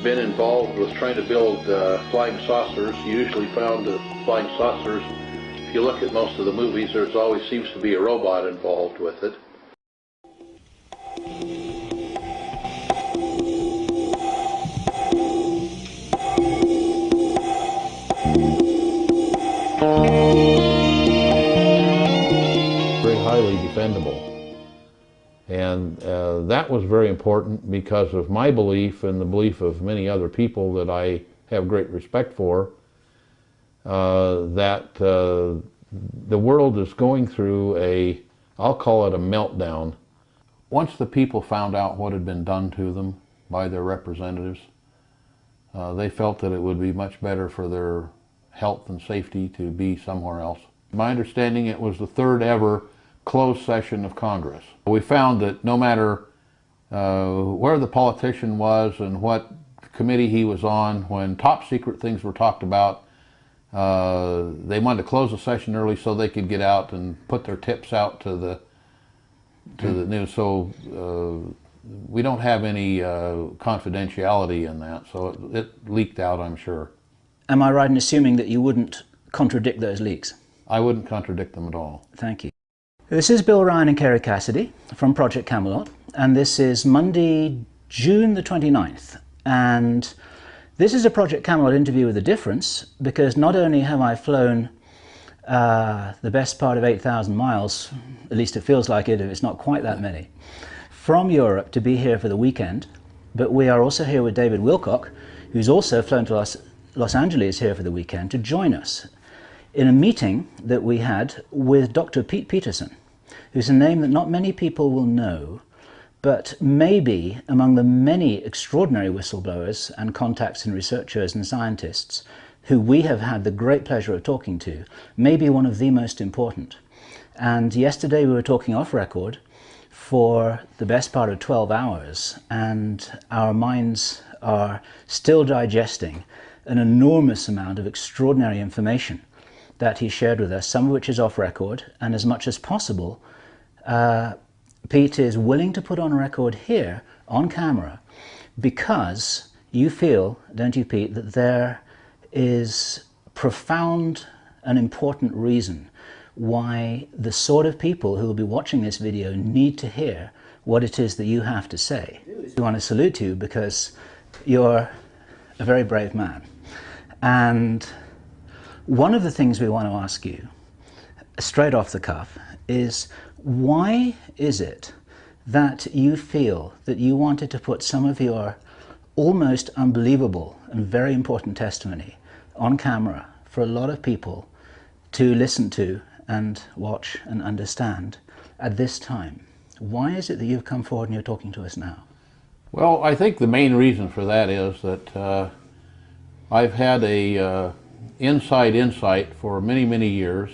been involved with trying to build flying saucers. You usually found that flying saucers, if you look at most of the movies, there's always seems to be a robot involved with it. Very highly defendable. And that was very important because of my belief and the belief of many other people that I have great respect for, that the world is going through I'll call it a meltdown. Once the people found out what had been done to them by their representatives, they felt that it would be much better for their health and safety to be somewhere else. My understanding, it was the third ever closed session of Congress. We found that no matter where the politician was and what committee he was on, when top secret things were talked about, they wanted to close the session early so they could get out and put their tips out to the news. So we don't have any confidentiality in that, so it leaked out, I'm sure. Am I right in assuming that you wouldn't contradict those leaks? I wouldn't contradict them at all. Thank you. This is Bill Ryan and Kerry Cassidy from Project Camelot, and this is Monday, June the 29th. And this is a Project Camelot interview with a difference, because not only have I flown the best part of 8,000 miles, at least it feels like it, if it's not quite that many, from Europe to be here for the weekend, but we are also here with David Wilcock, who's also flown to Los Angeles here for the weekend to join us in a meeting that we had with Dr. Pete Peterson, who's a name that not many people will know, but maybe among the many extraordinary whistleblowers and contacts and researchers and scientists who we have had the great pleasure of talking to, maybe one of the most important. And yesterday we were talking off record for the best part of 12 hours, and our minds are still digesting an enormous amount of extraordinary information that he shared with us, some of which is off record, and as much as possible, Pete is willing to put on record here, on camera, because you feel, don't you, Pete, that there is profound and important reason why the sort of people who will be watching this video need to hear what it is that you have to say. I want to salute you because you're a very brave man. And one of the things we want to ask you, straight off the cuff, is why is it that you feel that you wanted to put some of your almost unbelievable and very important testimony on camera for a lot of people to listen to and watch and understand at this time? Why is it that you've come forward and you're talking to us now? Well, I think the main reason for that is that I've had a inside insight for many, many years,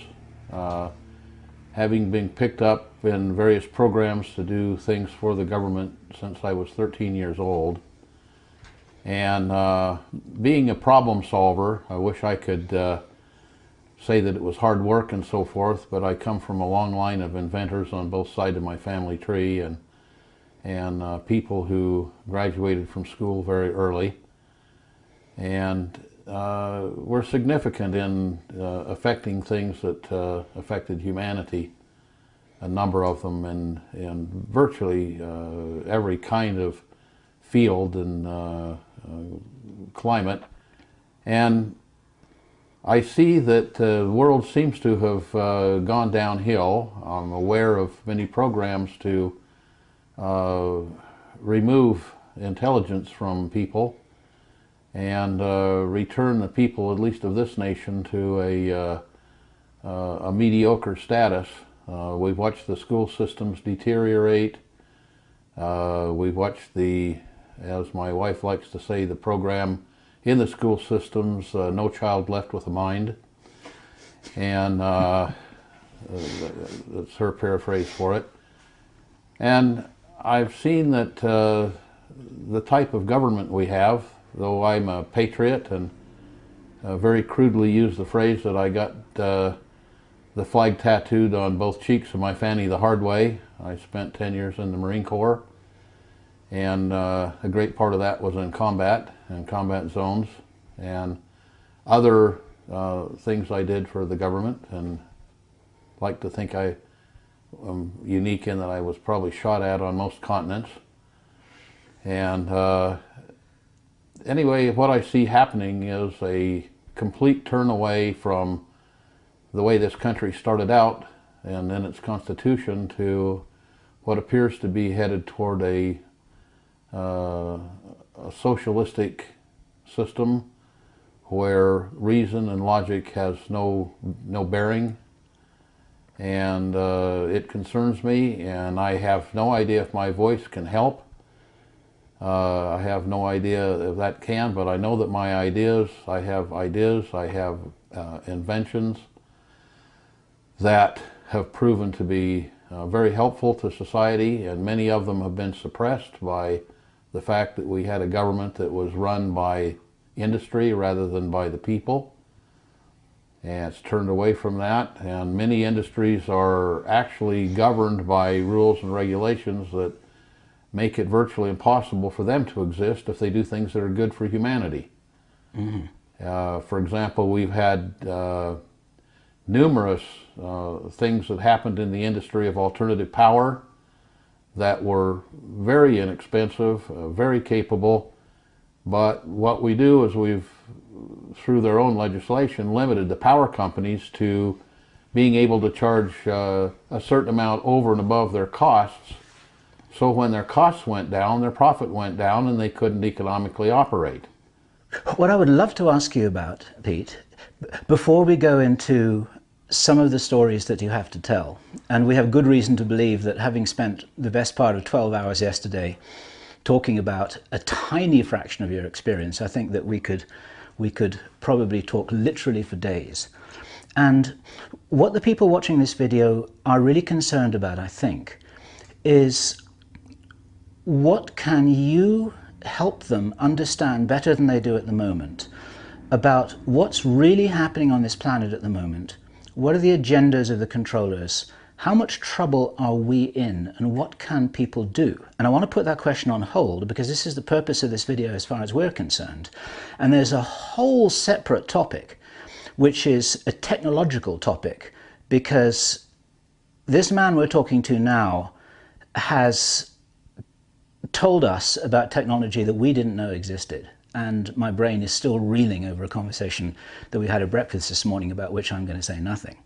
having been picked up in various programs to do things for the government since I was 13 years old. And being a problem solver, I wish I could say that it was hard work and so forth, but I come from a long line of inventors on both sides of my family tree, and people who graduated from school very early, and were significant in affecting things that affected humanity, a number of them in virtually every kind of field and climate. And I see that the world seems to have gone downhill. I'm aware of many programs to remove intelligence from people and return the people, at least of this nation, to a mediocre status. We've watched the school systems deteriorate. We've watched as my wife likes to say, the program in the school systems, No Child Left with a Mind. And that's her paraphrase for it. And I've seen that the type of government we have, though I'm a patriot and very crudely use the phrase that I got the flag tattooed on both cheeks of my fanny the hard way. I spent 10 years in the Marine Corps. and a great part of that was in combat and combat zones, and other things I did for the government, and like to think I am unique in that I was probably shot at on most continents. And anyway, what I see happening is a complete turn away from the way this country started out and then its constitution to what appears to be headed toward a socialistic system where reason and logic has no bearing, and it concerns me, and I have no idea if my voice can help. I have no idea if that can, but I know that my ideas, I have inventions that have proven to be very helpful to society, and many of them have been suppressed by the fact that we had a government that was run by industry rather than by the people. And it's turned away from that, and many industries are actually governed by rules and regulations that make it virtually impossible for them to exist if they do things that are good for humanity. Mm-hmm. For example, we've had numerous things that happened in the industry of alternative power that were very inexpensive, very capable, but what we do is we've, through their own legislation, limited the power companies to being able to charge a certain amount over and above their costs. So when their costs went down, their profit went down, and they couldn't economically operate. What I would love to ask you about, Pete, before we go into some of the stories that you have to tell, and we have good reason to believe that, having spent the best part of 12 hours yesterday talking about a tiny fraction of your experience, I think that we could probably talk literally for days. And what the people watching this video are really concerned about, I think, is what can you help them understand better than they do at the moment about what's really happening on this planet at the moment? What are the agendas of the controllers? How much trouble are we in, and what can people do? And I want to put that question on hold because this is the purpose of this video as far as we're concerned. And there's a whole separate topic, which is a technological topic, because this man we're talking to now has told us about technology that we didn't know existed. And my brain is still reeling over a conversation that we had at breakfast this morning about which I'm going to say nothing.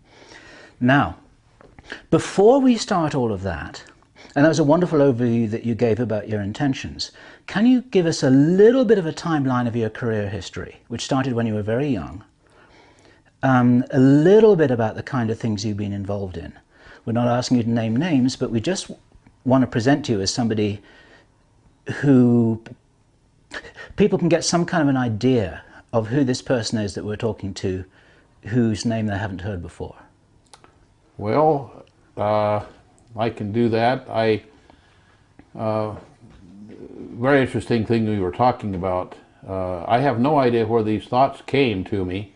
Now, before we start all of that, and that was a wonderful overview that you gave about your intentions, can you give us a little bit of a timeline of your career history, which started when you were very young? A little bit about the kind of things you've been involved in. We're not asking you to name names, but we just want to present you as somebody who people can get some kind of an idea of who this person is that we're talking to, whose name they haven't heard before. Well, I can do that. Very interesting thing we were talking about. I have no idea where these thoughts came to me,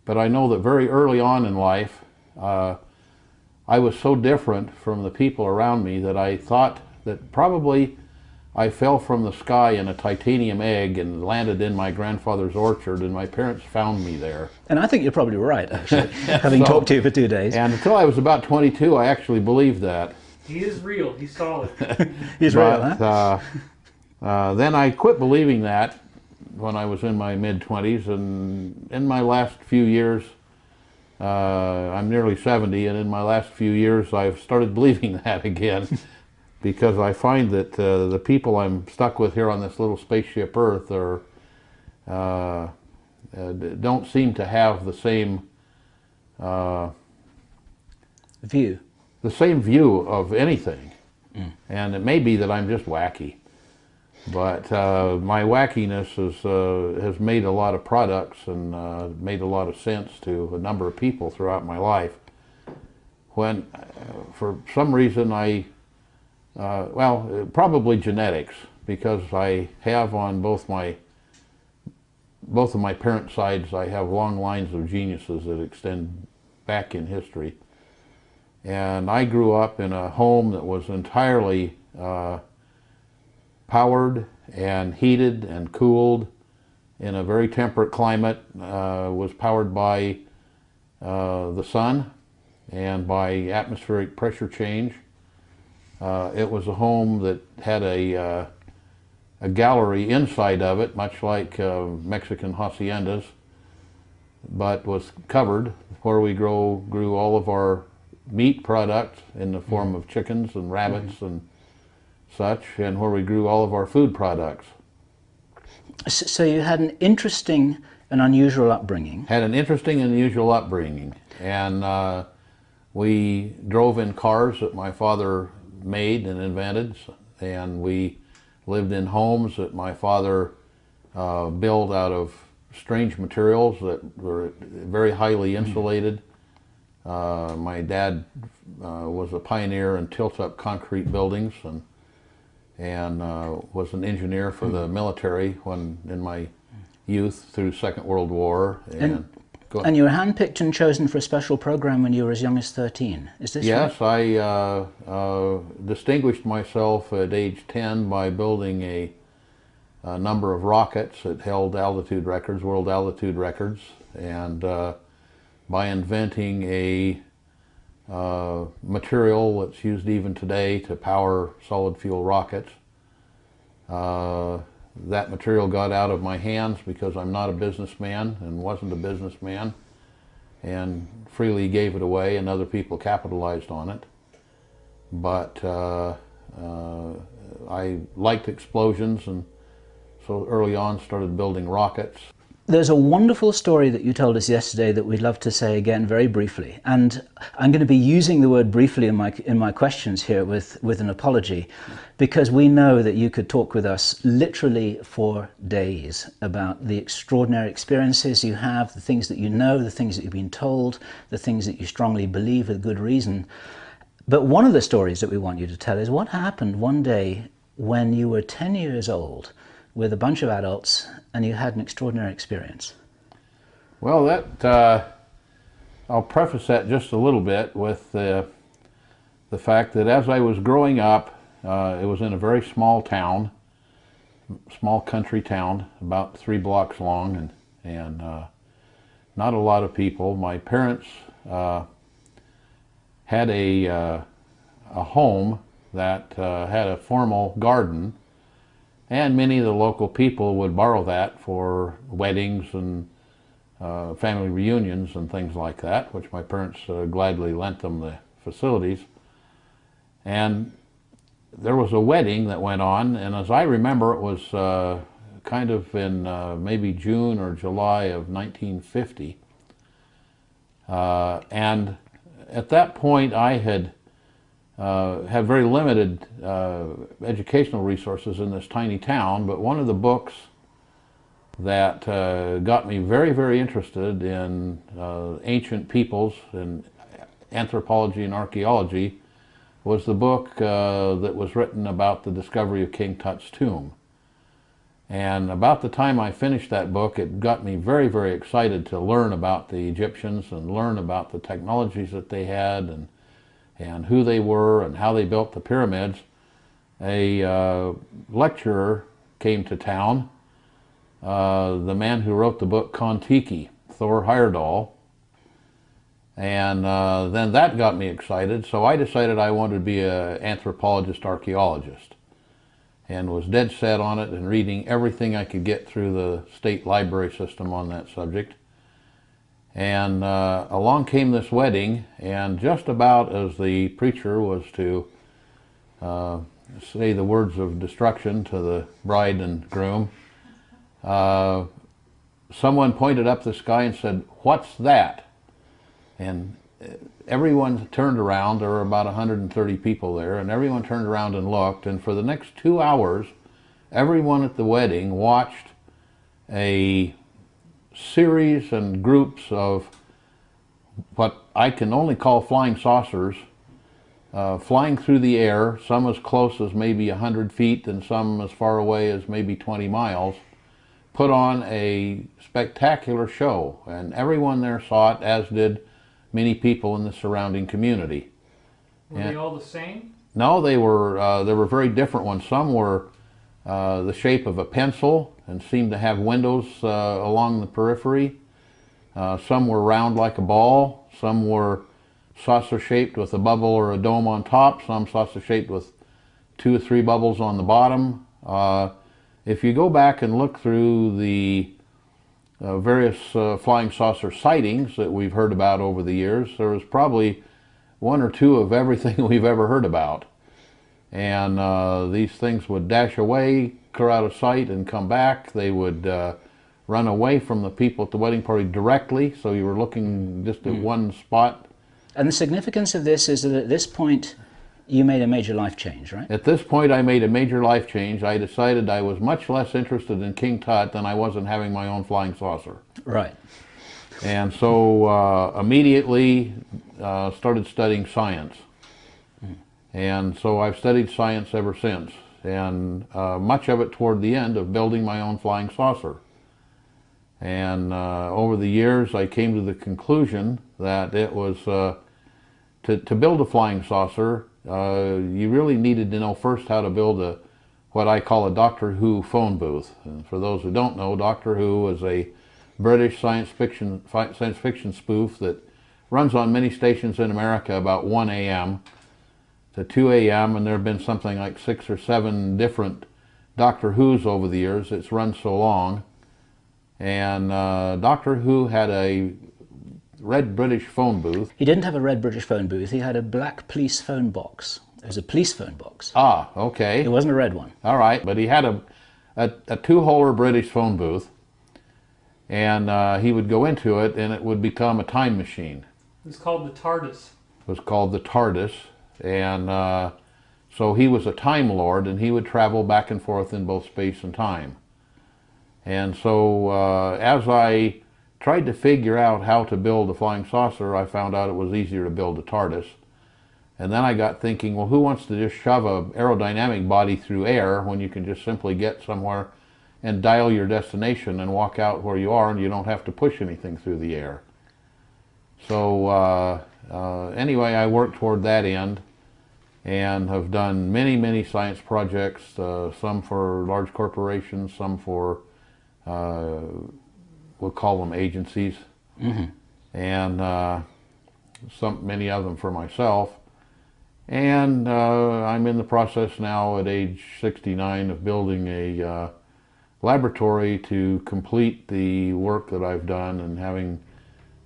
but I know that very early on in life, I was so different from the people around me that I thought that probably I fell from the sky in a titanium egg and landed in my grandfather's orchard, and my parents found me there. And I think you're probably right, actually, having talked to you for 2 days. And until I was about 22, I actually believed that. He is real. He's solid. He's real, huh? Then I quit believing that when I was in my mid-20s, and in my last few years, I'm nearly 70, and in my last few years I've started believing that again. Because I find that the people I'm stuck with here on this little spaceship Earth don't seem to have the same view. The same view of anything. And it may be that I'm just wacky, but my wackiness has made a lot of products and made a lot of sense to a number of people throughout my life. When, for some reason, well, probably genetics, because I have on both of my parent sides, I have long lines of geniuses that extend back in history. And I grew up in a home that was entirely powered and heated and cooled in a very temperate climate, was powered by the sun and by atmospheric pressure change. It was a home that had a gallery inside of it, much like Mexican haciendas, but was covered, where we grew all of our meat products in the form of chickens and rabbits and such, and where we grew all of our food products. So you had an interesting and unusual upbringing. Had an interesting and unusual upbringing, and we drove in cars that my father made and invented, and we lived in homes that my father built out of strange materials that were very highly insulated. My dad was a pioneer in tilt-up concrete buildings, and was an engineer for the military when in my youth through Second World War. And you were handpicked and chosen for a special program when you were as young as 13. Is this yes, right? I distinguished myself at age 10 by building a number of rockets that held altitude records, world altitude records, and by inventing a material that's used even today to power solid fuel rockets. That material got out of my hands because I'm not a businessman and wasn't a businessman, and freely gave it away, and other people capitalized on it. But I liked explosions, and so early on started building rockets. There's a wonderful story that you told us yesterday that we'd love to say again very briefly, and I'm going to be using the word briefly in my questions here with an apology, because we know that you could talk with us literally for days about the extraordinary experiences you have, the things that you know, the things that you've been told, the things that you strongly believe with good reason. But one of the stories that we want you to tell is what happened one day when you were 10 years old with a bunch of adults and you had an extraordinary experience. Well, that I'll preface that just a little bit with the fact that as I was growing up, it was in a very small town, small country town, about 3 blocks long, and not a lot of people. My parents had a home that had a formal garden, and many of the local people would borrow that for weddings and family reunions and things like that, which my parents gladly lent them the facilities. And there was a wedding that went on, and as I remember, it was kind of in maybe June or July of 1950. And at that point, I had very limited educational resources in this tiny town, but one of the books that got me very, very interested in ancient peoples and anthropology and archaeology was the book that was written about the discovery of King Tut's tomb. And about the time I finished that book, it got me very, very excited to learn about the Egyptians and learn about the technologies that they had and who they were and how they built the pyramids. A lecturer came to town, the man who wrote the book Kon-Tiki, Thor Heyerdahl, and then that got me excited, so I decided I wanted to be an anthropologist, archaeologist, and was dead set on it and reading everything I could get through the state library system on that subject. And along came this wedding, and just about as the preacher was to say the words of destruction to the bride and groom, someone pointed up the sky and said, "What's that?" And everyone turned around. There were about 130 people there, and everyone turned around and looked, and for the next 2 hours, everyone at the wedding watched a series and groups of what I can only call flying saucers flying through the air, some as close as maybe 100 feet and some as far away as maybe 20 miles, put on a spectacular show, and everyone there saw it, as did many people in the surrounding community. Were they all the same? No, they were there were very different ones. Some were the shape of a pencil and seemed to have windows along the periphery. Some were round like a ball, some were saucer-shaped with a bubble or a dome on top, some saucer-shaped with 2 or 3 bubbles on the bottom. If you go back and look through the various flying saucer sightings that we've heard about over the years, there was probably 1 or 2 of everything we've ever heard about. And these things would dash away, clear out of sight, and come back. They would run away from the people at the wedding party directly, so you were looking just at one spot. And the significance of this is that at this point you made a major life change, right? At this point I made a major life change. I decided I was much less interested in King Tut than I was in having my own flying saucer. Right. And so immediately started studying science. And so I've studied science ever since, and much of it toward the end of building my own flying saucer. And over the years I came to the conclusion that it was, to build a flying saucer, you really needed to know first how to build what I call a Doctor Who phone booth. And for those who don't know, Doctor Who is a British science fiction spoof that runs on many stations in America about 1 a.m. to 2 a.m. and there have been something like 6 or 7 different Doctor Who's over the years. It's run so long. And Doctor Who had a red British phone booth. He didn't have a red British phone booth, he had a black police phone box. It was a police phone box. Ah, okay. It wasn't a red one. All right, but he had a 2-holer British phone booth, and he would go into it and it would become a time machine. It was called the TARDIS. It was called the TARDIS, and so he was a Time Lord, and he would travel back and forth in both space and time. And so as I tried to figure out how to build a flying saucer, I found out it was easier to build a TARDIS. And then I got thinking, well, who wants to just shove an aerodynamic body through air when you can just simply get somewhere and dial your destination and walk out where you are, and you don't have to push anything through the air. So anyway, I worked toward that end and have done many, many science projects, some for large corporations, some for we'll call them agencies, and many of them for myself. And I'm in the process now at age 69 of building a laboratory to complete the work that I've done, and having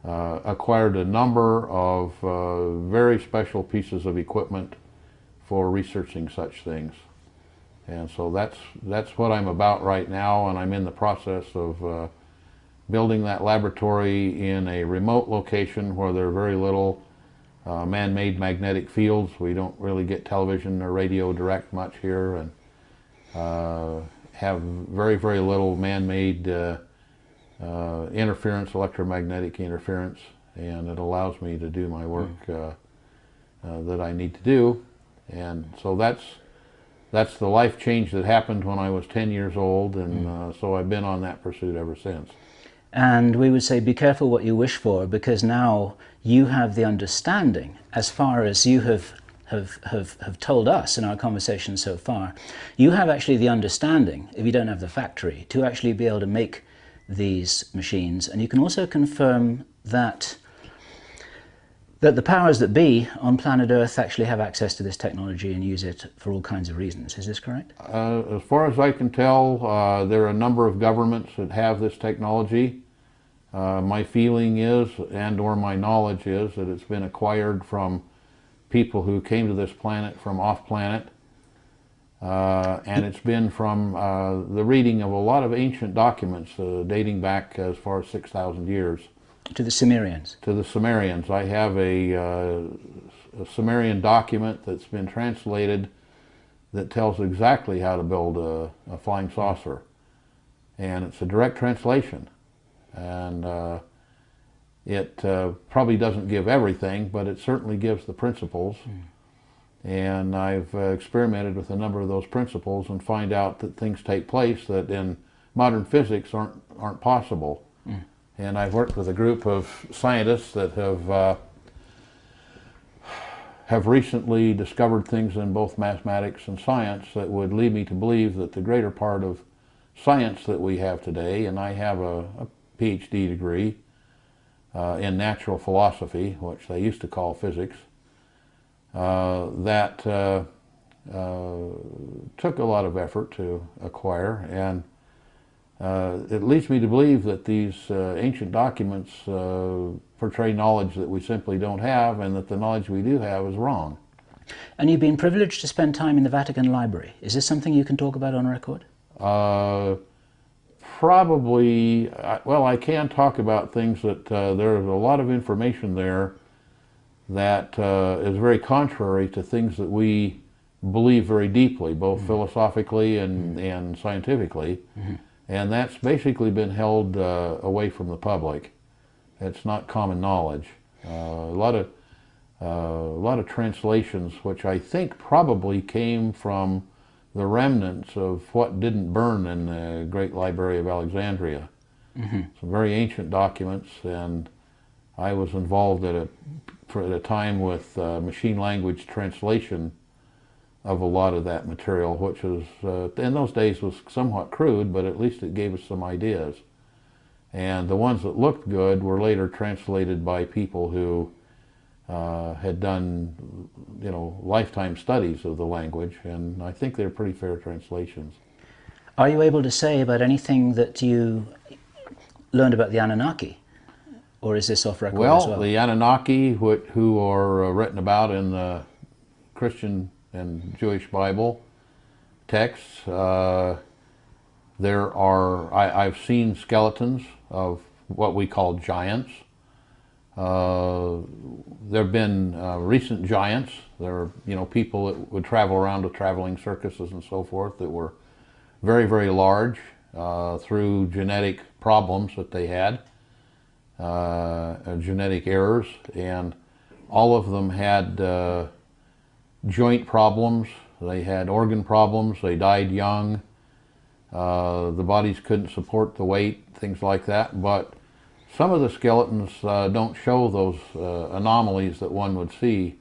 acquired a number of very special pieces of equipment for researching such things. And so that's what I'm about right now, and I'm in the process of building that laboratory in a remote location where there are very little man-made magnetic fields. We don't really get television or radio direct much here, and have very, very little man-made interference, electromagnetic interference, and it allows me to do my work that I need to do. And so that's the life change that happened when I was 10 years old, and so I've been on that pursuit ever since. And we would say be careful what you wish for, because now you have the understanding, as far as you have told us in our conversation so far, you have actually the understanding, if you don't have the factory, to actually be able to make these machines. And you can also confirm that the powers that be on planet Earth actually have access to this technology and use it for all kinds of reasons. Is this correct? As far as I can tell, there are a number of governments that have this technology. My feeling is, and or my knowledge is, that it's been acquired from people who came to this planet from off-planet. And it's been from the reading of a lot of ancient documents dating back as far as 6,000 years. To the Sumerians? To the Sumerians. I have a Sumerian document that's been translated that tells exactly how to build a flying saucer. And it's a direct translation. And it probably doesn't give everything, but it certainly gives the principles. And I've experimented with a number of those principles and find out that things take place that in modern physics aren't possible. And I've worked with a group of scientists that have have recently discovered things in both mathematics and science that would lead me to believe that the greater part of science that we have today, and I have a PhD degree in natural philosophy, which they used to call physics, that took a lot of effort to acquire, and it leads me to believe that these ancient documents portray knowledge that we simply don't have, and that the knowledge we do have is wrong. And you've been privileged to spend time in the Vatican Library. Is this something you can talk about on record? Probably, well, I can talk about things that there's a lot of information there that is very contrary to things that we believe very deeply, both philosophically and scientifically. And that's basically been held away from the public. It's not common knowledge. A lot of translations, which I think probably came from the remnants of what didn't burn in the Great Library of Alexandria. Some very ancient documents, and I was involved at a time with machine language translation of a lot of that material, which was, in those days, was somewhat crude, but at least it gave us some ideas. And the ones that looked good were later translated by people who had done, lifetime studies of the language, and I think they're pretty fair translations. Are you able to say about anything that you learned about the Anunnaki? Or is this off record as well? The Anunnaki, who are written about in the Christian and Jewish Bible texts, I've seen skeletons of what we call giants. There have been recent giants. There are people that would travel around with traveling circuses and so forth that were very, very large through genetic problems that they had, genetic errors, and all of them had joint problems. They had organ problems. They died young. The bodies couldn't support the weight, things like that. But some of the skeletons don't show those anomalies that one would see,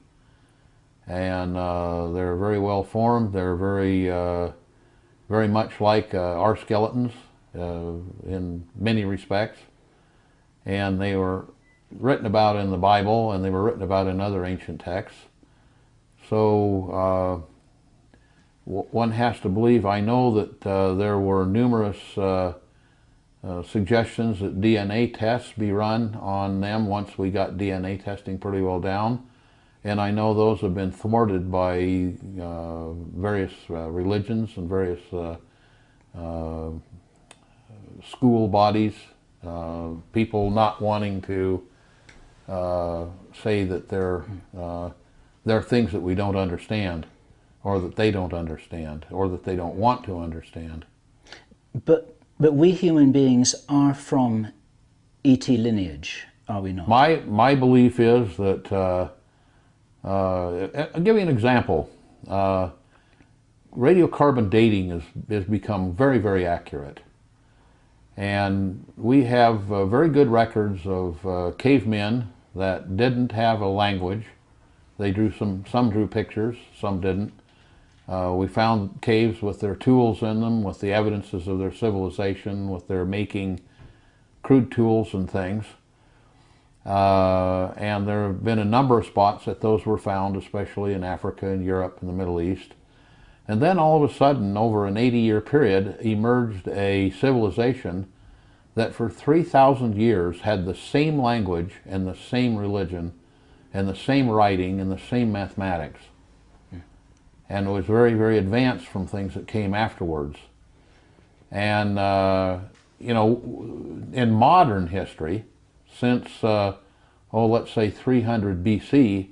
and they're very well formed. They're very much like our skeletons in many respects, and they were written about in the Bible, and they were written about in other ancient texts. So one has to believe. I know that there were numerous suggestions that DNA tests be run on them once we got DNA testing pretty well down, and I know those have been thwarted by various religions and various school bodies, people not wanting to say that there are things that we don't understand, or that they don't understand, or that they don't want to understand. But we human beings are from ET lineage, are we not? My belief is that, I'll give you an example. Radiocarbon dating has become very, very accurate. And we have very good records of cavemen that didn't have a language. They drew some drew pictures, some didn't. We found caves with their tools in them, with the evidences of their civilization, with their making crude tools and things. And there have been a number of spots that those were found, especially in Africa and Europe and the Middle East. And then all of a sudden, over an 80-year period, emerged a civilization that for 3,000 years had the same language and the same religion and the same writing and the same mathematics. And it was very, very advanced from things that came afterwards. And, in modern history, since, let's say 300 BC,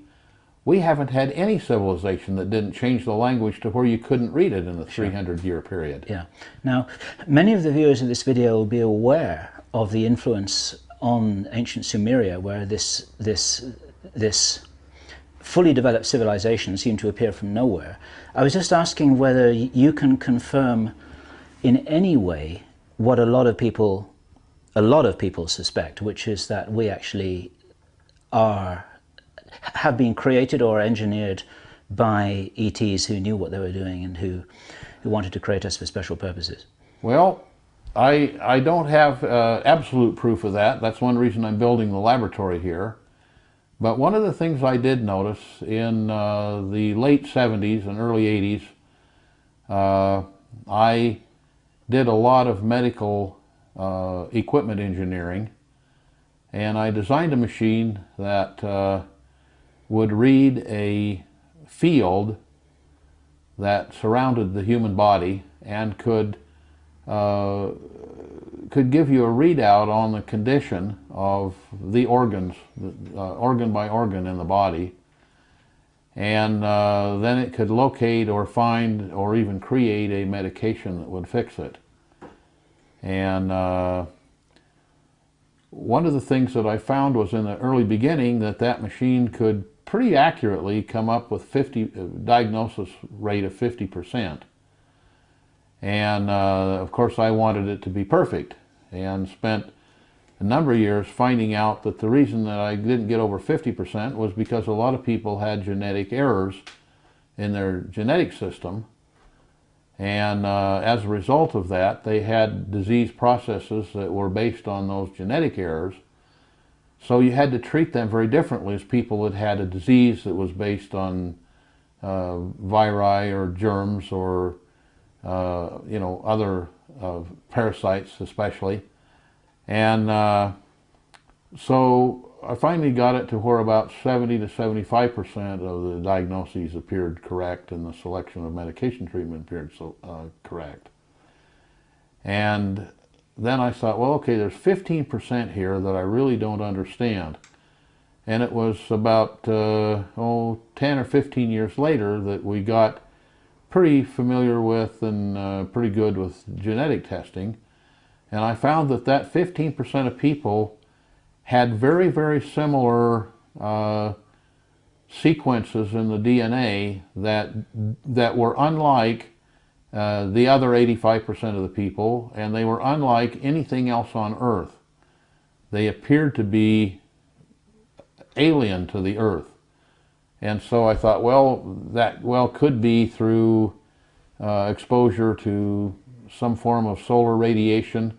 we haven't had any civilization that didn't change the language to where you couldn't read it in the 300-year period. Yeah. Now, many of the viewers of this video will be aware of the influence on ancient Sumeria, where this fully developed civilization seemed to appear from nowhere. I was just asking whether you can confirm in any way what a lot of people suspect, which is that we actually are have been created or engineered by ETs who knew what they were doing and who wanted to create us for special purposes? Well, I don't have absolute proof of that. That's one reason I'm building the laboratory here. But one of the things I did notice in the late 70s and early 80s, I did a lot of medical equipment engineering, and I designed a machine that would read a field that surrounded the human body and could give you a readout on the condition of the organs, organ by organ in the body, and then it could locate or find or even create a medication that would fix it. And one of the things that I found was in the early beginning that machine could pretty accurately come up with diagnosis rate of 50%. And of course I wanted it to be perfect, and spent a number of years finding out that the reason that I didn't get over 50% was because a lot of people had genetic errors in their genetic system, and as a result of that they had disease processes that were based on those genetic errors. So you had to treat them very differently as people that had a disease that was based on viri or germs or other parasites especially. And so I finally got it to where about 70 to 75% of the diagnoses appeared correct, and the selection of medication treatment appeared correct. And then I thought, well, okay, there's 15% here that I really don't understand. And it was about 10 or 15 years later that we got pretty familiar with and pretty good with genetic testing. And I found that 15% of people had very, very similar sequences in the DNA that were unlike the other 85% of the people, and they were unlike anything else on Earth. They appeared to be alien to the Earth. And so I thought, well, that could be through exposure to some form of solar radiation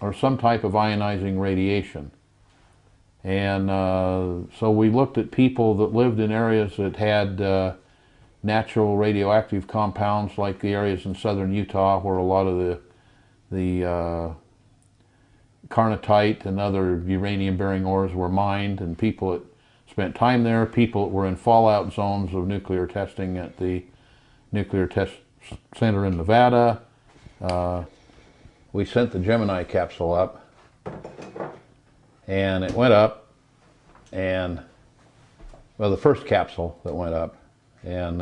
or some type of ionizing radiation. And so we looked at people that lived in areas that had natural radioactive compounds, like the areas in southern Utah where a lot of the carnotite and other uranium-bearing ores were mined, and people that spent time there, people that were in fallout zones of nuclear testing at the Nuclear Test Center in Nevada. We sent the Gemini capsule up, and it went up, and, well, the first capsule that went up, and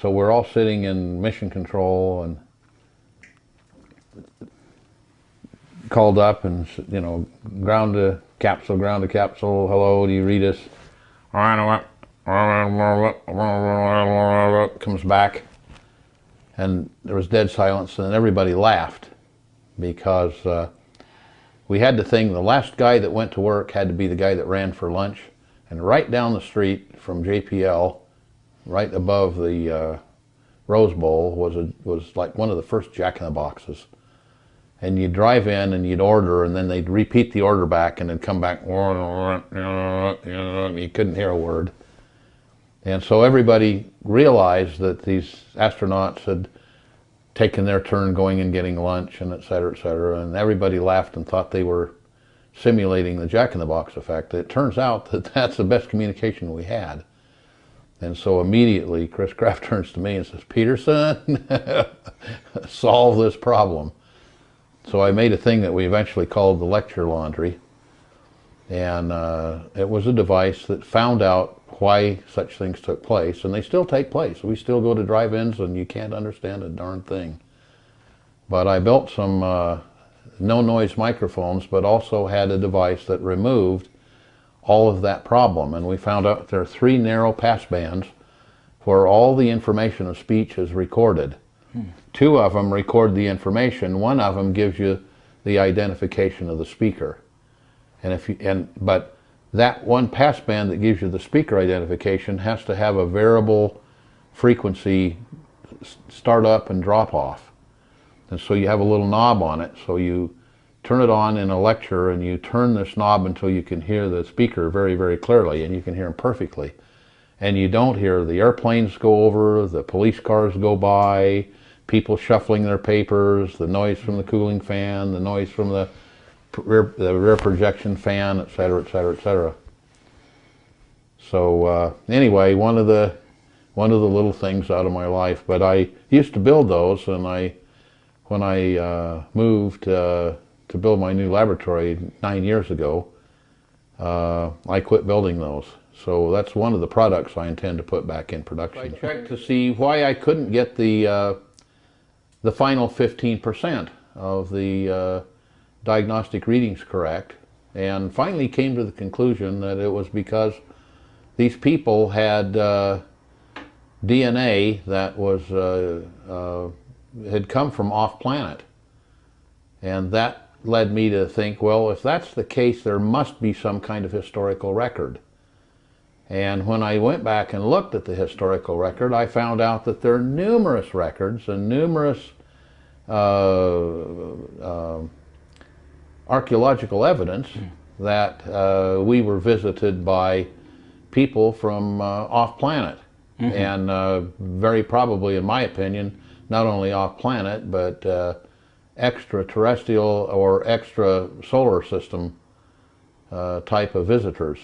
so we're all sitting in mission control and called up and, ground to capsule, hello, do you read us? Comes back, and there was dead silence, and everybody laughed because we had the thing, the last guy that went to work had to be the guy that ran for lunch, and right down the street from JPL, right above the Rose Bowl, was like one of the first Jack-in-the-Boxes. And you'd drive in and you'd order, and then they'd repeat the order back, and it'd come back, you couldn't hear a word. And so everybody realized that these astronauts had taken their turn going and getting lunch, and et cetera, and everybody laughed and thought they were simulating the Jack-in-the-Box effect. It turns out that that's the best communication we had. And so immediately Chris Kraft turns to me and says, Peterson, solve this problem. So I made a thing that we eventually called the lecture laundry, and it was a device that found out why such things took place, and they still take place. We still go to drive-ins and you can't understand a darn thing. But I built some no-noise microphones, but also had a device that removed all of that problem, and we found out there are 3 narrow pass bands where all the information of speech is recorded. 2 of them record the information. 1 of them gives you the identification of the speaker. But that one passband that gives you the speaker identification has to have a variable frequency start up and drop off. And so you have a little knob on it, so you turn it on in a lecture and you turn this knob until you can hear the speaker very, very clearly, and you can hear him perfectly. And you don't hear the airplanes go over, the police cars go by, people shuffling their papers, the noise from the cooling fan, the noise from the rear projection fan, etc., etc., etc. So anyway, one of the little things out of my life. But I used to build those, and when I moved to build my new laboratory 9 years ago, I quit building those. So that's one of the products I intend to put back in production. I checked to see why I couldn't get the final 15% of the diagnostic readings correct, and finally came to the conclusion that it was because these people had DNA that was had come from off planet, and that led me to think, well, if that's the case, there must be some kind of historical record. And when I went back and looked at the historical record, I found out that there are numerous records and numerous archaeological evidence that we were visited by people from off planet. And very probably, in my opinion, not only off planet, but extraterrestrial or extra solar system type of visitors.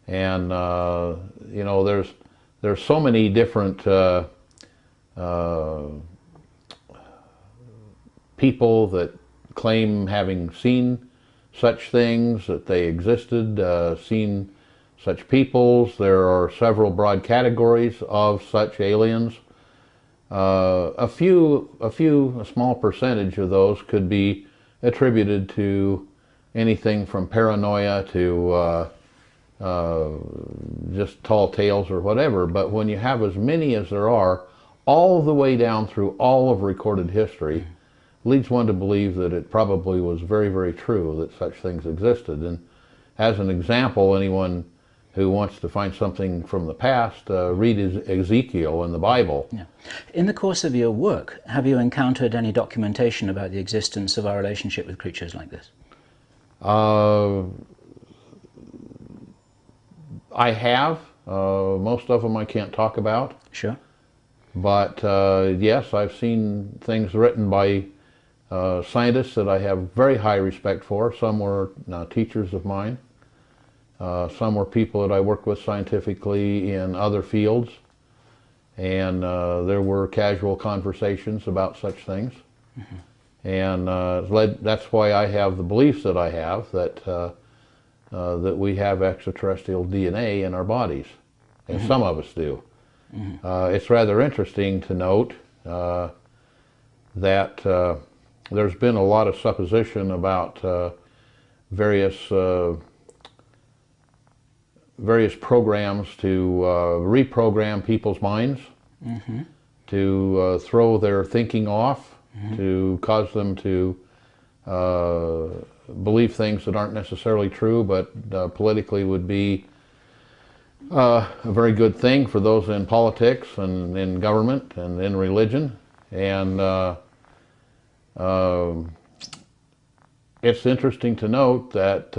And you know, there's so many different people that claim having seen such things, that they existed, seen such peoples. There are several broad categories of such aliens. A small percentage of those could be attributed to anything from paranoia to just tall tales or whatever. But when you have as many as there are, all the way down through all of recorded history, leads one to believe that it probably was very, very true that such things existed. And as an example, anyone who wants to find something from the past, read Ezekiel in the Bible. Yeah. In the course of your work, have you encountered any documentation about the existence of our relationship with creatures like this? I have. Most of them I can't talk about. Sure. But yes, I've seen things written by scientists that I have very high respect for. Some were teachers of mine. Some were people that I worked with scientifically in other fields. And there were casual conversations about such things. And that's why I have the beliefs that I have, that we have extraterrestrial DNA in our bodies. And some of us do. It's rather interesting to note that there's been a lot of supposition about various programs to reprogram people's minds, to throw their thinking off, to cause them to believe things that aren't necessarily true, but politically would be a very good thing for those in politics and in government and in religion. And it's interesting to note that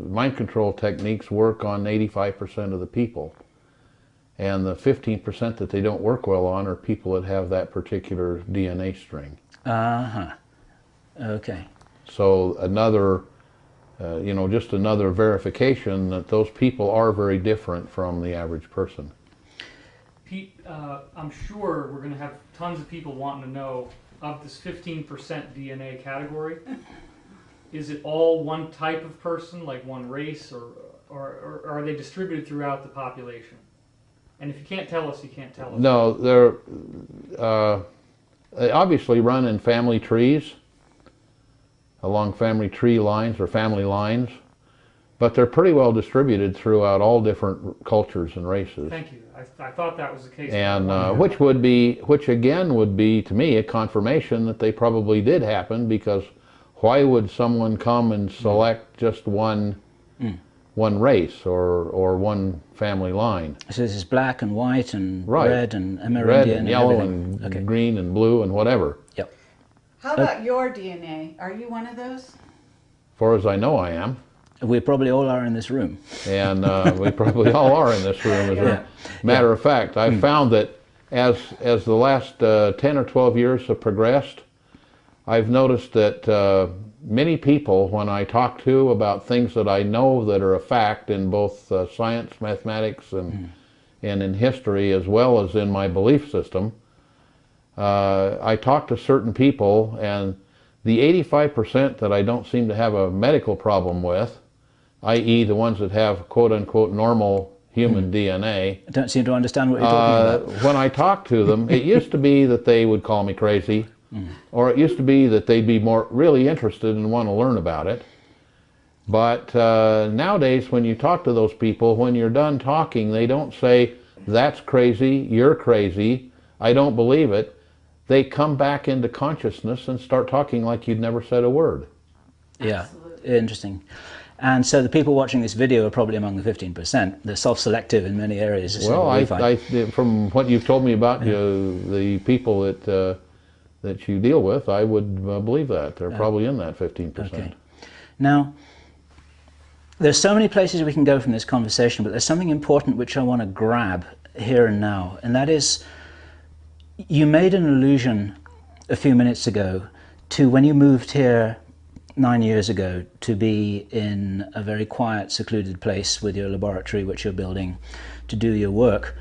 mind control techniques work on 85% of the people. And the 15% that they don't work well on are people that have that particular DNA string. Okay. So another, you know, just another verification that those people are very different from the average person. Pete, I'm sure we're going to have tons of people wanting to know, of this 15% DNA category, is it all one type of person, like one race, or are they distributed throughout the population? And if you can't tell us, you can't tell us. No, they obviously run in family trees, along family tree lines or family lines, but they're pretty well distributed throughout all different cultures and races. Thank you. I thought that was the case. And which again would be to me a confirmation that they probably did happen, because why would someone come and select just one one race or one family line. So this is black and white and Right. red and Amerindian Red and yellow everything. and Okay. green and blue and whatever. Yep. How about your DNA? Are you one of those? As far as I know, I am. We probably all are in this room. And we probably all are in this room, as a matter of fact. I've found that as the last 10 or 12 years have progressed, I've noticed that many people, when I talk to about things that I know that are a fact in both science, mathematics, and in history, as well as in my belief system, I talk to certain people, and the 85% that I don't seem to have a medical problem with, i.e. the ones that have quote-unquote normal human DNA. I don't seem to understand what you're talking about. When I talk to them, it used to be that they would call me crazy, or it used to be that they'd be really interested and want to learn about it. But nowadays, when you talk to those people, when you're done talking, they don't say, "That's crazy, you're crazy, I don't believe it." They come back into consciousness and start talking like you'd never said a word. Yeah, interesting. And so the people watching this video are probably among the 15%. They're self-selective in many areas. Well, from what you've told me about the people that you deal with, I would believe that. They're probably in that 15%. Okay. Now, there's so many places we can go from this conversation, but there's something important which I want to grab here and now, and that is, you made an allusion a few minutes ago to when you moved here 9 years ago to be in a very quiet, secluded place with your laboratory, which you're building to do your work.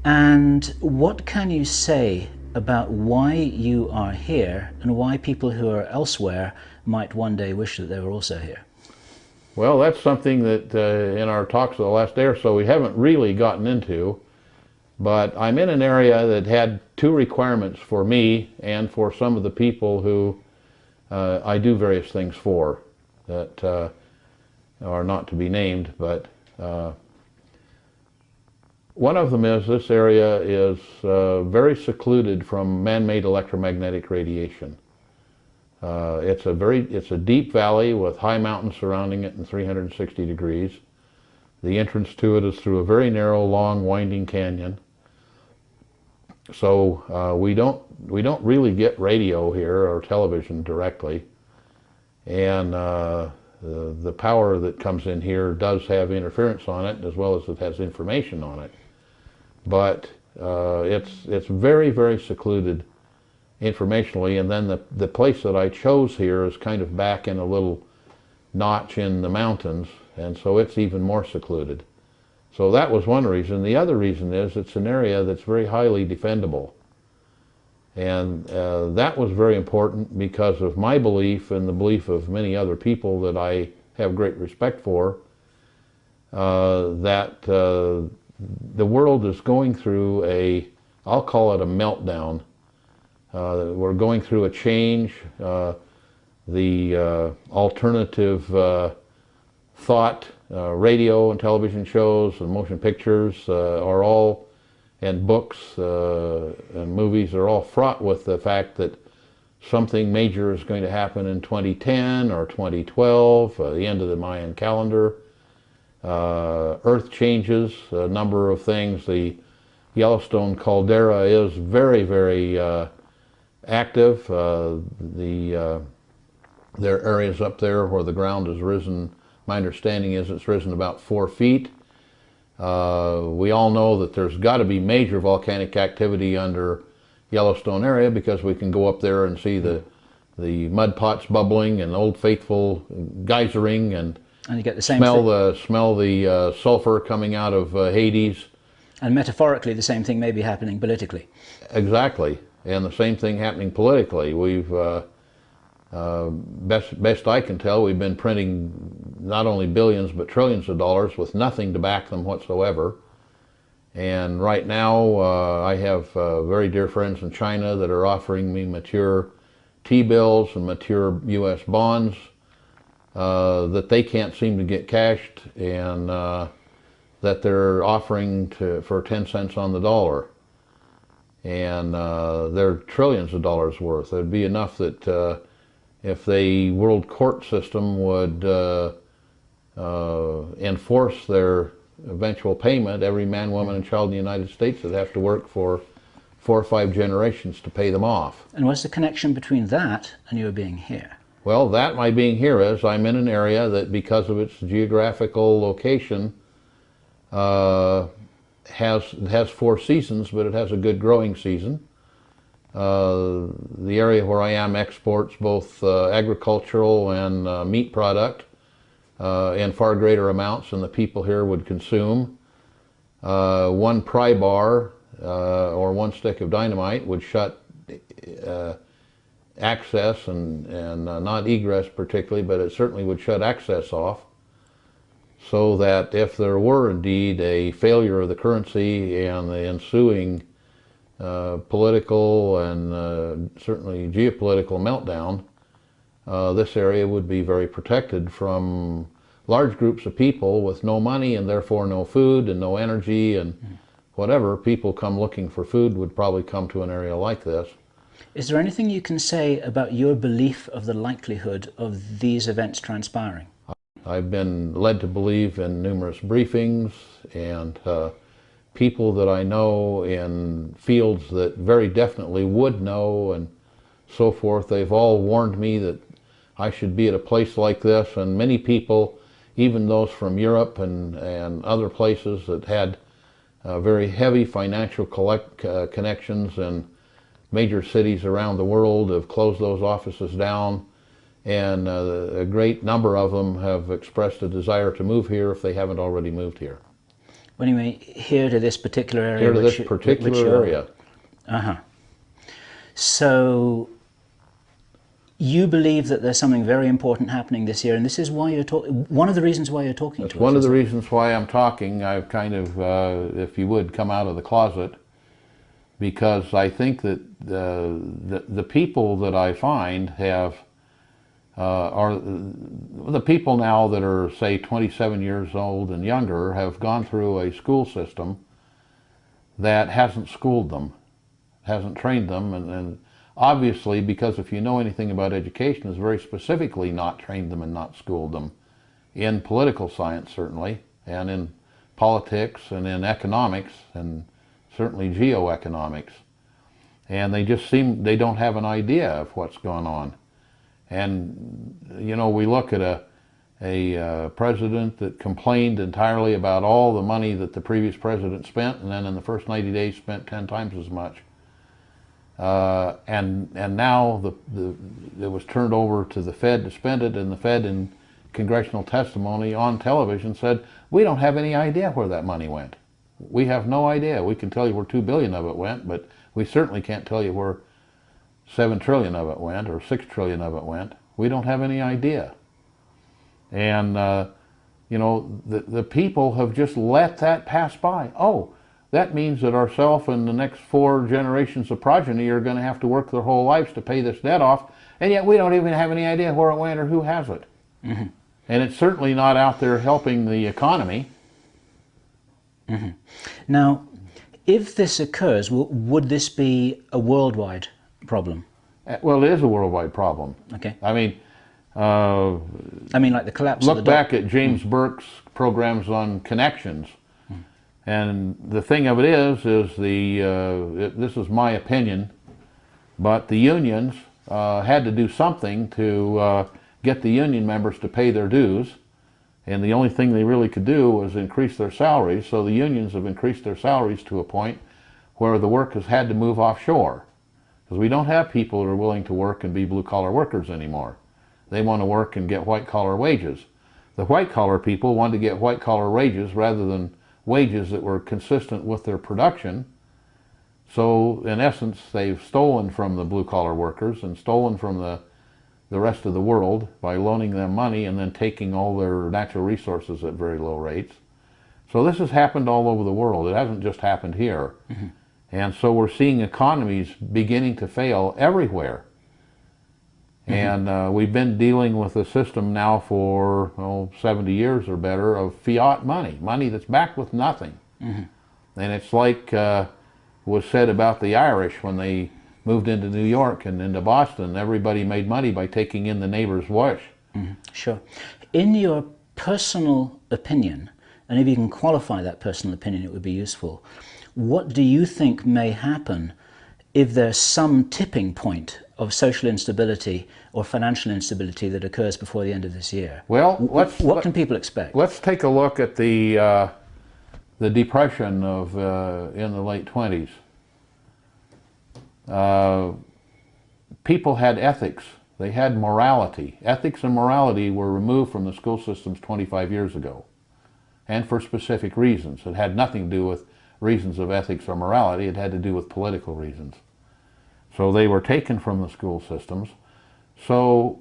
And what can you say about why you are here and why people who are elsewhere might one day wish that they were also here? Well, that's something that in our talks of the last day or so we haven't really gotten into, but I'm in an area that had two requirements for me and for some of the people who I do various things for that are not to be named, but one of them is this area is very secluded from man-made electromagnetic radiation. It's a deep valley with high mountains surrounding it in 360 degrees. The entrance to it is through a very narrow, long, winding canyon. So we don't really get radio here or television directly, and the power that comes in here does have interference on it as well as it has information on it. But it's very, very secluded informationally, and then the place that I chose here is kind of back in a little notch in the mountains, and so it's even more secluded. So that was one reason. The other reason is it's an area that's very highly defendable. And that was very important because of my belief and the belief of many other people that I have great respect for, that the world is going through I'll call it a meltdown. We're going through a change. The alternative thought, radio and television shows and motion pictures are all, and books and movies are all fraught with the fact that something major is going to happen in 2010 or 2012, the end of the Mayan calendar. Earth changes, a number of things. The Yellowstone caldera is very, very active. There are areas up there where the ground has risen. My understanding is it's risen about 4 feet. We all know that there's got to be major volcanic activity under Yellowstone area because we can go up there and see the mud pots bubbling and Old Faithful geysering, and you get the same smell the sulfur coming out of Hades. And metaphorically, the same thing may be happening politically. Exactly, and the same thing happening politically. We've best I can tell, we've been printing not only billions but trillions of dollars with nothing to back them whatsoever. And right now I have very dear friends in China that are offering me mature T-bills and mature U.S. bonds that they can't seem to get cashed, and that they're offering for 10 cents on the dollar. And they're trillions of dollars worth. It'd be enough that if the world court system would enforce their eventual payment, every man, woman, and child in the United States would have to work for 4 or 5 generations to pay them off. And what's the connection between that and your being here? Well, that my being here is I'm in an area that, because of its geographical location, has 4 seasons, but it has a good growing season. The area where I am exports both agricultural and meat product in far greater amounts than the people here would consume. 1 pry bar or 1 stick of dynamite would shut access and not egress particularly, but it certainly would shut access off, so that if there were indeed a failure of the currency and the ensuing political and certainly geopolitical meltdown, this area would be very protected from large groups of people with no money and therefore no food and no energy and whatever. People come looking for food would probably come to an area like this. Is there anything you can say about your belief of the likelihood of these events transpiring? I've been led to believe in numerous briefings, and people that I know in fields that very definitely would know and so forth, they've all warned me that I should be at a place like this, and many people, even those from Europe and other places that had very heavy financial connections in major cities around the world, have closed those offices down, and a great number of them have expressed a desire to move here if they haven't already moved here. When you mean here to this particular area? Here to this particular area. Uh-huh. So you believe that there's something very important happening this year, and this is why you're talking. One of the reasons why you're talking to us. One of the reasons why I'm talking. I've kind of, if you would, come out of the closet, because I think that the people that I find have are the people now that are, say, 27 years old and younger, have gone through a school system that hasn't schooled them, hasn't trained them, and obviously, because if you know anything about education, has very specifically not trained them and not schooled them in political science, certainly, and in politics and in economics and certainly geoeconomics. And they just they don't have an idea of what's going on. And, you know, we look at a president that complained entirely about all the money that the previous president spent, and then in the first 90 days spent 10 times as much. And now it was turned over to the Fed to spend it, and the Fed, in congressional testimony on television, said, we don't have any idea where that money went. We have no idea. We can tell you where $2 billion of it went, but we certainly can't tell you where $7 trillion of it went or $6 trillion of it went. We don't have any idea. And, you know, the people have just let that pass by. Oh, that means that ourselves and the next 4 generations of progeny are going to have to work their whole lives to pay this debt off, and yet we don't even have any idea where it went or who has it. Mm-hmm. And it's certainly not out there helping the economy. Mm-hmm. Now, if this occurs, would this be a worldwide problem? Well, it is a worldwide problem. Okay. I mean, like the collapse of the look back at James Burke's programs on connections. And the thing of it is this is my opinion, but the unions had to do something to get the union members to pay their dues, and the only thing they really could do was increase their salaries. So the unions have increased their salaries to a point where the work has had to move offshore, because we don't have people that are willing to work and be blue-collar workers anymore. They want to work and get white-collar wages. The white-collar people want to get white-collar wages rather than wages that were consistent with their production. So in essence, they've stolen from the blue-collar workers and stolen from the rest of the world by loaning them money and then taking all their natural resources at very low rates. So this has happened all over the world. It hasn't just happened here. Mm-hmm. And so we're seeing economies beginning to fail everywhere. Mm-hmm. And we've been dealing with a system now for 70 years or better of fiat money, money that's backed with nothing. Mm-hmm. And it's like was said about the Irish when they moved into New York and into Boston. Everybody made money by taking in the neighbor's wash. Mm-hmm. Sure. In your personal opinion, and if you can qualify that personal opinion, it would be useful. What do you think may happen if there's some tipping point of social instability or financial instability that occurs before the end of this year? Well, what can people expect? Let's take a look at the Depression of in the late 20s. People had ethics. They had morality. Ethics and morality were removed from the school systems 25 years ago, and for specific reasons. It had nothing to do with reasons of ethics or morality. It had to do with political reasons. So they were taken from the school systems. So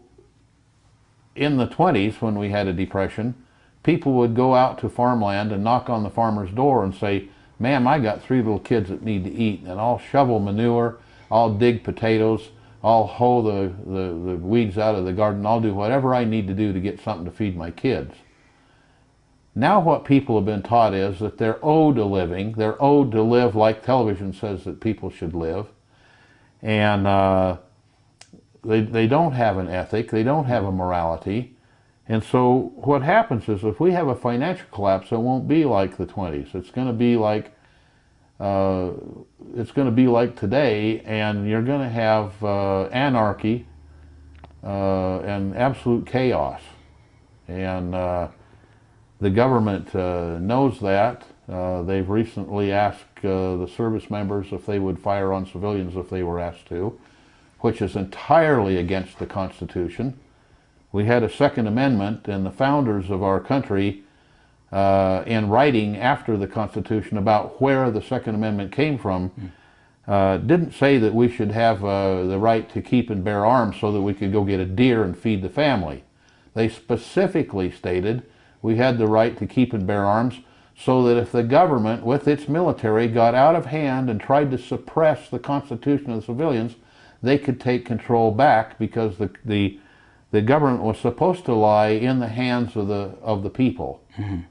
in the 20s, when we had a depression, people would go out to farmland and knock on the farmer's door and say, "Ma'am, I got 3 little kids that need to eat, and I'll shovel manure, I'll dig potatoes, I'll hoe the weeds out of the garden, I'll do whatever I need to do to get something to feed my kids." Now what people have been taught is that they're owed a living, they're owed to live like television says that people should live, and they don't have an ethic, they don't have a morality. And so what happens is if we have a financial collapse, it won't be like the 20s. It's going to be like today, and you're going to have anarchy and absolute chaos. And the government knows that. They've recently asked the service members if they would fire on civilians if they were asked to, which is entirely against the Constitution. We had a Second Amendment, and the founders of our country, in writing after the Constitution about where the Second Amendment came from, didn't say that we should have the right to keep and bear arms so that we could go get a deer and feed the family. They specifically stated we had the right to keep and bear arms so that if the government, with its military, got out of hand and tried to suppress the Constitution of the civilians, they could take control back, because the government was supposed to lie in the hands of the people. Mm-hmm.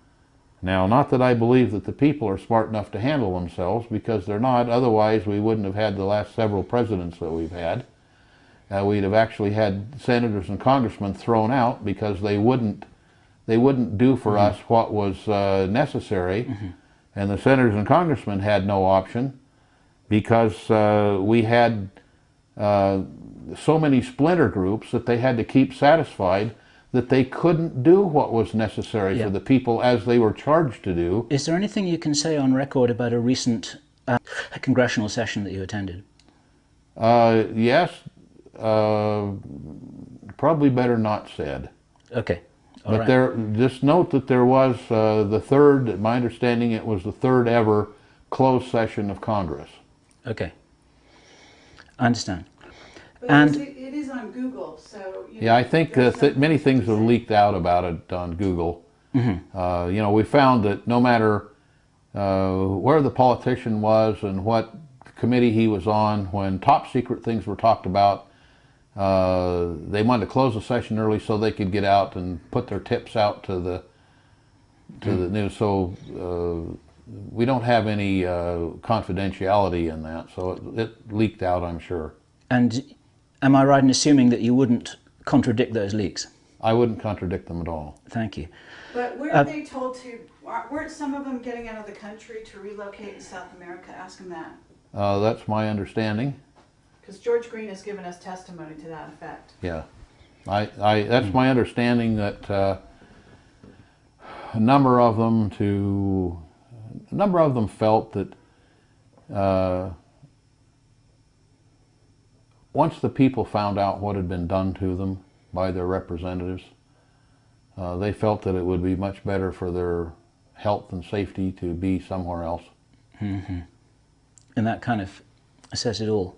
Now, not that I believe that the people are smart enough to handle themselves, because they're not. Otherwise, we wouldn't have had the last several presidents that we've had. We'd have actually had senators and congressmen thrown out because they wouldn't do for us what was necessary. Mm-hmm. And the senators and congressmen had no option, because we had so many splinter groups that they had to keep satisfied that they couldn't do what was necessary for the people as they were charged to do. Is there anything you can say on record about a recent congressional session that you attended? Yes, probably better not said. Okay. But just note that there was the third, my understanding, it was the third ever closed session of Congress. Okay. I understand. But and it is on Google, so... I think many things have leaked out about it on Google. Mm-hmm. We found that no matter where the politician was and what committee he was on, when top secret things were talked about, they wanted to close the session early so they could get out and put their tips out to the news. So we don't have any confidentiality in that, so it leaked out, I'm sure. And am I right in assuming that you wouldn't contradict those leaks? I wouldn't contradict them at all. Thank you. But weren't they told to, weren't some of them getting out of the country to relocate in South America? Ask them that. That's my understanding. Because George Green has given us testimony to that effect. Yeah. That's my understanding, that a number of them felt that once the people found out what had been done to them by their representatives, they felt that it would be much better for their health and safety to be somewhere else. Mm-hmm. And that kind of says it all.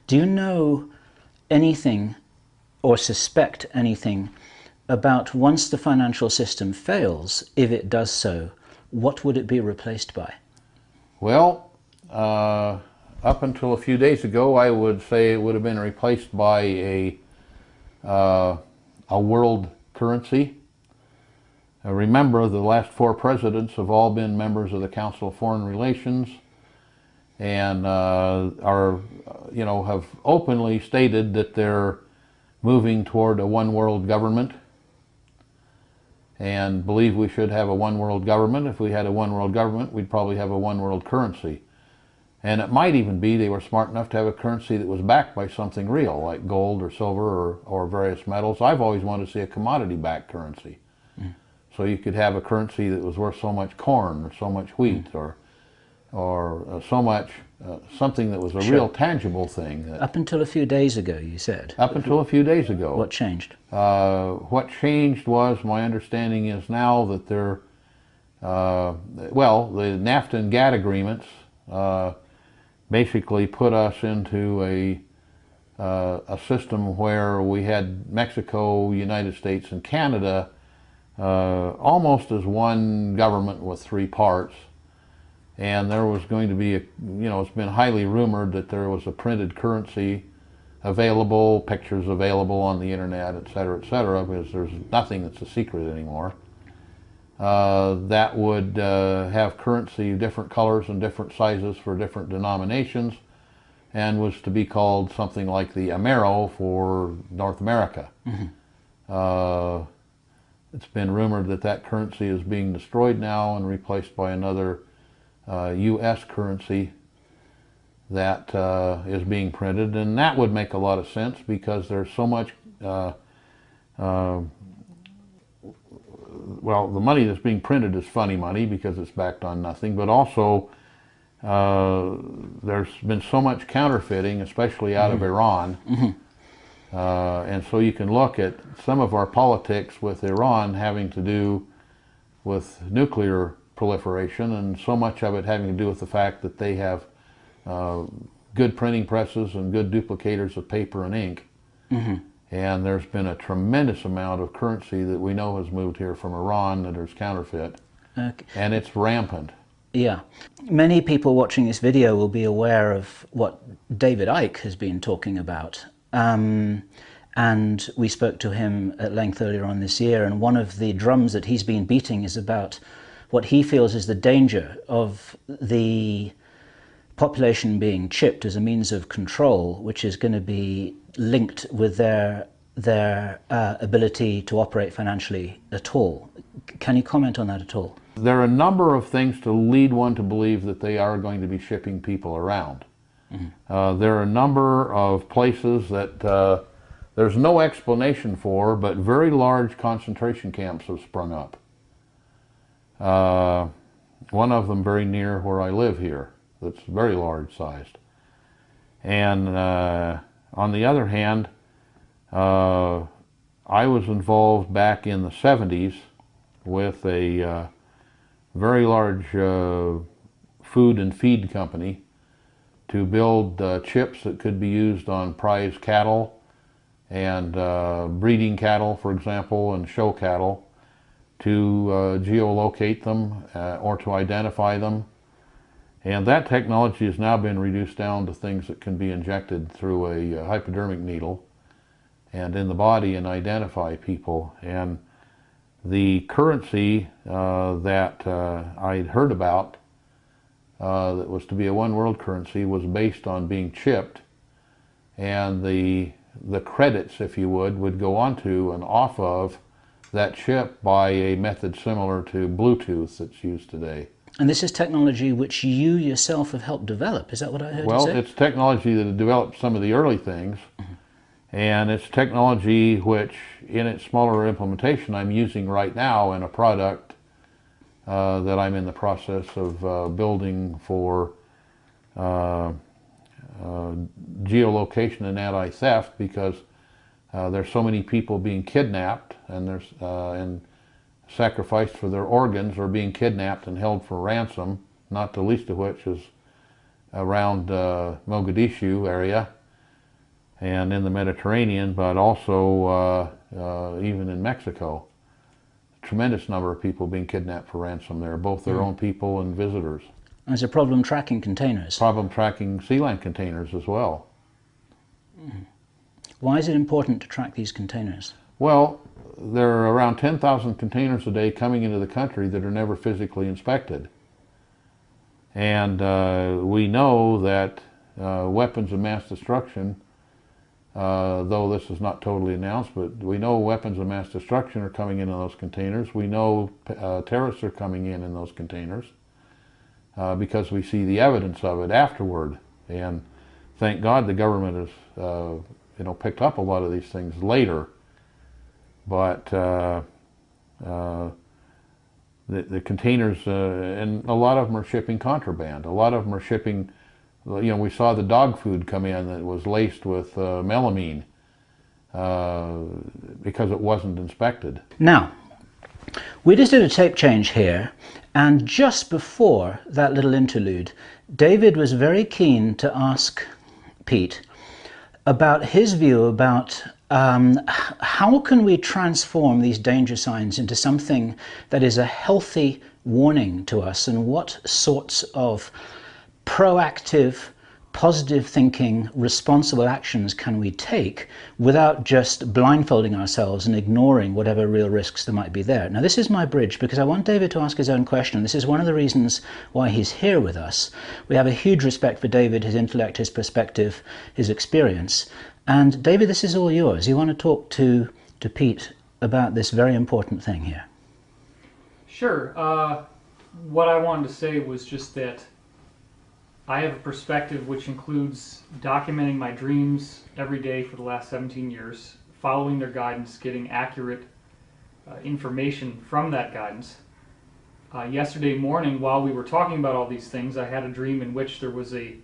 Do you know anything or suspect anything about, once the financial system fails, if it does so, what would it be replaced by? Well, up until a few days ago, I would say it would have been replaced by a world currency. Remember, the last 4 presidents have all been members of the Council of Foreign Relations, and have openly stated that they're moving toward a one world government. and believe we should have a one world government. If we had a one world government, we'd probably have a one world currency. And it might even be they were smart enough to have a currency that was backed by something real, like gold or silver or various metals. I've always wanted to see a commodity-backed currency. So you could have a currency that was worth so much corn or so much wheat or so much, something that was a real tangible thing. Up until a few days ago, you said. Up until a few days ago. What changed? What changed was, my understanding is now that the NAFTA and GATT agreements basically put us into a system where we had Mexico, United States, and Canada almost as one government with three parts. And there was going to be it's been highly rumored that there was a printed currency available, pictures available on the internet, et cetera, because there's nothing that's a secret anymore. That would have currency, different colors and different sizes for different denominations, and was to be called something like the Amero for North America. It's been rumored that that currency is being destroyed now and replaced by another U.S. currency that is being printed, and that would make a lot of sense because there's so much well, the money that's being printed is funny money because it's backed on nothing, but also there's been so much counterfeiting, especially out of Iran. And so you can look at some of our politics with Iran having to do with nuclear proliferation, and so much of it having to do with the fact that they have good printing presses and good duplicators of paper and ink. And there's been a tremendous amount of currency that we know has moved here from Iran that is counterfeit. And it's rampant. Yeah. Many people watching this video will be aware of what David Icke has been talking about. And we spoke to him at length earlier on this year, and one of the drums that he's been beating is about what he feels is the danger of the population being chipped as a means of control, which is going to be linked with their ability to operate financially at all. Can you comment on that at all? There are a number of things to lead one to believe that they are going to be shipping people around. There are a number of places that there's no explanation for, but very large concentration camps have sprung up. One of them very near where I live here, that's very large sized. And on the other hand, I was involved back in the 70s with a very large food and feed company to build chips that could be used on prize cattle and breeding cattle, for example, and show cattle, to geolocate them or to identify them. And that technology has now been reduced down to things that can be injected through a hypodermic needle and in the body and identify people. And the currency that I'd heard about that was to be a one world currency was based on being chipped, and the credits, if you would go onto and off of that chip by a method similar to Bluetooth that's used today. And this is technology which you yourself have helped develop, is that what I heard you say? Well, it's technology that developed some of the early things, and it's technology which, in its smaller implementation, I'm using right now in a product that I'm in the process of building for geolocation and anti-theft, because there's so many people being kidnapped and sacrificed for their organs, or being kidnapped and held for ransom, not the least of which is around Mogadishu area and in the Mediterranean, but also even in Mexico. A tremendous number of people being kidnapped for ransom there, both their own people and visitors. There's a problem tracking containers. Problem tracking sea land containers as well. Why is it important to track these containers? Well, there are around 10,000 containers a day coming into the country that are never physically inspected. And we know that weapons of mass destruction though this is not totally announced, but we know weapons of mass destruction are coming in those containers. We know terrorists are coming in those containers because we see the evidence of it afterward. And thank God the government has picked up a lot of these things later. But the containers, and a lot of them are shipping contraband. A lot of them are shipping, we saw the dog food come in that was laced with melamine because it wasn't inspected. Now, we just did a tape change here, and just before that little interlude, David was very keen to ask Pete about his view about how can we transform these danger signs into something that is a healthy warning to us, and what sorts of proactive, positive thinking, responsible actions can we take without just blindfolding ourselves and ignoring whatever real risks there might be there. Now, this is my bridge because I want David to ask his own question. This is one of the reasons why he's here with us. We have a huge respect for David, his intellect, his perspective, his experience. And David, this is all yours. You want to talk to Pete about this very important thing here. Sure. What I wanted to say was just that I have a perspective which includes documenting my dreams every day for the last 17 years, following their guidance, getting accurate information from that guidance. Yesterday morning, while we were talking about all these things, I had a dream in which there was a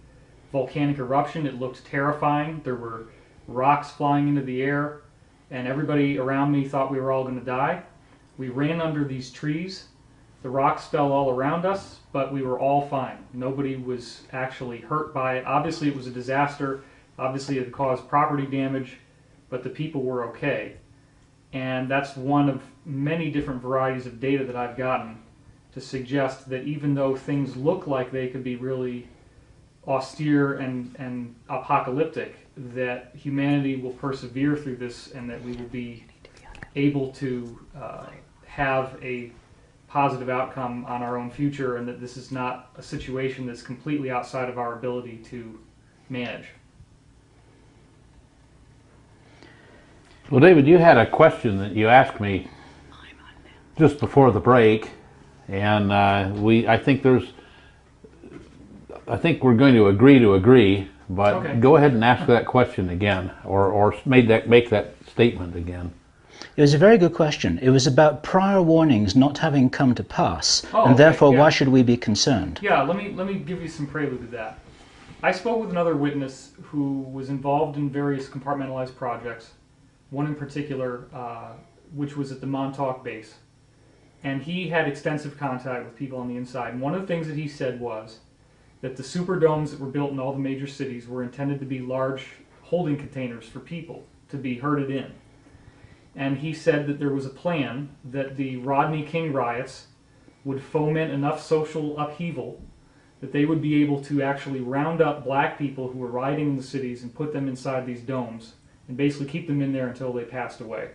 volcanic eruption. It looked terrifying. There were rocks flying into the air, and everybody around me thought we were all going to die. We ran under these trees. The rocks fell all around us, but we were all fine. Nobody was actually hurt by it. Obviously, it was a disaster. Obviously, it caused property damage, but the people were okay. And that's one of many different varieties of data that I've gotten to suggest that even though things look like they could be really austere and apocalyptic, that humanity will persevere through this, and that we will be able to have a positive outcome on our own future, and that this is not a situation that's completely outside of our ability to manage. Well, David, you had a question that you asked me just before the break, and I think we're going to agree, but okay. Go ahead and ask that question again, or make that statement again. It was a very good question. It was about prior warnings not having come to pass, and okay, therefore yeah. Why should we be concerned? Yeah, let me give you some prelude to that. I spoke with another witness who was involved in various compartmentalized projects, one in particular, which was at the Montauk base. And he had extensive contact with people on the inside. And one of the things that he said was that the superdomes that were built in all the major cities were intended to be large holding containers for people to be herded in. And he said that there was a plan that the Rodney King riots would foment enough social upheaval that they would be able to actually round up black people who were rioting in the cities and put them inside these domes and basically keep them in there until they passed away.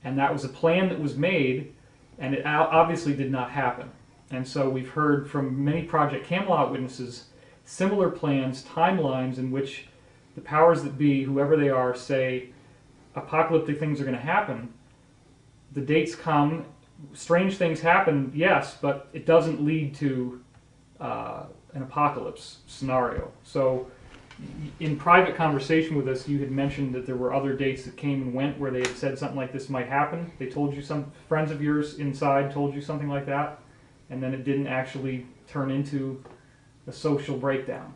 And that was a plan that was made, and it obviously did not happen. And so we've heard from many Project Camelot witnesses similar plans, timelines in which the powers that be, whoever they are, say apocalyptic things are going to happen. The dates come, strange things happen, yes, but it doesn't lead to an apocalypse scenario. So in private conversation with us, you had mentioned that there were other dates that came and went where they had said something like this might happen. They told you, some friends of yours inside told you something like that, and then it didn't actually turn into a social breakdown.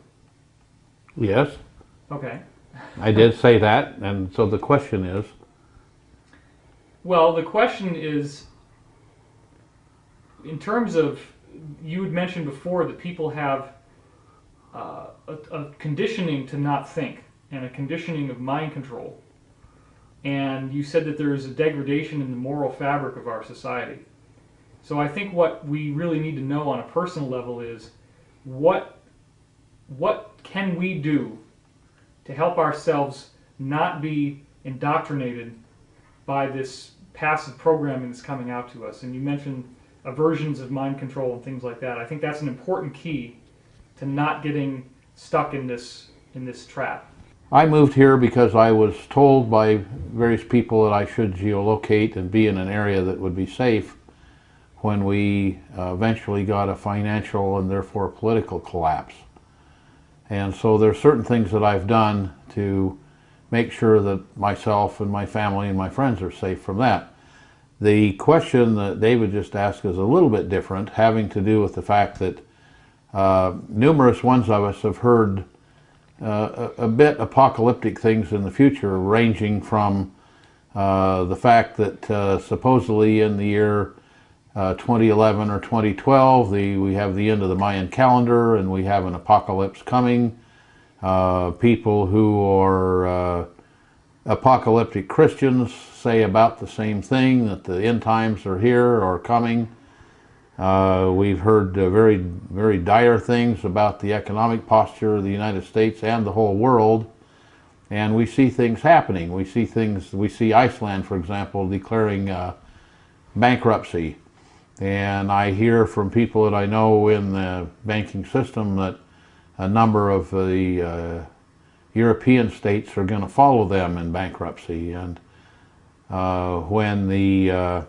Yes. Okay. I did say that, and so the question is? Well, the question is, in terms of, you had mentioned before that people have a conditioning to not think, and a conditioning of mind control. And you said that there is a degradation in the moral fabric of our society. So I think what we really need to know on a personal level is, what can we do to help ourselves not be indoctrinated by this passive programming that's coming out to us? And you mentioned aversions of mind control and things like that. I think that's an important key to not getting stuck in this trap. I moved here because I was told by various people that I should geolocate and be in an area that would be safe when we eventually got a financial and therefore political collapse. And so there are certain things that I've done to make sure that myself and my family and my friends are safe from that. The question that David just asked is a little bit different, having to do with the fact that numerous ones of us have heard a bit apocalyptic things in the future, ranging from the fact that supposedly in the year 2011 or 2012 we have the end of the Mayan calendar and we have an apocalypse coming. People who are apocalyptic Christians say about the same thing, that the end times are here or coming. We've heard very, very dire things about the economic posture of the United States and the whole world, and we see things happening. We see Iceland, for example, declaring bankruptcy, and I hear from people that I know in the banking system that a number of the European states are going to follow them in bankruptcy, and when the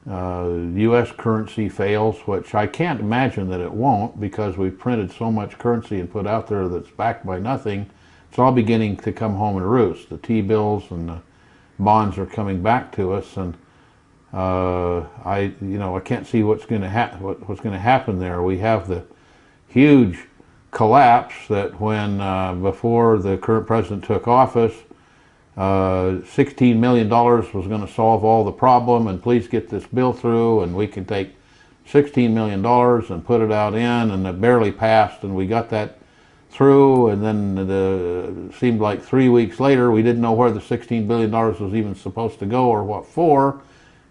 U.S. currency fails, which I can't imagine that it won't, because we've printed so much currency and put out there that's backed by nothing. It's all beginning to come home and roost. The T-bills and the bonds are coming back to us, and I can't see what's going to happen there. We have the huge collapse that when before the current president took office, $16 million was going to solve all the problem, and please get this bill through, and we can take $16 million and put it out in, and it barely passed, and we got that through, and then it seemed like 3 weeks later we didn't know where the $16 billion was even supposed to go or what for,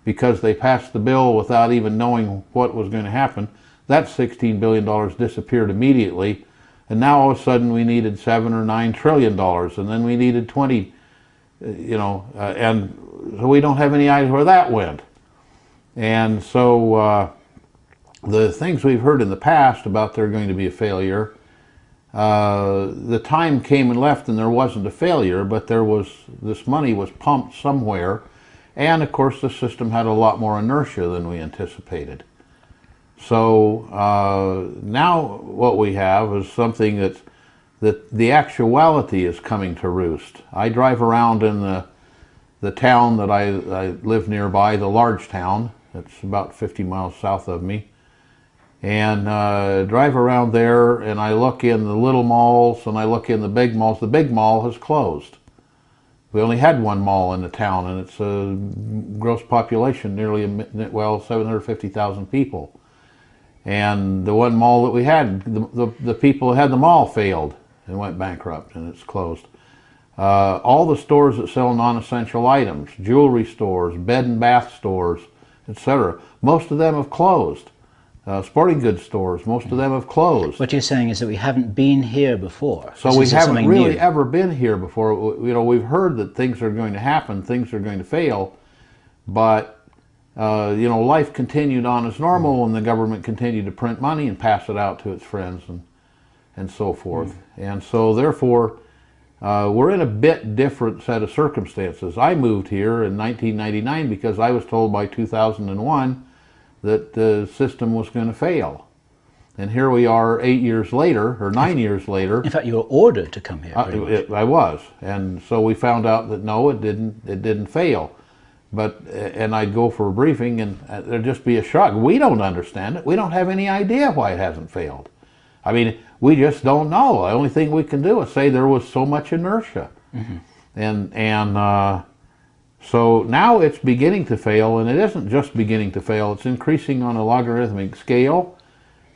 because they passed the bill without even knowing what was going to happen. That $16 billion disappeared immediately, and now all of a sudden we needed $7 or $9 trillion, and then we needed 20. And so we don't have any idea where that went. And so the things we've heard in the past about there going to be a failure, the time came and left and there wasn't a failure, but this money was pumped somewhere, and of course the system had a lot more inertia than we anticipated. So now what we have is something that the actuality is coming to roost. I drive around in the town that I live nearby, the large town. It's about 50 miles south of me. And drive around there, and I look in the little malls and I look in the big malls. The big mall has closed. We only had one mall in the town, and it's a gross population nearly 750,000 people. And the one mall that we had, the people who had the mall failed and went bankrupt, and it's closed. All the stores that sell non-essential items, jewelry stores, bed and bath stores, etc., most of them have closed. Sporting goods stores, most of them have closed. What you're saying is that we haven't been here before. So we haven't really ever been here before. We've heard that things are going to happen, things are going to fail, but life continued on as normal, and the government continued to print money and pass it out to its friends and so forth. And so therefore, we're in a bit different set of circumstances. I moved here in 1999 because I was told by 2001 that the system was going to fail. And here we are 8 years later, or 9 years later. In fact, you were ordered to come here. I was. And so we found out that no, it didn't fail. And I'd go for a briefing, and there'd just be a shock. We don't understand it. We don't have any idea why it hasn't failed. I mean, we just don't know. The only thing we can do is say there was so much inertia. And so now it's beginning to fail, and it isn't just beginning to fail. It's increasing on a logarithmic scale,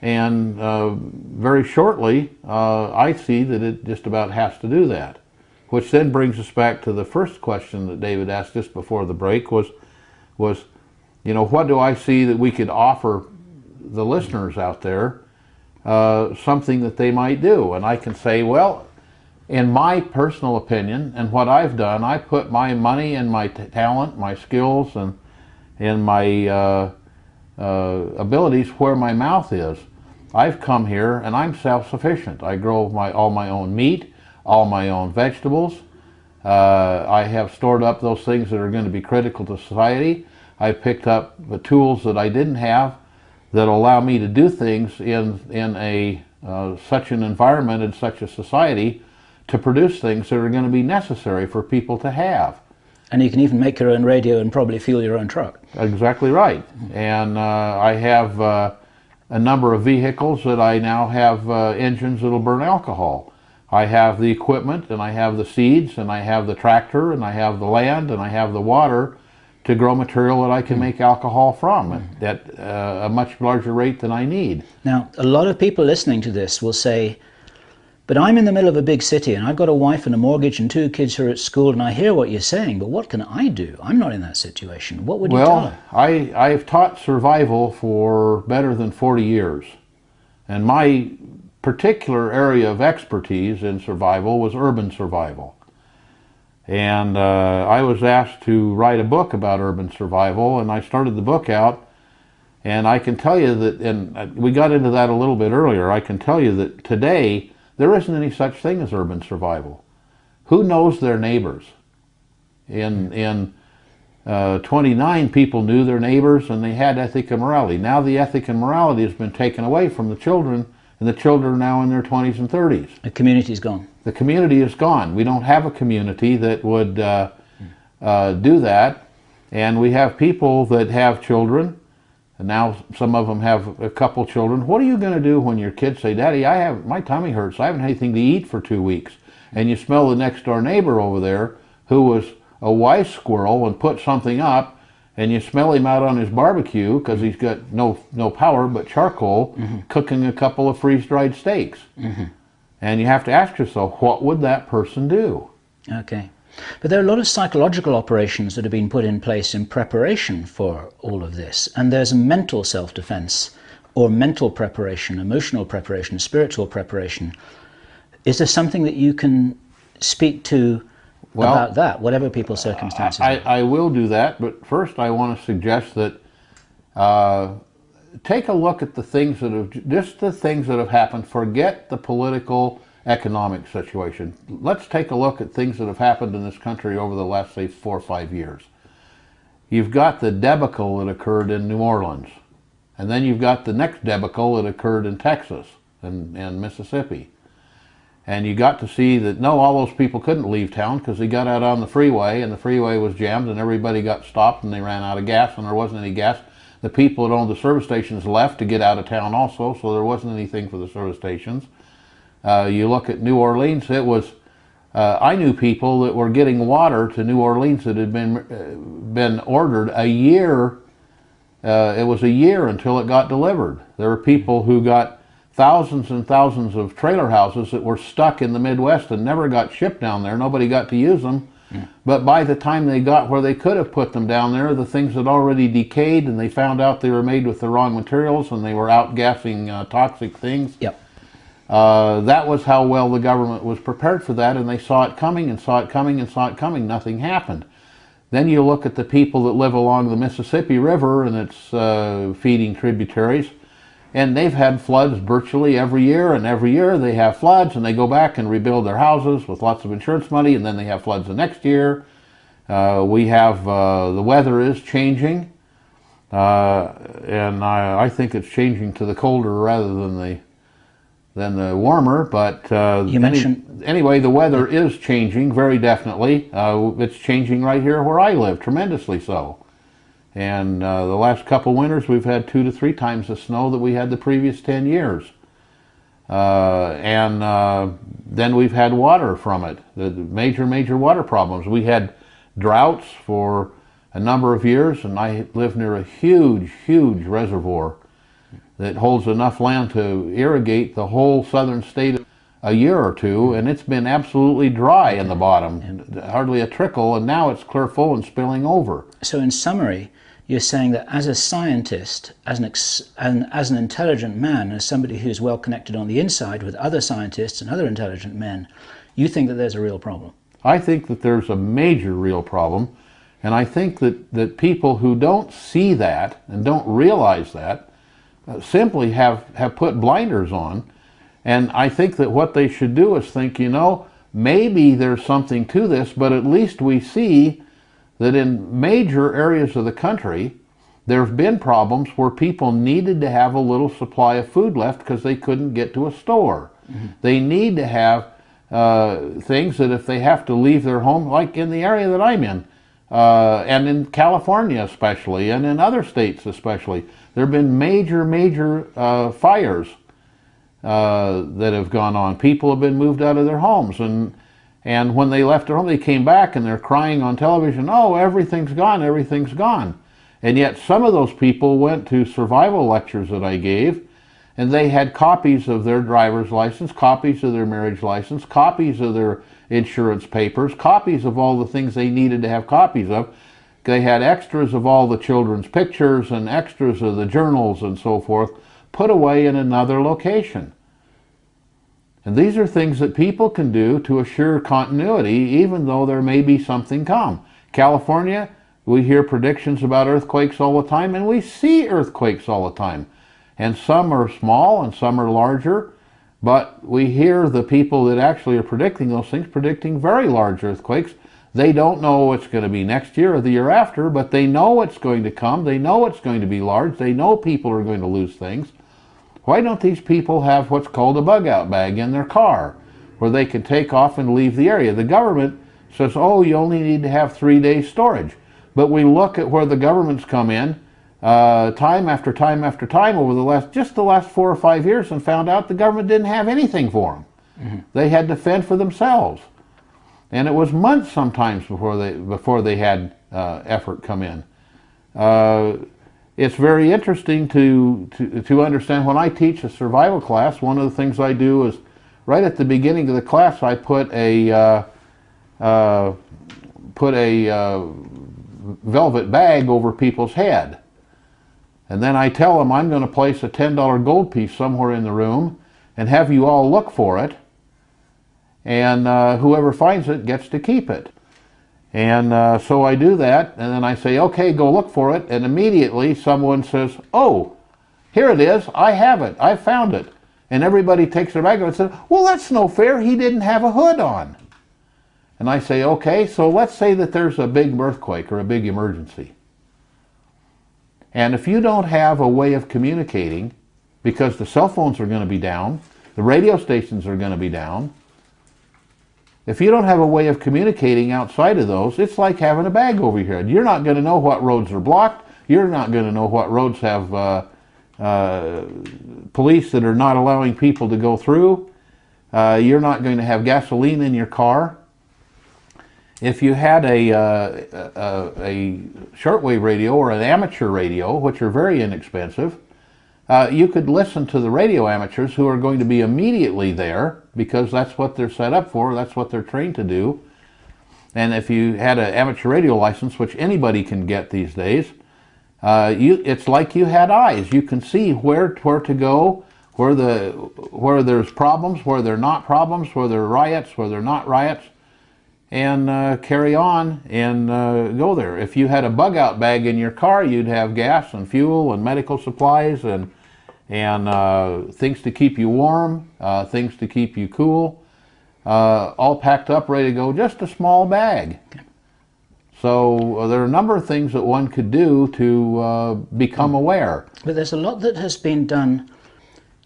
and very shortly I see that it just about has to do that. Which then brings us back to the first question that David asked just before the break was, what do I see that we could offer the listeners out there, something that they might do? And I can say, well, in my personal opinion and what I've done, I put my money and my talent, my skills, and my abilities where my mouth is. I've come here and I'm self-sufficient. I grow all my own meat. all my own vegetables. I have stored up those things that are going to be critical to society. I picked up the tools that I didn't have that allow me to do things in a such an environment and such a society to produce things that are going to be necessary for people to have. And you can even make your own radio and probably fuel your own truck. Exactly right. And I have a number of vehicles that I now have engines that'll burn alcohol. I have the equipment, and I have the seeds, and I have the tractor, and I have the land, and I have the water to grow material that I can make alcohol from at a much larger rate than I need. Now, a lot of people listening to this will say, but I'm in the middle of a big city and I've got a wife and a mortgage and 2 kids who are at school, and I hear what you're saying, but what can I do? I'm not in that situation. What would you tell them? Well, I've taught survival for better than 40 years. And my particular area of expertise in survival was urban survival. And I was asked to write a book about urban survival, and I started the book out, and I can tell you that, and we got into that a little bit earlier, I can tell you that today there isn't any such thing as urban survival. Who knows their neighbors? In 29 people knew their neighbors, and they had ethic and morality. Now the ethic and morality has been taken away from the children, and the children are now in their 20s and 30s. The community's gone. The community is gone. We don't have a community that would do that, and we have people that have children, and now some of them have a couple children. What are you going to do when your kids say, Daddy, my tummy hurts, I haven't had anything to eat for 2 weeks, and you smell the next door neighbor over there who was a wise squirrel and put something up, and you smell him out on his barbecue because he's got no power but charcoal, cooking a couple of freeze-dried steaks. And you have to ask yourself, what would that person do? Okay. But there are a lot of psychological operations that have been put in place in preparation for all of this. And there's mental self-defense, or mental preparation, emotional preparation, spiritual preparation. Is there something that you can speak to about that, whatever people's circumstances are? I will do that, but first I want to suggest that take a look at the things that have happened. Forget the political, economic situation. Let's take a look at things that have happened in this country over the last, say, 4 or 5 years. You've got the debacle that occurred in New Orleans, and then you've got the next debacle that occurred in Texas and Mississippi. And you got to see that, no, all those people couldn't leave town because they got out on the freeway, and the freeway was jammed, and everybody got stopped, and they ran out of gas, and there wasn't any gas. The people that owned the service stations left to get out of town also, so there wasn't anything for the service stations. You look at New Orleans, it was, I knew people that were getting water to New Orleans that had been ordered a year. It was a year until it got delivered. There were people who got thousands and thousands of trailer houses that were stuck in the Midwest and never got shipped down there. Nobody got to use them. But by the time they got where they could have put them down there, the things had already decayed, and they found out they were made with the wrong materials, and they were outgassing toxic things. Yep. That was how well the government was prepared for that, and they saw it coming and saw it coming and saw it coming. Nothing happened. Then you look at the people that live along the Mississippi River and its feeding tributaries, and they've had floods virtually every year, and every year they have floods, and they go back and rebuild their houses with lots of insurance money, and then they have floods the next year. We have, the weather is changing, and I think it's changing to the colder rather than the warmer, but anyway, the weather is changing very definitely. It's changing right here where I live, tremendously so. And the last couple winters we've had 2 to 3 times the snow that we had the previous 10 years. And then we've had water from it, the major water problems. We had droughts for a number of years, and I live near a huge reservoir that holds enough land to irrigate the whole southern state a year or two, and it's been absolutely dry in the bottom, hardly a trickle, and now it's clear full and spilling over. So in summary, you're saying that as a scientist, as an intelligent man, as somebody who's well connected on the inside with other scientists and other intelligent men, you think that there's a real problem? I think that there's a major real problem, and I think that people who don't see that and don't realize that simply have put blinders on. And I think that what they should do is think, you know, maybe there's something to this, but at least we see that in major areas of the country, there have been problems where people needed to have a little supply of food left because they couldn't get to a store. They need to have things that if they have to leave their home, like in the area that I'm in, and in California especially, and in other states especially, there have been major fires that have gone on. People have been moved out of their homes, and when they left their home, they came back and they're crying on television, oh, everything's gone, everything's gone. And yet some of those people went to survival lectures that I gave, and they had copies of their driver's license, copies of their marriage license, copies of their insurance papers, copies of all the things they needed to have copies of. They had extras of all the children's pictures and extras of the journals and so forth put away in another location. And these are things that people can do to assure continuity, even though there may be something come. California, we hear predictions about earthquakes all the time, and we see earthquakes all the time. And some are small and some are larger, but we hear the people that actually are predicting those things predicting very large earthquakes. They don't know it's going to be next year or the year after, but they know it's going to come. They know it's going to be large. They know people are going to lose things. Why don't these people have what's called a bug-out bag in their car where they can take off and leave the area? The government says, oh, you only need to have 3 days storage. But we look at where the government's come in time after time after time over the last 4 or 5 years and found out the government didn't have anything for them. They had to fend for themselves. And it was months sometimes before they had effort come in. It's very interesting to understand. When I teach a survival class, one of the things I do is right at the beginning of the class I put a velvet bag over people's head. And then I tell them I'm going to place a $10 gold piece somewhere in the room and have you all look for it. And whoever finds it gets to keep it. And so I do that, and then I say, okay, go look for it. And immediately someone says, oh, here it is. I have it. I found it. And everybody takes their bag and says, well, that's no fair. He didn't have a hood on. And I say, okay, so let's say that there's a big earthquake or a big emergency. And if you don't have a way of communicating, because the cell phones are going to be down, the radio stations are going to be down, if you don't have a way of communicating outside of those, it's like having a bag over your head. You're not going to know what roads are blocked. You're not going to know what roads have police that are not allowing people to go through. You're not going to have gasoline in your car. If you had a shortwave radio or an amateur radio, which are very inexpensive, you could listen to the radio amateurs who are going to be immediately there because that's what they're set up for, that's what they're trained to do. And if you had an amateur radio license, which anybody can get these days, it's like you had eyes. You can see where to go, where there's problems, where there are not problems, where there are riots, where there are not riots, and carry on and go there. If you had a bug-out bag in your car, you'd have gas and fuel and medical supplies and things to keep you warm, things to keep you cool, all packed up, ready to go, just a small bag. So there are a number of things that one could do to become aware. But there's a lot that has been done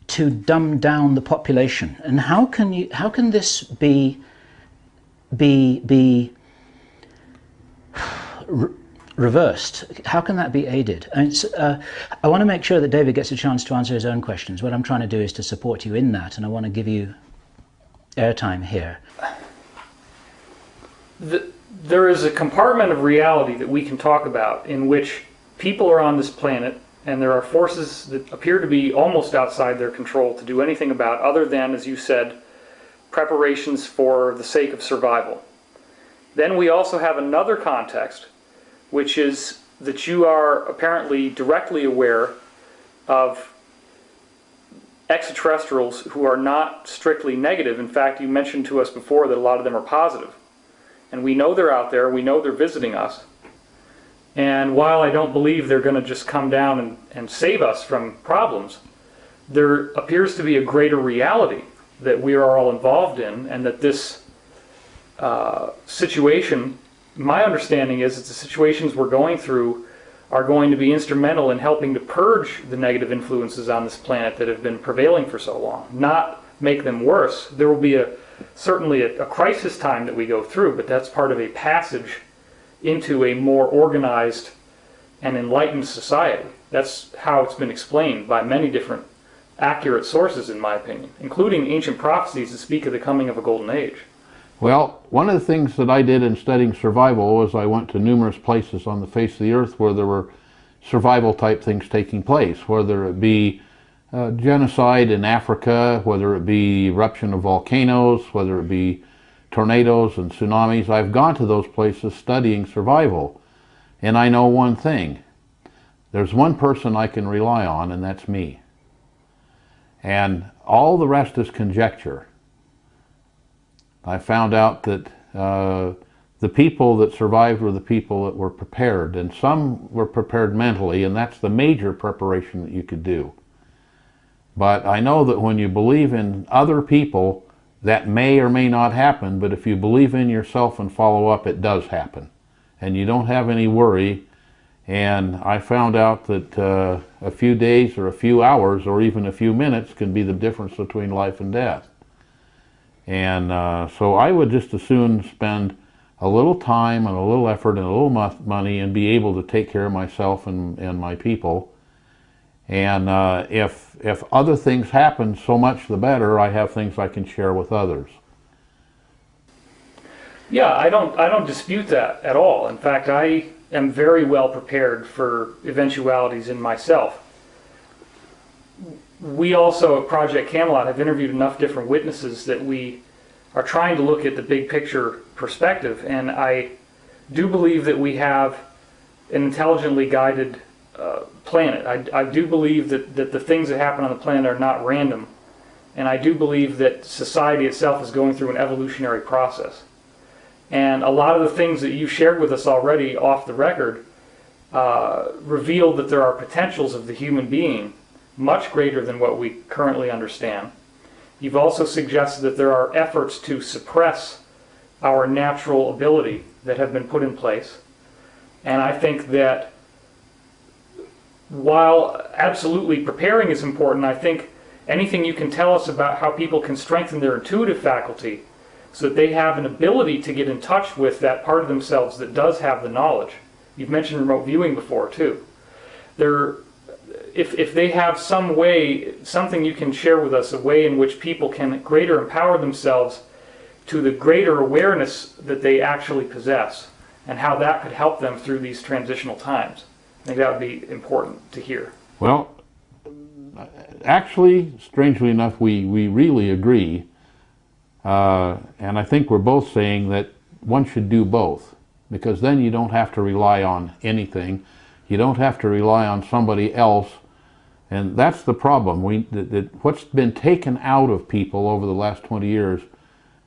to dumb down the population. And how can this be reversed? How can that be aided? And I want to make sure that David gets a chance to answer his own questions. What I'm trying to do is to support you in that, and I want to give you airtime here. There is a compartment of reality that we can talk about in which people are on this planet and there are forces that appear to be almost outside their control to do anything about other than, as you said, preparations for the sake of survival. Then we also have another context, which is that you are apparently directly aware of extraterrestrials who are not strictly negative. In fact, you mentioned to us before that a lot of them are positive. And we know they're out there, we know they're visiting us. And while I don't believe they're going to just come down and save us from problems, there appears to be a greater reality that we are all involved in, and that this situation, my understanding is that the situations we're going through are going to be instrumental in helping to purge the negative influences on this planet that have been prevailing for so long, not make them worse. There will be certainly a crisis time that we go through, but that's part of a passage into a more organized and enlightened society. That's how it's been explained by many different accurate sources, in my opinion, including ancient prophecies that speak of the coming of a golden age. Well, one of the things that I did in studying survival was I went to numerous places on the face of the earth where there were survival type things taking place, whether it be genocide in Africa, whether it be eruption of volcanoes, whether it be tornadoes and tsunamis. I've gone to those places studying survival, and I know one thing. There's one person I can rely on, and that's me. And all the rest is conjecture. I found out that the people that survived were the people that were prepared, and some were prepared mentally, and that's the major preparation that you could do. But I know that when you believe in other people, that may or may not happen, but if you believe in yourself and follow up, it does happen. And you don't have any worry. And I found out that a few days or a few hours or even a few minutes can be the difference between life and death. And so I would just as soon spend a little time and a little effort and a little money and be able to take care of myself and my people. And if other things happen, so much the better. I have things I can share with others. Yeah, I don't dispute that at all. In fact, I am very well prepared for eventualities in myself. We also at Project Camelot have interviewed enough different witnesses that we are trying to look at the big picture perspective, and I do believe that we have an intelligently guided planet. I do believe that the things that happen on the planet are not random, and I do believe that society itself is going through an evolutionary process. And a lot of the things that you shared with us already off the record revealed that there are potentials of the human being much greater than what we currently understand. You've also suggested that there are efforts to suppress our natural ability that have been put in place. And I think that while absolutely preparing is important, I think anything you can tell us about how people can strengthen their intuitive faculty so that they have an ability to get in touch with that part of themselves that does have the knowledge. You've mentioned remote viewing before too. If they have some way, something you can share with us, a way in which people can greater empower themselves to the greater awareness that they actually possess, and how that could help them through these transitional times. I think that would be important to hear. Well, actually, strangely enough, we really agree. And I think we're both saying that one should do both, because then you don't have to rely on anything. You don't have to rely on somebody else. And that's the problem. What's been taken out of people over the last 20 years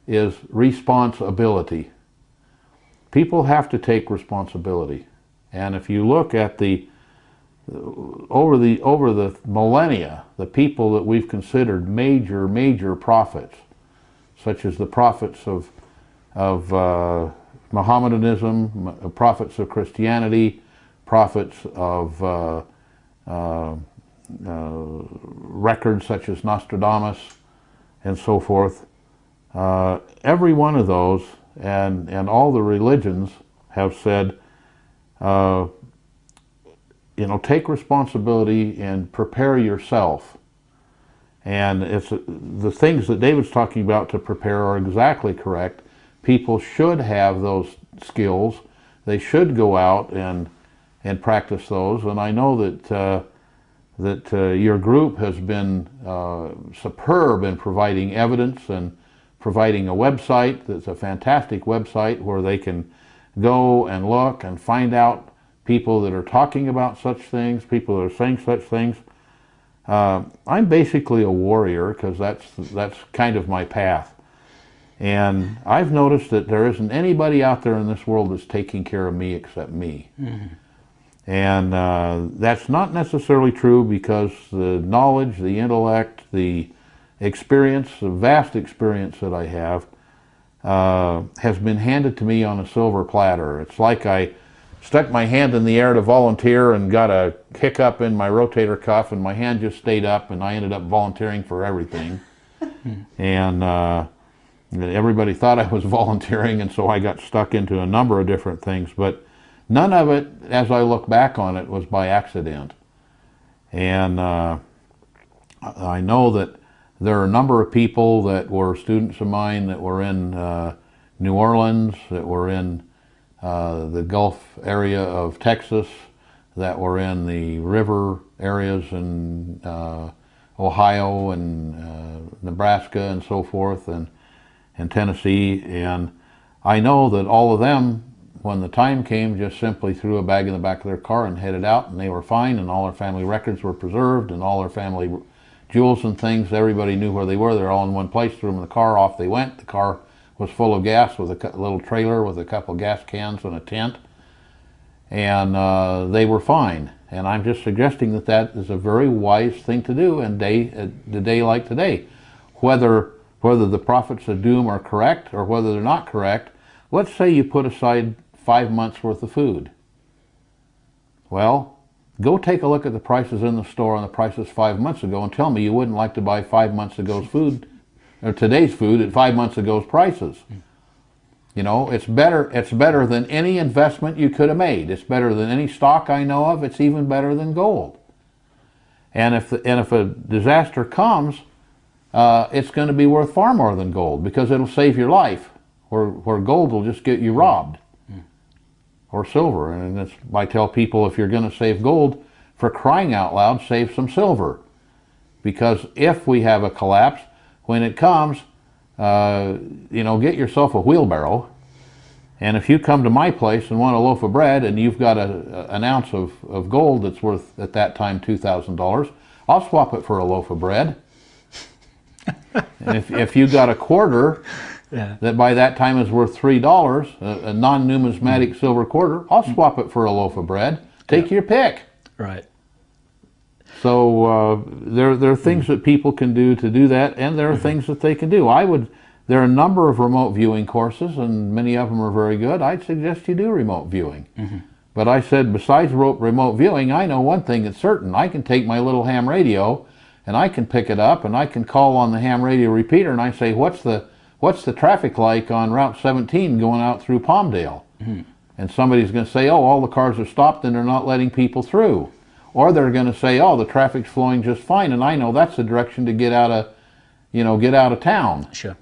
is responsibility. People have to take responsibility. And if you look at over the millennia, the people that we've considered major prophets, such as the prophets of Mohammedanism, prophets of Christianity, prophets of records such as Nostradamus and so forth. Every one of those and all the religions have said, take responsibility and prepare yourself. And it's the things that David's talking about to prepare are exactly correct. People should have those skills. They should go out and practice those. And I know that your group has been superb in providing evidence and providing a website that's a fantastic website where they can go and look and find out people that are talking about such things, people that are saying such things. I'm basically a warrior because that's kind of my path. And I've noticed that there isn't anybody out there in this world that's taking care of me except me. Mm-hmm. And that's not necessarily true, because the knowledge, the intellect, the experience, the vast experience that I have, has been handed to me on a silver platter. It's like I stuck my hand in the air to volunteer and got a hiccup in my rotator cuff, and my hand just stayed up, and I ended up volunteering for everything. And everybody thought I was volunteering, and so I got stuck into a number of different things. But none of it, as I look back on it, was by accident. And I know that there are a number of people that were students of mine that were in New Orleans, that were in the Gulf area of Texas, that were in the river areas in Ohio and Nebraska and so forth, and Tennessee. And I know that all of them, when the time came, just simply threw a bag in the back of their car and headed out, and they were fine, and all their family records were preserved, and all their family jewels and things, everybody knew where they were. They're all in one place, threw them in the car, off they went. The car was full of gas with a little trailer with a couple gas cans and a tent, and they were fine. And I'm just suggesting that that is a very wise thing to do in the day like today. Whether the prophets of doom are correct or whether they're not correct, let's say you put aside 5 months worth of food. Well, go take a look at the prices in the store and the prices 5 months ago, and tell me you wouldn't like to buy 5 months ago's food, or today's food, at 5 months ago's prices. You know, it's better than any investment you could have made. It's better than any stock I know of. It's even better than gold. And if a disaster comes, it's going to be worth far more than gold, because it'll save your life, where gold will just get you robbed. Or silver. And I tell people, if you're going to save gold, for crying out loud, save some silver. Because if we have a collapse, when it comes, you know, get yourself a wheelbarrow, and if you come to my place and want a loaf of bread and you've got an ounce of gold that's worth, at that time, $2,000, I'll swap it for a loaf of bread. And if you got a quarter, yeah, that by that time is worth $3, a non-numismatic silver quarter, I'll swap it for a loaf of bread. Take your pick. Right. So there are things that people can do that, and there are things that they can do. There are a number of remote viewing courses, and many of them are very good. I'd suggest you do remote viewing. But I said, besides remote viewing, I know one thing that's certain. I can take my little ham radio, and I can pick it up, and I can call on the ham radio repeater, and I say, what's the traffic like on Route 17 going out through Palmdale? And somebody's going to say, oh, all the cars are stopped and they're not letting people through. Or they're going to say, oh, the traffic's flowing just fine, and I know that's the direction to get out of town. Sure.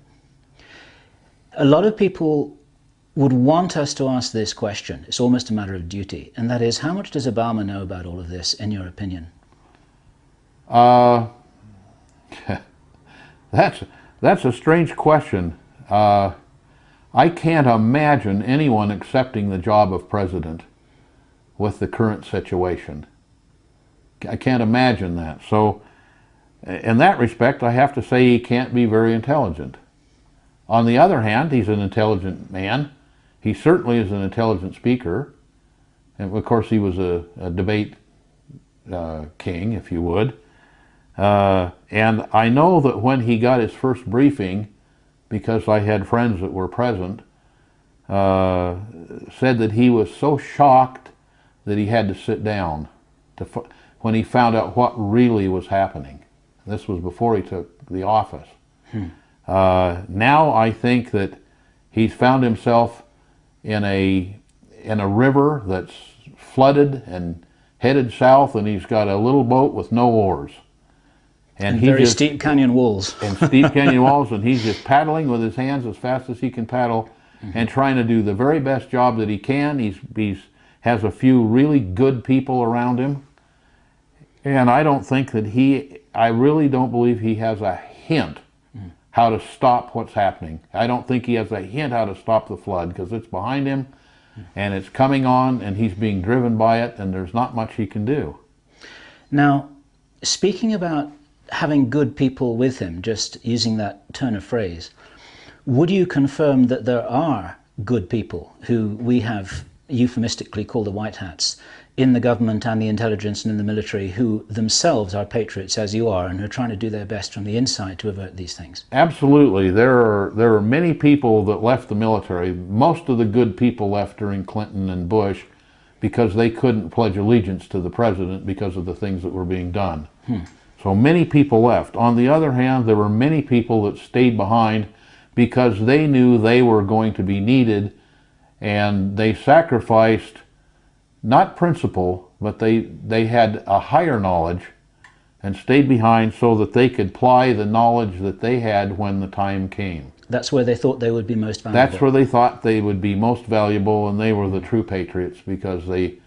A lot of people would want us to ask this question. It's almost a matter of duty, and that is, how much does Obama know about all of this, in your opinion? That's a strange question. I can't imagine anyone accepting the job of president with the current situation. I can't imagine that. So, in that respect, I have to say he can't be very intelligent. On the other hand, he's an intelligent man. He certainly is an intelligent speaker. And of course, he was a debate king, if you would. And I know that when he got his first briefing, because I had friends that were present, said that he was so shocked that he had to sit down when he found out what really was happening. This was before he took the office. Now I think that he's found himself in a river that's flooded and headed south, and he's got a little boat with no oars. And very steep canyon walls. And steep canyon walls, and he's just paddling with his hands as fast as he can paddle, and trying to do the very best job that he can. He's has a few really good people around him, and I don't think that I really don't believe he has a hint how to stop what's happening. I don't think he has a hint how to stop the flood, because it's behind him, and it's coming on, and he's being driven by it, and there's not much he can do. Now, speaking about having good people with him, just using that turn of phrase, would you confirm that there are good people who we have euphemistically called the white hats in the government and the intelligence and in the military who themselves are patriots as you are and who are trying to do their best from the inside to avert these things. Absolutely. There are many people that left the military. Most of the good people left during Clinton and Bush because they couldn't pledge allegiance to the president because of the things that were being done. So many people left. On the other hand, there were many people that stayed behind because they knew they were going to be needed, and they sacrificed not principle, but they had a higher knowledge and stayed behind so that they could apply the knowledge that they had when the time came. That's where they thought they would be most valuable. That's where they thought they would be most valuable, and they were the true patriots because they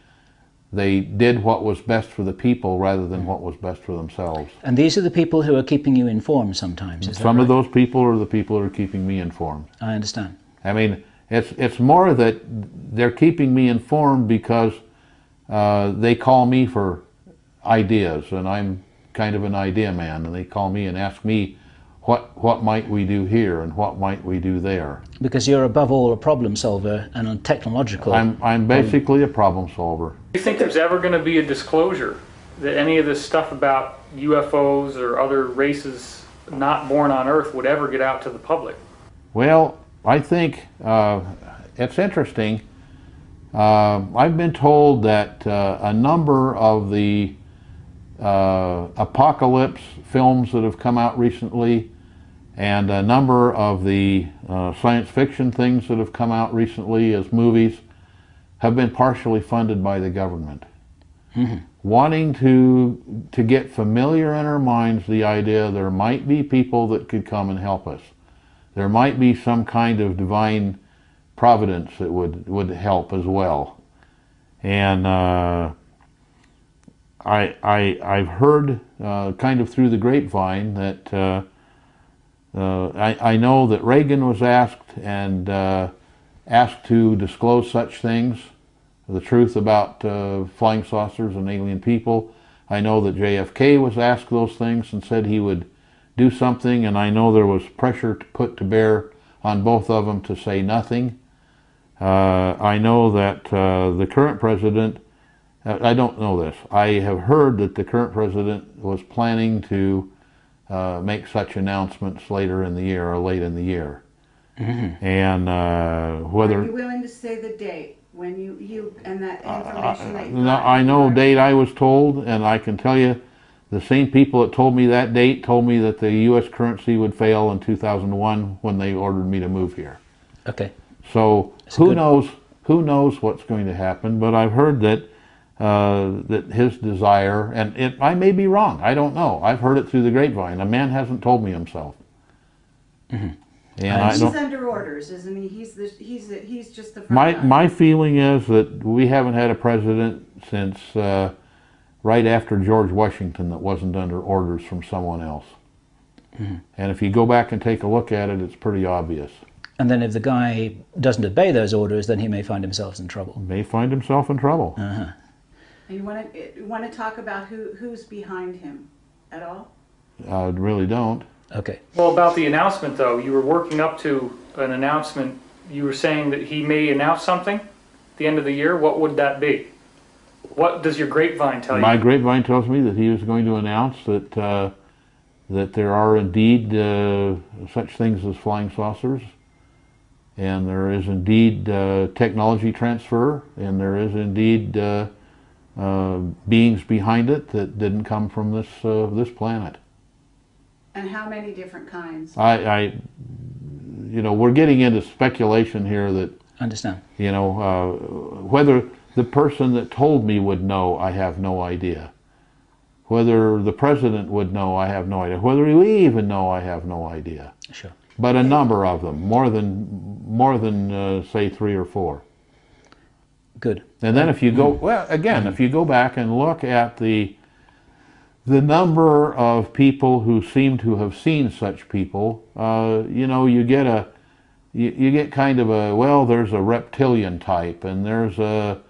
did what was best for the people rather than what was best for themselves. And these are the people who are keeping you informed sometimes, is that Some right? of those people are the people who are keeping me informed. I understand. I mean, it's more that they're keeping me informed because they call me for ideas, and I'm kind of an idea man, and they call me and ask me what might we do here and what might we do there. Because you're above all a problem solver and a technological... I'm basically a problem solver. Do you think there's ever going to be a disclosure that any of this stuff about UFOs or other races not born on Earth would ever get out to the public? Well, I think it's interesting. I've been told that a number of the apocalypse films that have come out recently and a number of the science fiction things that have come out recently as movies have been partially funded by the government. Wanting to get familiar in our minds the idea there might be people that could come and help us. There might be some kind of divine providence that would help as well. And I've heard kind of through the grapevine that I know that Reagan was asked to disclose such things, the truth about flying saucers and alien people. I know that JFK was asked those things and said he would do something, and I know there was pressure put to bear on both of them to say nothing. I know that the current president, I don't know this, I have heard that the current president was planning to make such announcements later in the year or late in the year. And whether... Are you willing to say the date when you and that information that you I know date I was told, and I can tell you the same people that told me that date told me that the U.S. currency would fail in 2001 when they ordered me to move here. Okay. So who knows what's going to happen, but I've heard that that his desire, and I may be wrong, I don't know. I've heard it through the grapevine. A man hasn't told me himself. And he's under orders, isn't he? He's just the front guy. My feeling is that we haven't had a president since right after George Washington that wasn't under orders from someone else. And if you go back and take a look at it, it's pretty obvious. And then if the guy doesn't obey those orders, then he may find himself in trouble. May find himself in trouble. And you want to talk about who's behind him at all? I really don't. Okay. Well, about the announcement, though, you were working up to an announcement. You were saying that he may announce something at the end of the year. What would that be? What does your grapevine tell you? My grapevine tells me that he was going to announce that that there are indeed such things as flying saucers, and there is indeed technology transfer, and there is indeed beings behind it that didn't come from this planet. And how many different kinds? You know, we're getting into speculation here that, Understand. you know, whether the person that told me would know, I have no idea. Whether the president would know, I have no idea. Whether we even know, I have no idea. Sure. But a number of them, more than say 3 or 4. Good. And then if you go, well, again, if you go back and look at the number of people who seem to have seen such people, you know, you get kind of a, well, there's a reptilian type, and there's a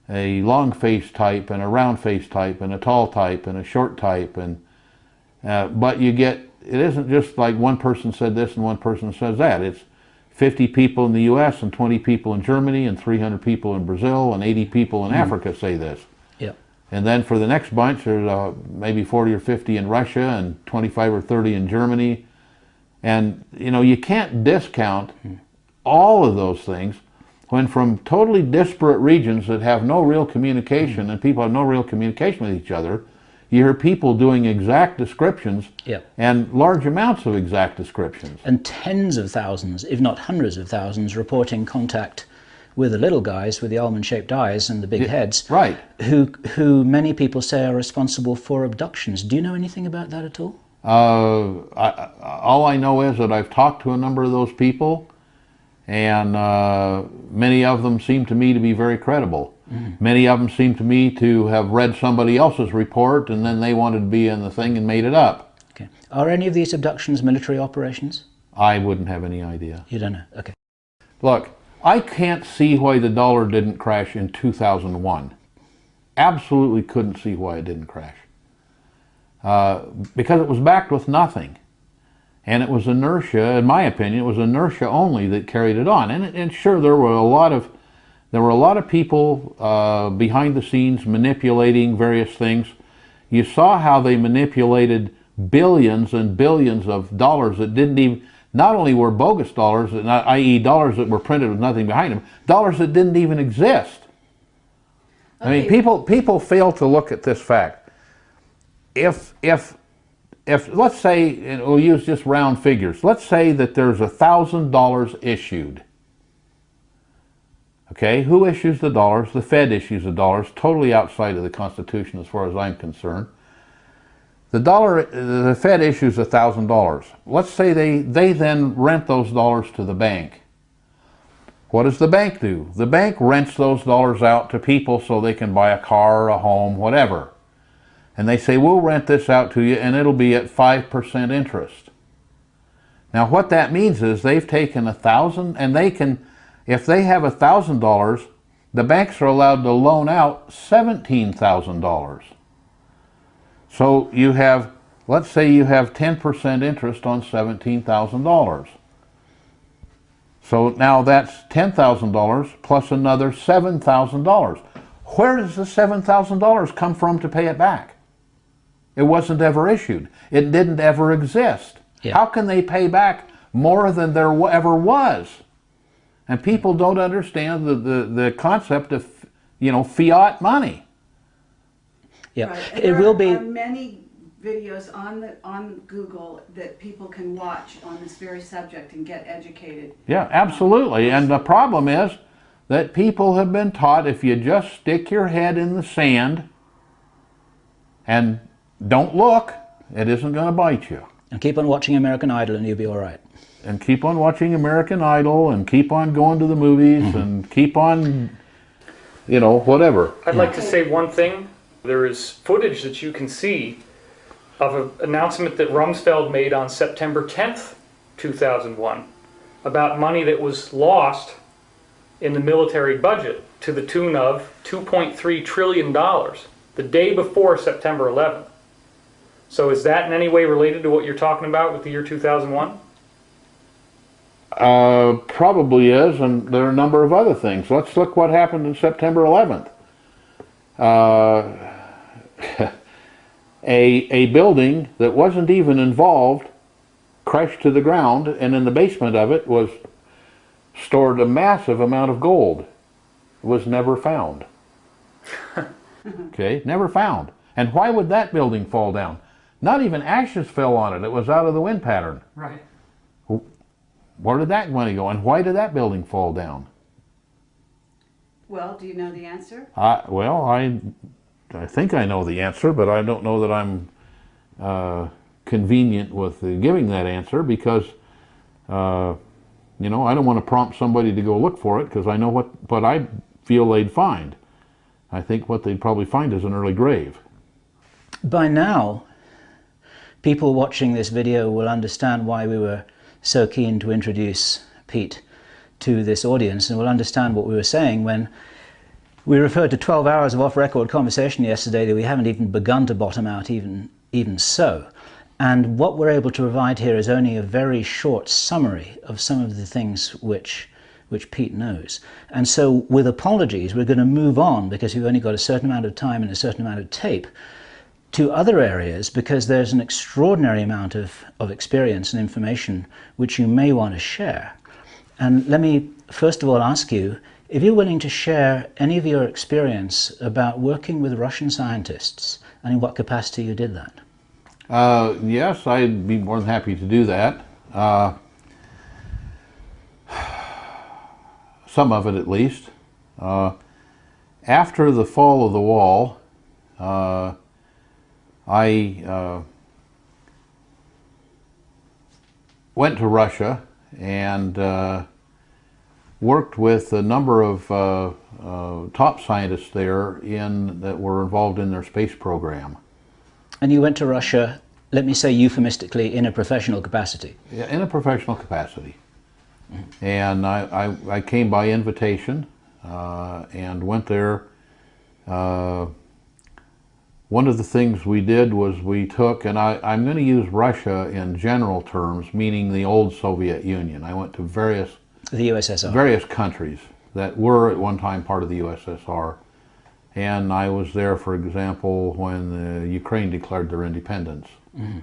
long face type, and a round face type, and a tall type, and a short type, and but you get, it isn't just like one person said this and one person says that. It's 50 people in the U.S. and 20 people in Germany and 300 people in Brazil and 80 people in Africa say this. And then for the next bunch, there's maybe 40 or 50 in Russia and 25 or 30 in Germany. And, you know, you can't discount all of those things when from totally disparate regions that have no real communication and people have no real communication with each other, you hear people doing exact descriptions and large amounts of exact descriptions. And tens of thousands, if not hundreds of thousands, reporting contact with the little guys with the almond-shaped eyes and the big heads, right? Who many people say are responsible for abductions. Do you know anything about that at all? All I know is that I've talked to a number of those people, and many of them seem to me to be very credible. Many of them seem to me to have read somebody else's report, and then they wanted to be in the thing and made it up. Okay. Are any of these abductions military operations? I wouldn't have any idea. You don't know? Okay. Look, I can't see why the dollar didn't crash in 2001. Absolutely couldn't see why it didn't crash. Because it was backed with nothing. And it was inertia, in my opinion, it was inertia only that carried it on. And sure, there were a lot of people behind the scenes manipulating various things. You saw how they manipulated billions and billions of dollars that didn't even, not only were bogus dollars, i.e. dollars that were printed with nothing behind them, dollars that didn't even exist. Okay. I mean, people fail to look at this fact. If let's say, and we'll use just round figures, let's say that there's $1,000 issued. Okay, who issues the dollars? The Fed issues the dollars, totally outside of the Constitution as far as I'm concerned. The Fed issues $1,000. Let's say they then rent those dollars to the bank. What does the bank do? The bank rents those dollars out to people so they can buy a car, a home, whatever. And they say, we'll rent this out to you and it'll be at 5% interest. Now what that means is they've taken $1,000 and they can, if they have $1,000, the banks are allowed to loan out $17,000. So you have, let's say you have 10% interest on $17,000. So now that's $10,000 plus another $7,000. Where does the $7,000 come from to pay it back? It wasn't ever issued. It didn't ever exist. Yeah. How can they pay back more than there ever was? And people don't understand the concept of, you know, fiat money. Yeah, right. It will be. There are many videos on Google that people can watch on this very subject and get educated. Yeah, absolutely. And the problem is that people have been taught if you just stick your head in the sand and don't look, it isn't going to bite you. And keep on watching American Idol and you'll be all right. And keep on watching American Idol and keep on going to the movies and keep on, you know, whatever. I'd like to say one thing. There is footage that you can see of an announcement that Rumsfeld made on September 10th, 2001, about money that was lost in the military budget to the tune of $2.3 trillion the day before September 11th. So is that in any way related to what you're talking about with the year 2001? Probably is, and there are a number of other things. Let's look what happened on September 11th. A building that wasn't even involved crashed to the ground, and in the basement of it was stored a massive amount of gold. It was never found. Okay, never found. And why would that building fall down? Not even ashes fell on it. It was out of the wind pattern. Right. Where did that money go, and why did that building fall down? Well, do you know the answer? Well, I think I know the answer, but I don't know that I'm convenient with giving that answer because, you know, I don't want to prompt somebody to go look for it because I know what I feel they'd find. I think what they'd probably find is an early grave. By now, people watching this video will understand why we were so keen to introduce Pete to this audience, and will understand what we were saying when we referred to 12 hours of off-record conversation yesterday that we haven't even begun to bottom out even so. And what we're able to provide here is only a very short summary of some of the things which which Pete knows. And so with apologies, we're going to move on, because we've only got a certain amount of time and a certain amount of tape, to other areas, because there's an extraordinary amount of experience and information which you may want to share. And let me first of all ask you if you're willing to share any of your experience about working with Russian scientists and in what capacity you did that. Yes, I'd be more than happy to do that. Some of it at least. After the fall of the wall, I went to Russia and worked with a number of top scientists there that were involved in their space program. And you went to Russia, let me say euphemistically, in a professional capacity? Yeah, in a professional capacity. And I came by invitation and went there. One of the things we did was we took, and I'm going to use Russia in general terms, meaning the old Soviet Union. I went to the USSR. Various countries that were at one time part of the USSR. And I was there, for example, when Ukraine declared their independence. Mm-hmm.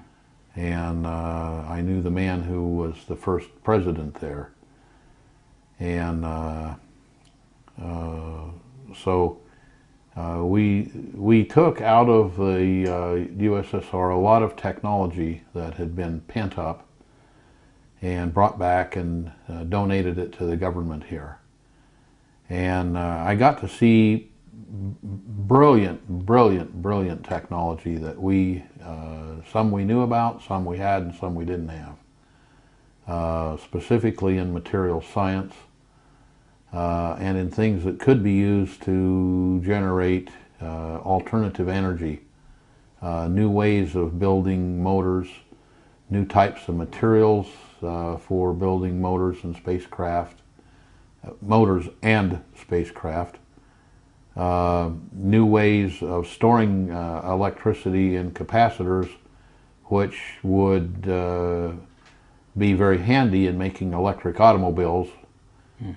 And I knew the man who was the first president there. And so we took out of the USSR a lot of technology that had been pent up and brought back and donated it to the government here. And I got to see brilliant technology that some we knew about, some we had, and some we didn't have. Specifically in material science and in things that could be used to generate alternative energy, new ways of building motors, new types of materials for building motors and spacecraft, new ways of storing electricity in capacitors, which would be very handy in making electric automobiles,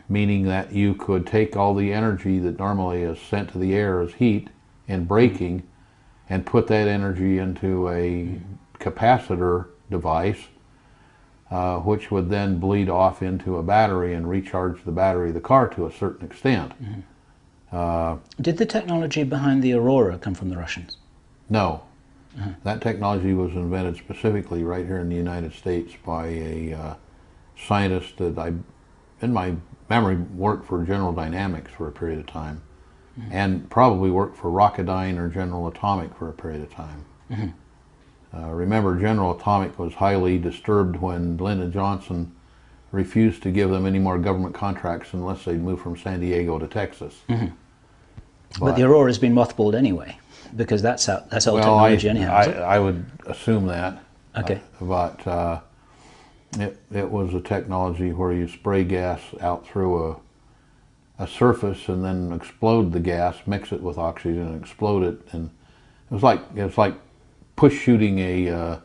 meaning that you could take all the energy that normally is sent to the air as heat and braking and put that energy into a capacitor device, which would then bleed off into a battery and recharge the battery of the car to a certain extent. Did the technology behind the Aurora come from the Russians? No. That technology was invented specifically right here in the United States by a scientist that in my memory, worked for General Dynamics for a period of time, and probably worked for Rocketdyne or General Atomic for a period of time. Remember, General Atomic was highly disturbed when Lyndon Johnson refused to give them any more government contracts unless they'd move from San Diego to Texas. But the Aurora's been mothballed anyway, because that's old technology anyhow, is it? I would assume that. Okay. But it was a technology where you spray gas out through a surface and then explode the gas, mix it with oxygen and explode it, and it was like push shooting a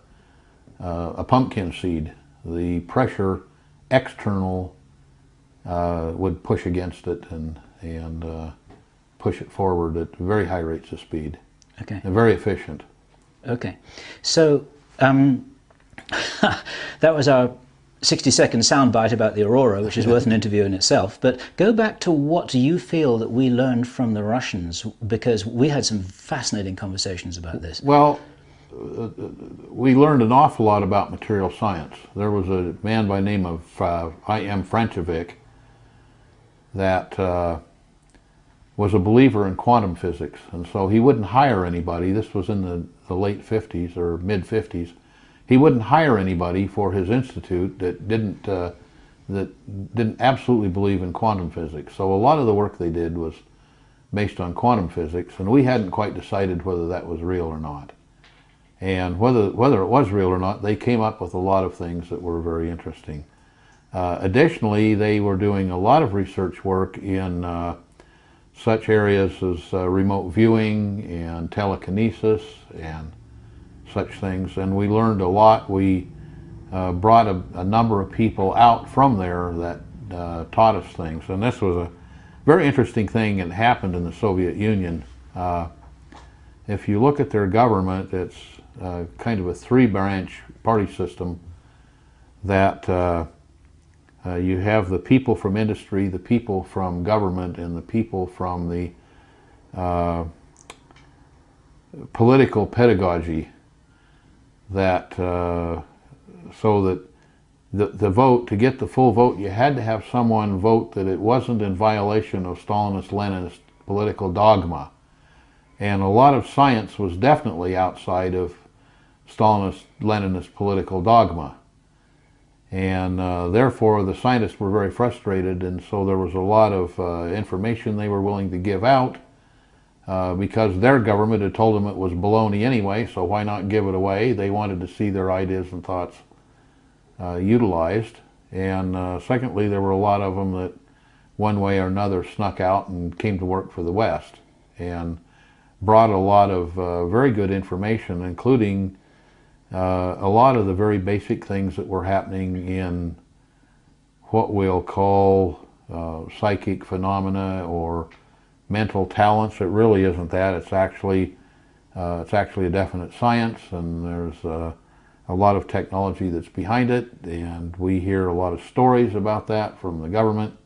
pumpkin seed. The pressure external would push against it and push it forward at very high rates of speed. Okay. And very efficient. Okay. So that was our 60-second soundbite about the Aurora, which is worth an interview in itself. But go back to what you feel that we learned from the Russians, because we had some fascinating conversations about this. Well, we learned an awful lot about material science. There was a man by the name of I.M. Franchevik that was a believer in quantum physics, and so he wouldn't hire anybody. This was in the late 50s or mid 50s. He wouldn't hire anybody for his institute that didn't absolutely believe in quantum physics. So a lot of the work they did was based on quantum physics, and we hadn't quite decided whether that was real or not. And whether it was real or not, they came up with a lot of things that were very interesting. Additionally, they were doing a lot of research work in such areas as remote viewing and telekinesis and such things, and we learned a lot. We brought a number of people out from there that taught us things. And this was a very interesting thing that happened in the Soviet Union. If you look at their government, it's kind of a three-branch party system that you have the people from industry, the people from government, and the people from the political pedagogy, that so that the vote, to get the full vote, you had to have someone vote that it wasn't in violation of Stalinist-Leninist political dogma. And a lot of science was definitely outside of Stalinist-Leninist political dogma. And therefore the scientists were very frustrated, and so there was a lot of information they were willing to give out because their government had told them it was baloney anyway, so why not give it away? They wanted to see their ideas and thoughts utilized. And secondly, there were a lot of them that one way or another snuck out and came to work for the West and brought a lot of very good information, including a lot of the very basic things that were happening in what we'll call psychic phenomena or mental talents. It really isn't that. It's actually a definite science, and there's a lot of technology that's behind it, and we hear a lot of stories about that from the government,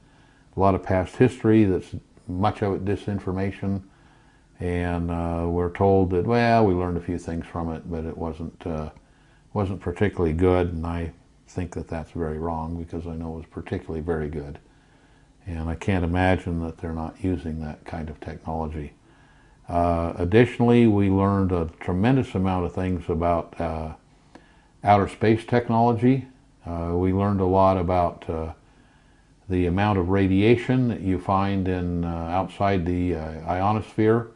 a lot of past history that's much of it disinformation. And we're told that, well, we learned a few things from it, but it wasn't particularly good, and I think that that's very wrong because I know it was particularly very good. And I can't imagine that they're not using that kind of technology. Additionally, we learned a tremendous amount of things about outer space technology. We learned a lot about the amount of radiation that you find in outside the ionosphere,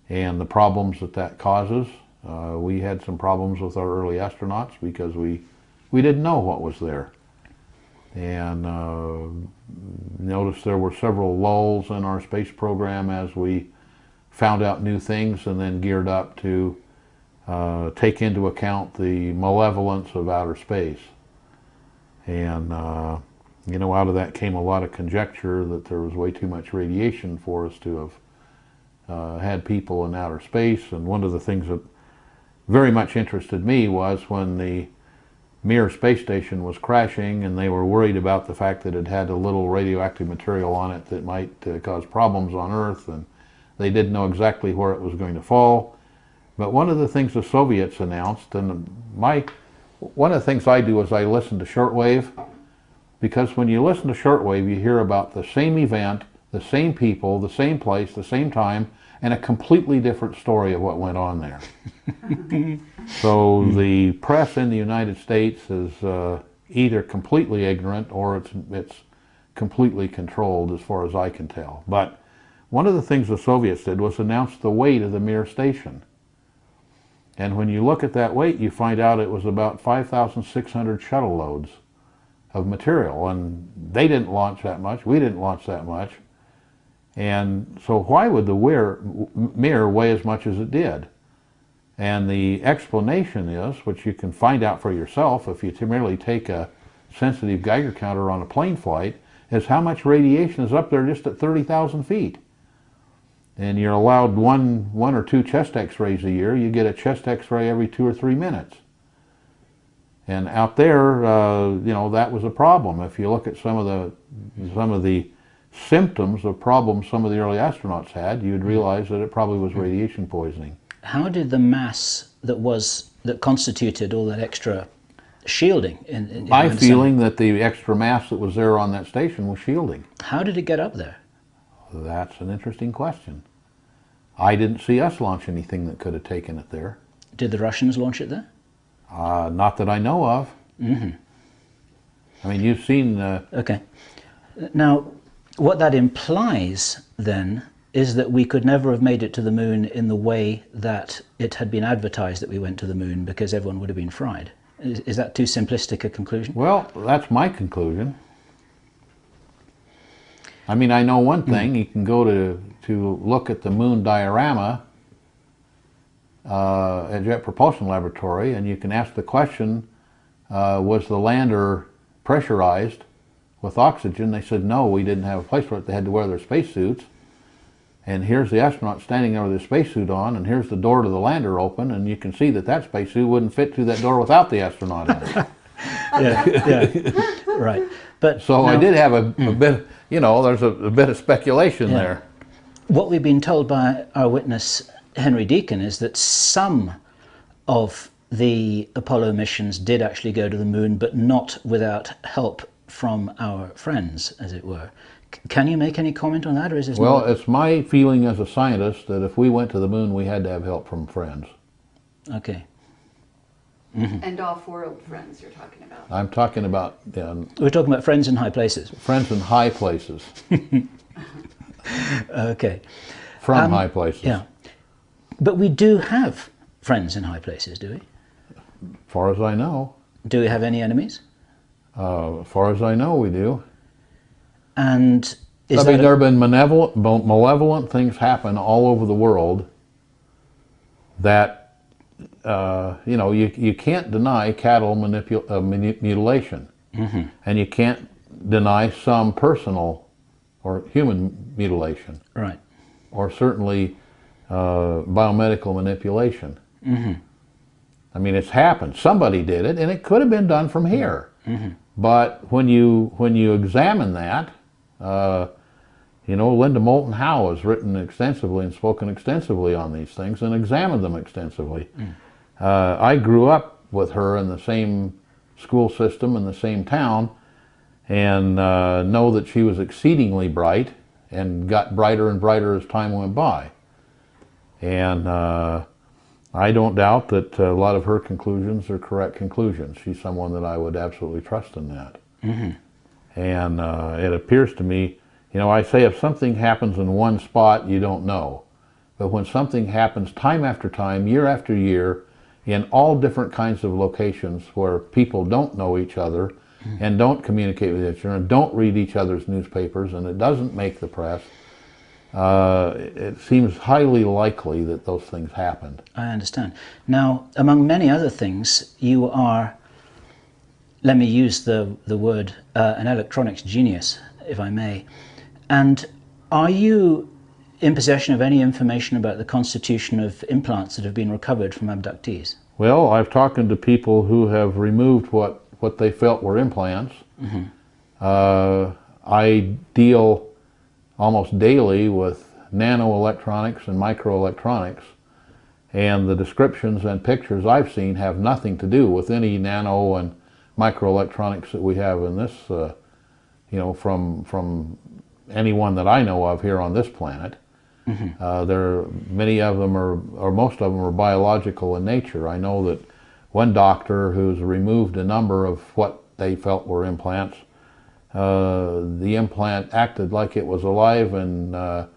and the problems that that causes. We had some problems with our early astronauts because we didn't know what was there. And noticed there were several lulls in our space program as we found out new things and then geared up to take into account the malevolence of outer space. And you know, out of that came a lot of conjecture that there was way too much radiation for us to have had people in outer space. And one of the things that very much interested me was when the Mir space station was crashing and they were worried about the fact that it had a little radioactive material on it that might cause problems on Earth, and they didn't know exactly where it was going to fall. But one of the things the Soviets announced, and one of the things I do is I listen to shortwave, because when you listen to shortwave you hear about the same event, the same people, the same place, the same time, and a completely different story of what went on there. So the press in the United States is either completely ignorant or it's completely controlled as far as I can tell. But one of the things the Soviets did was announce the weight of the Mir station. And when you look at that weight, you find out it was about 5,600 shuttle loads of material. And they didn't launch that much, we didn't launch that much. And so why would the Mir weigh as much as it did? And the explanation is, which you can find out for yourself if you merely take a sensitive Geiger counter on a plane flight, is how much radiation is up there just at 30,000 feet. And you're allowed one or two chest x-rays a year. You get a chest x-ray every 2 or 3 minutes. And out there, you know, that was a problem. If you look at some of the symptoms of problems some of the early astronauts had, you'd realize that it probably was radiation poisoning. How did the mass that constituted all that extra shielding in My feeling that the extra mass that was there on that station was shielding. How did it get up there? That's an interesting question. I didn't see us launch anything that could have taken it there. Did the Russians launch it there? Not that I know of. Mm-hmm. I mean, you've seen... Okay. Now, what that implies, then, is that we could never have made it to the moon in the way that it had been advertised that we went to the moon, because everyone would have been fried. Is that too simplistic a conclusion? Well, that's my conclusion. I mean, I know one thing. You can go to look at the moon diorama at Jet Propulsion Laboratory, and you can ask the question, was the lander pressurized with oxygen. They said, no, we didn't have a place for it. They had to wear their spacesuits. And here's the astronaut standing there with his spacesuit on, and here's the door to the lander open, and you can see that that spacesuit wouldn't fit through that door without the astronaut in it. Yeah, right. But So now, I did have a bit, you know, there's a bit of speculation there. what we've been told by our witness, Henry Deacon, is that some of the Apollo missions did actually go to the moon, but not without help from our friends, as it were. Can you make any comment on that, or is this Well, not? it's my feeling as a scientist that if we went to the moon, we had to have help from friends. Okay. And off-world friends you're talking about. I'm talking about We're talking about friends in high places. friends in high places, Okay. from high places. Yeah. But we do have friends in high places, do we? As far as I know. Do we have any enemies? As far as I know, we do. And is I mean, that there have been malevolent things happen all over the world that, you know, you can't deny cattle mutilation. And you can't deny some personal or human mutilation, right? or certainly biomedical manipulation. I mean, it's happened. Somebody did it, and it could have been done from here. But when you examine that, you know, Linda Moulton Howe has written extensively and spoken extensively on these things and examined them extensively. I grew up with her in the same school system in the same town, and know that she was exceedingly bright and got brighter and brighter as time went by. And I don't doubt that a lot of her conclusions are correct conclusions. She's someone that I would absolutely trust in that. And it appears to me, you know, I say if something happens in one spot, you don't know. But when something happens time after time, year after year, in all different kinds of locations where people don't know each other and don't communicate with each other and don't read each other's newspapers, and it doesn't make the press, it seems highly likely that those things happened. I understand. Now, among many other things, you are, let me use the word, an electronics genius, if I may. And are you in possession of any information about the constitution of implants that have been recovered from abductees? Well, I've talked to people who have removed what they felt were implants. I deal almost daily with nanoelectronics and microelectronics, and the descriptions and pictures I've seen have nothing to do with any nano and microelectronics that we have in this, you know, from anyone that I know of here on this planet. Many of them are, or most of them are biological in nature. I know that one doctor who's removed a number of what they felt were implants, the implant acted like it was alive and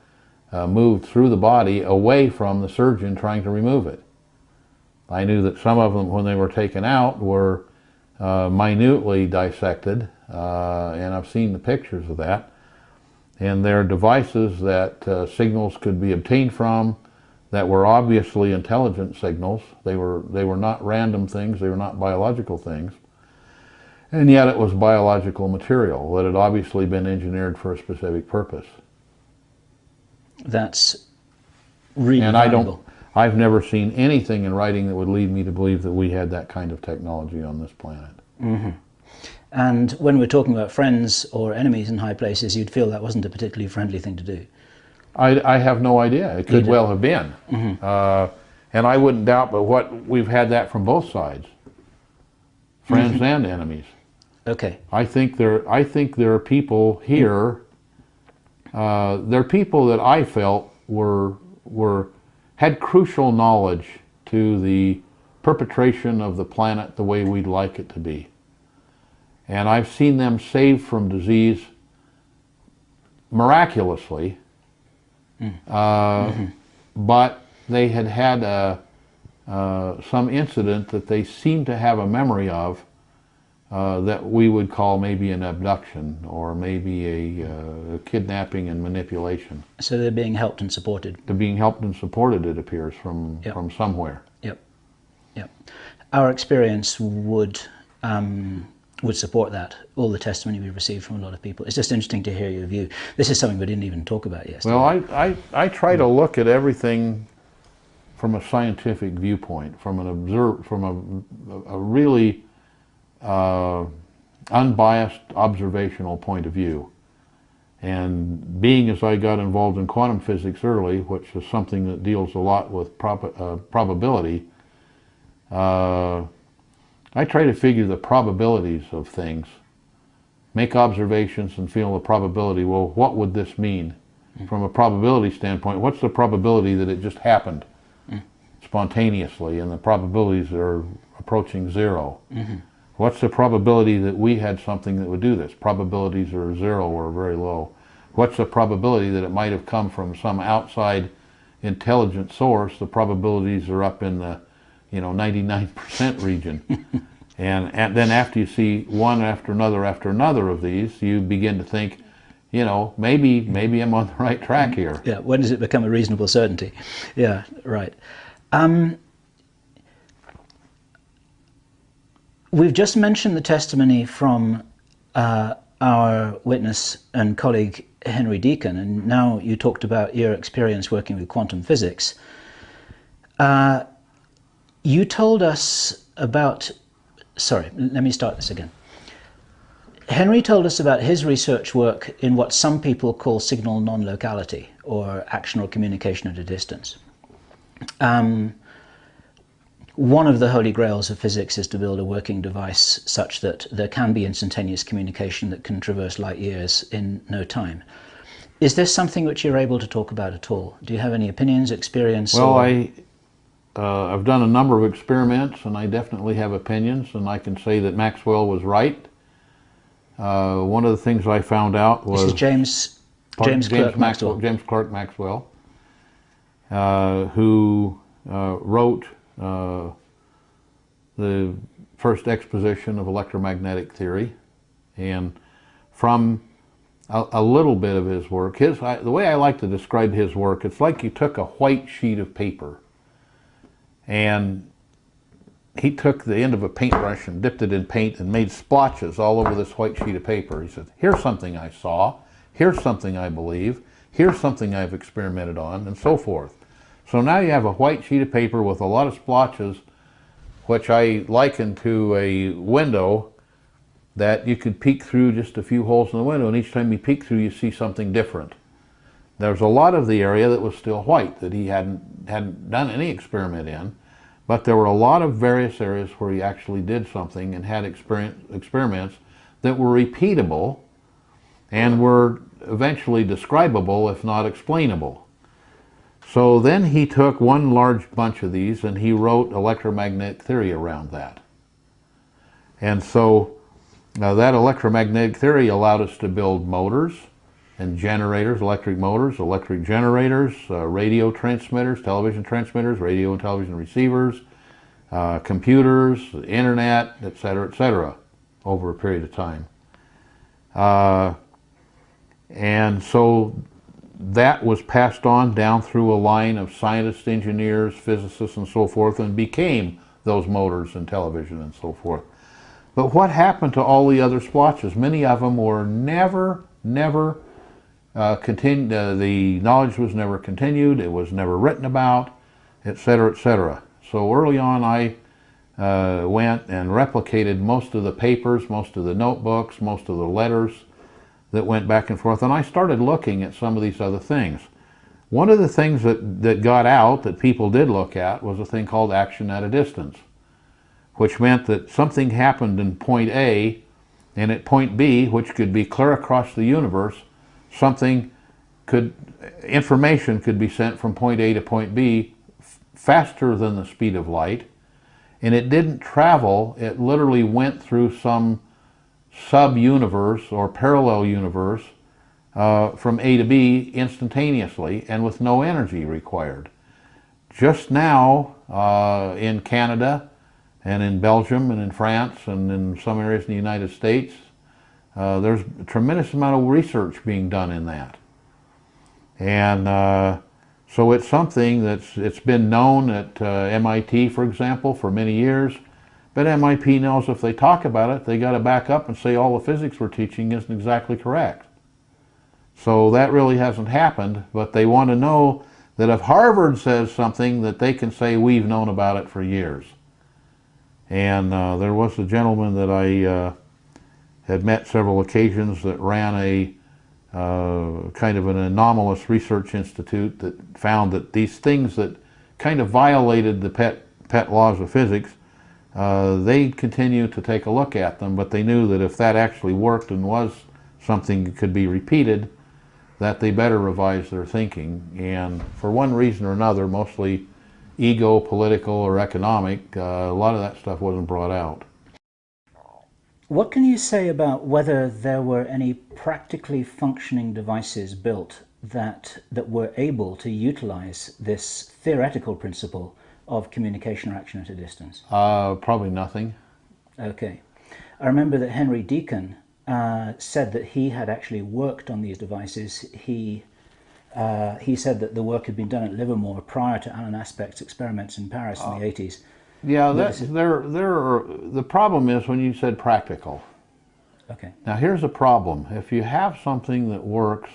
moved through the body away from the surgeon trying to remove it. I knew that some of them, when they were taken out, were minutely dissected, and I've seen the pictures of that. And they're devices that signals could be obtained from that were obviously intelligent signals. They were not random things, they were not biological things. And yet it was biological material that had obviously been engineered for a specific purpose. That's really And valuable. I've never seen anything in writing that would lead me to believe that we had that kind of technology on this planet. And when we're talking about friends or enemies in high places, you'd feel that wasn't a particularly friendly thing to do. I have no idea. It could well have been. And I wouldn't doubt but what we've had that from both sides, friends and enemies. Okay. I think there are people here, there are people that I felt had crucial knowledge to the perpetration of the planet the way we'd like it to be. And I've seen them saved from disease miraculously, but they had some incident that they seemed to have a memory of that we would call maybe an abduction or maybe a kidnapping and manipulation. So they're being helped and supported. They're being helped and supported, it appears, from somewhere. Yep. Yep. Our experience would would support that. All the testimony we've received from a lot of people. It's just interesting to hear your view. This is something we didn't even talk about yesterday. Well, I try to look at everything from a scientific viewpoint, from a really unbiased observational point of view. And being as I got involved in quantum physics early, which is something that deals a lot with probability, I try to figure the probabilities of things, make observations and feel the probability. Well, what would this mean from a probability standpoint? What's the probability that it just happened spontaneously, and the probabilities are approaching zero? What's the probability that we had something that would do this? Probabilities are zero or very low. What's the probability that it might have come from some outside intelligent source? The probabilities are up in the 99% region. and then after you see one after another of these, you begin to think, maybe I'm on the right track here. Yeah, when does it become a reasonable certainty? Yeah, right. We've just mentioned the testimony from our witness and colleague Henry Deacon, and now you talked about your experience working with quantum physics. You told us about, sorry, let me start this again. Henry told us about his research work in what some people call signal non-locality, or action or communication at a distance. One of the holy grails of physics is to build a working device such that there can be instantaneous communication that can traverse light years in no time. Is this something which you're able to talk about at all? Do you have any opinions, experience? Well, I've done a number of experiments, and I definitely have opinions, and I can say that Maxwell was right. One of the things I found out was... This is James Clerk Maxwell. James Clerk Maxwell, who wrote the first exposition of electromagnetic theory. And from a little bit of his work, the way I like to describe his work, it's like you took a white sheet of paper and he took the end of a paintbrush and dipped it in paint and made splotches all over this white sheet of paper. He said, here's something I saw, here's something I believe, here's something I've experimented on, and so forth. So now you have a white sheet of paper with a lot of splotches, which I liken to a window that you could peek through just a few holes in the window, and each time you peek through you see something different. There's a lot of the area that was still white that he hadn't done any experiment in, but there were a lot of various areas where he actually did something and had experiments that were repeatable and were eventually describable, if not explainable. So then he took one large bunch of these and he wrote electromagnetic theory around that. And so that electromagnetic theory allowed us to build motors and generators, electric motors, electric generators, radio transmitters, television transmitters, radio and television receivers, computers, internet, etc., over a period of time. And so that was passed on down through a line of scientists, engineers, physicists, and so forth, and became those motors and television and so forth. But what happened to all the other splotches? Many of them were never continued. The knowledge was never continued. It was never written about, etc., etc. So early on, I went and replicated most of the papers, most of the notebooks, most of the letters that went back and forth, and I started looking at some of these other things. One of the things that got out that people did look at was a thing called action at a distance, which meant that something happened in point A, and at point B, which could be clear across the universe, information could be sent from point A to point B faster than the speed of light, and it didn't travel, it literally went through some sub-universe or parallel universe from A to B instantaneously and with no energy required. Just now in Canada and in Belgium and in France and in some areas in the United States, there's a tremendous amount of research being done in that. And so it's something it's been known at MIT, for example, for many years. But MIT knows if they talk about it, they got to back up and say all the physics we're teaching isn't exactly correct. So that really hasn't happened, but they want to know that if Harvard says something, that they can say we've known about it for years. And there was a gentleman that I had met several occasions that ran a kind of an anomalous research institute that found that these things that kind of violated the pet laws of physics, they continued to take a look at them, but they knew that if that actually worked and was something that could be repeated, that they better revise their thinking. And for one reason or another, mostly ego, political, or economic, a lot of that stuff wasn't brought out. What can you say about whether there were any practically functioning devices built that were able to utilize this theoretical principle of communication or action at a distance? Probably nothing. Okay. I remember that Henry Deacon said that he had actually worked on these devices. He said that the work had been done at Livermore prior to Alan Aspect's experiments in Paris in the 80s. Yeah, the problem is when you said practical. Okay. Now here's a problem. If you have something that works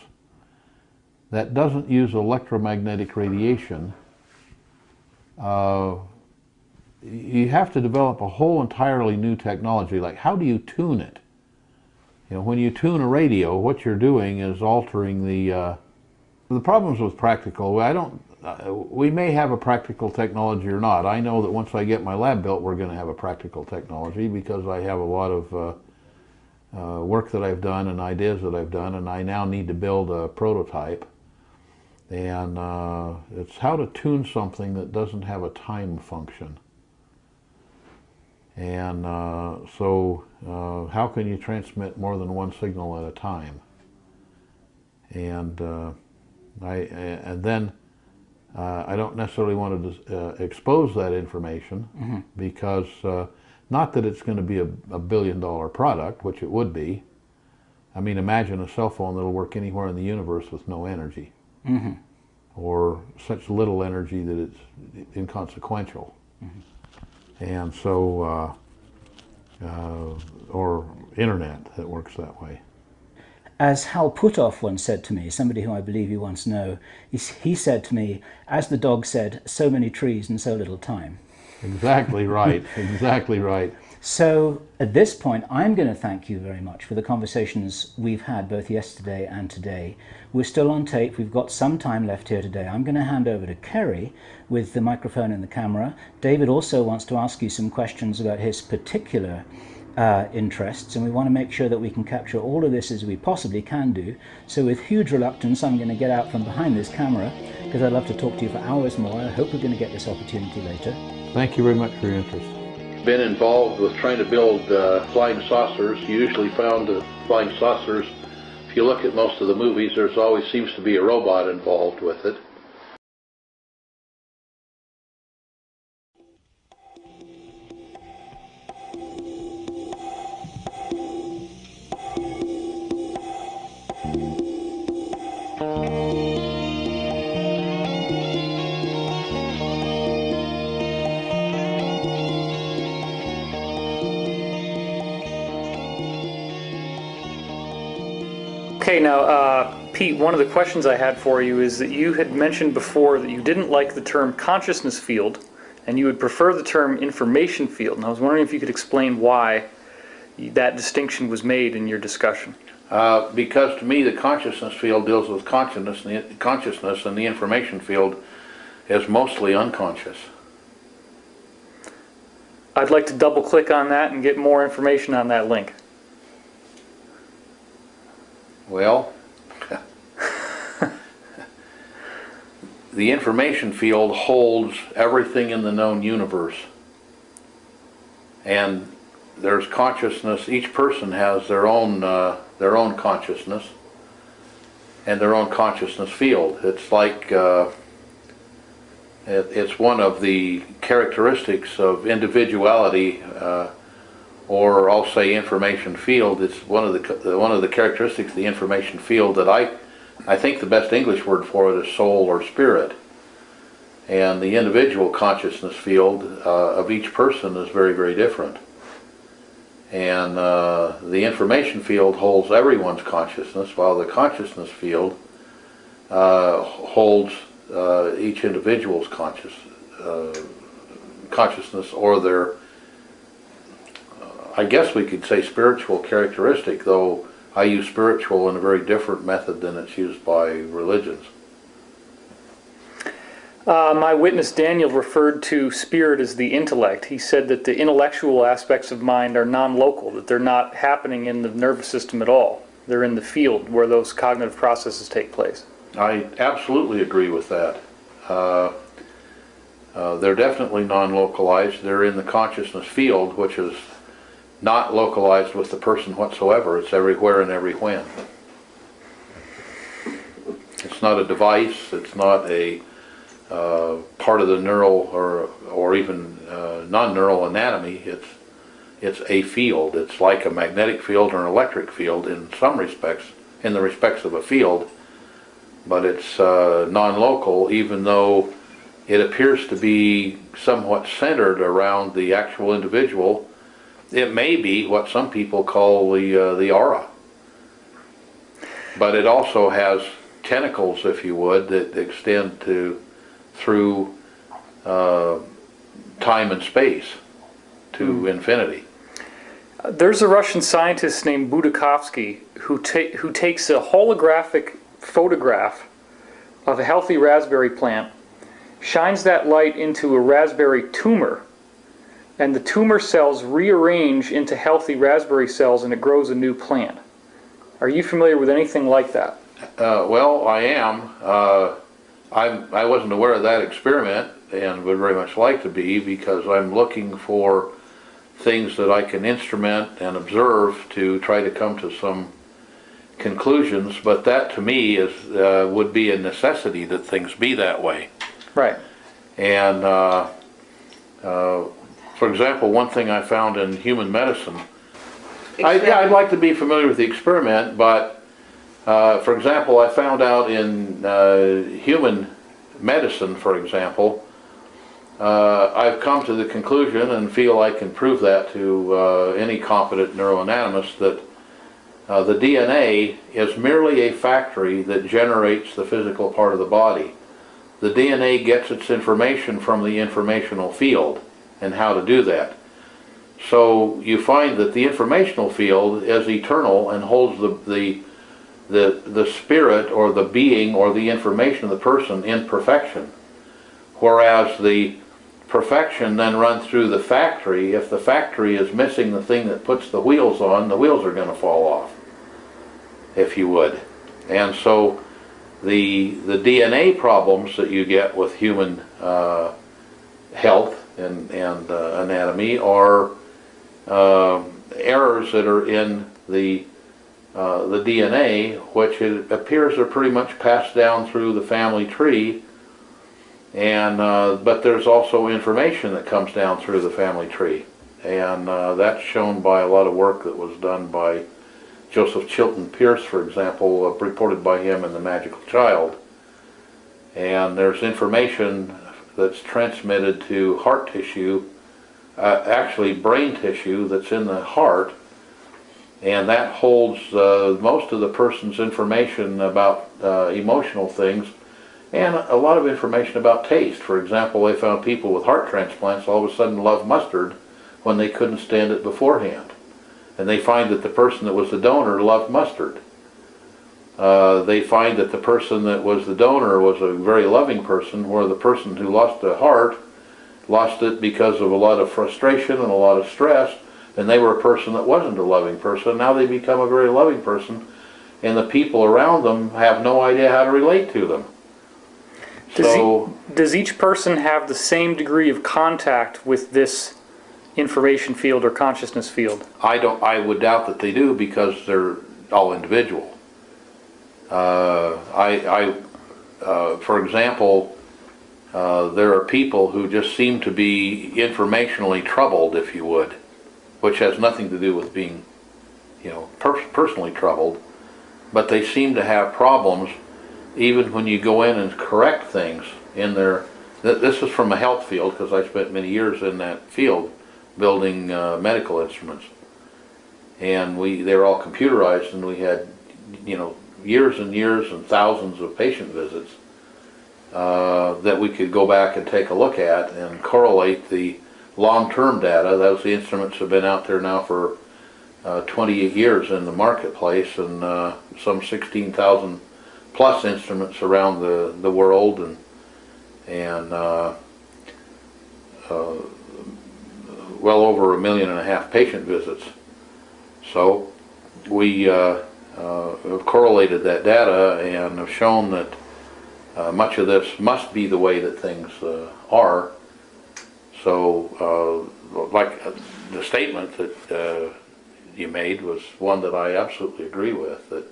that doesn't use electromagnetic radiation, you have to develop a whole entirely new technology. Like, how do you tune it? You know, when you tune a radio, what you're doing is altering the problems with practical. We may have a practical technology or not. I know that once I get my lab built, we're going to have a practical technology because I have a lot of work that I've done and ideas that I've done, and I now need to build a prototype. And it's how to tune something that doesn't have a time function. And so how can you transmit more than one signal at a time? And then I don't necessarily want to expose that information because not that it's going to be a billion-dollar product, which it would be. I mean, imagine a cell phone that'll work anywhere in the universe with no energy, or such little energy that it's inconsequential. And so, or internet that works that way. As Hal Puthoff once said to me, somebody who I believe you once know, he said to me, as the dog said, so many trees and so little time. Exactly right, exactly right. So at this point, I'm going to thank you very much for the conversations we've had both yesterday and today. We're still on tape. We've got some time left here today. I'm going to hand over to Kerry with the microphone and the camera. David also wants to ask you some questions about his particular interests, and we want to make sure that we can capture all of this as we possibly can do. So with huge reluctance, I'm going to get out from behind this camera because I'd love to talk to you for hours more. I hope we're going to get this opportunity later. Thank you very much for your interest. Been involved with trying to build flying saucers. You usually found flying saucers, if you look at most of the movies, there's always seems to be a robot involved with it. Okay, now, Pete, one of the questions I had for you is that you had mentioned before that you didn't like the term consciousness field, and you would prefer the term information field. And I was wondering if you could explain why that distinction was made in your discussion. Because to me the consciousness field deals with consciousness, and the information field is mostly unconscious. I'd like to double click on that and get more information on that link. Well, the information field holds everything in the known universe, and there's consciousness. Each person has their own consciousness and their own consciousness field. It's like it's one of the characteristics of individuality, or I'll say information field. It's one of the characteristics of the information field that I think the best English word for it is soul or spirit. And the individual consciousness field of each person is very, very different. And the information field holds everyone's consciousness, while the consciousness field holds each individual's consciousness, or their, I guess we could say, spiritual characteristic, though I use spiritual in a very different method than it's used by religions. My witness Daniel referred to spirit as the intellect. He said that the intellectual aspects of mind are non-local, that they're not happening in the nervous system at all. They're in the field where those cognitive processes take place. I absolutely agree with that. They're definitely non-localized. They're in the consciousness field, which is not localized with the person whatsoever. It's everywhere and every when. It's not a device. It's not a part of the neural or even non-neural anatomy. It's a field. It's like a magnetic field or an electric field in some respects, in the respects of a field, but it's non-local, even though it appears to be somewhat centered around the actual individual. It may be what some people call the aura, but it also has tentacles, if you would, that extend through time and space to infinity. There's a Russian scientist named Budakovsky who takes a holographic photograph of a healthy raspberry plant, shines that light into a raspberry tumor, and the tumor cells rearrange into healthy raspberry cells, and it grows a new plant. Are you familiar with anything like that? Well, I am. I wasn't aware of that experiment and would very much like to be, because I'm looking for things that I can instrument and observe to try to come to some conclusions, but that to me would be a necessity that things be that way. Right. And for example, one thing I found in human medicine, I'd like to be familiar with the experiment, but for example, I found out in human medicine, for example, I've come to the conclusion and feel I can prove that to any competent neuroanatomist that the DNA is merely a factory that generates the physical part of the body. The DNA gets its information from the informational field and how to do that. So you find that the informational field is eternal and holds the spirit or the being or the information of the person in perfection. Whereas the perfection then runs through the factory. If the factory is missing the thing that puts the wheels on, the wheels are going to fall off, if you would. And so the DNA problems that you get with human health and anatomy are errors that are in the DNA, which it appears are pretty much passed down through the family tree, and but there's also information that comes down through the family tree, and that's shown by a lot of work that was done by Joseph Chilton Pierce, for example, reported by him in The Magical Child. And there's information that's transmitted to heart tissue, actually brain tissue that's in the heart, and that holds most of the person's information about emotional things and a lot of information about taste. For example, they found people with heart transplants all of a sudden love mustard when they couldn't stand it beforehand. And they find that the person that was the donor loved mustard. They find that the person that was the donor was a very loving person, where the person who lost the heart lost it because of a lot of frustration and a lot of stress, and they were a person that wasn't a loving person. Now they become a very loving person, and the people around them have no idea how to relate to them. Does each person have the same degree of contact with this information field or consciousness field? I would doubt that they do, because they're all individual. For example, there are people who just seem to be informationally troubled, if you would, which has nothing to do with being, personally troubled, but they seem to have problems even when you go in and correct things in their This is from a health field, because I spent many years in that field building medical instruments. And they were all computerized, and we had, you know, years and years and thousands of patient visits that we could go back and take a look at and correlate the long-term data. Those instruments have been out there now for 28 years in the marketplace, and some 16,000 plus instruments around the world, and well over 1.5 million patient visits. So we have correlated that data and have shown that much of this must be the way that things are. So like the statement that you made was one that I absolutely agree with, that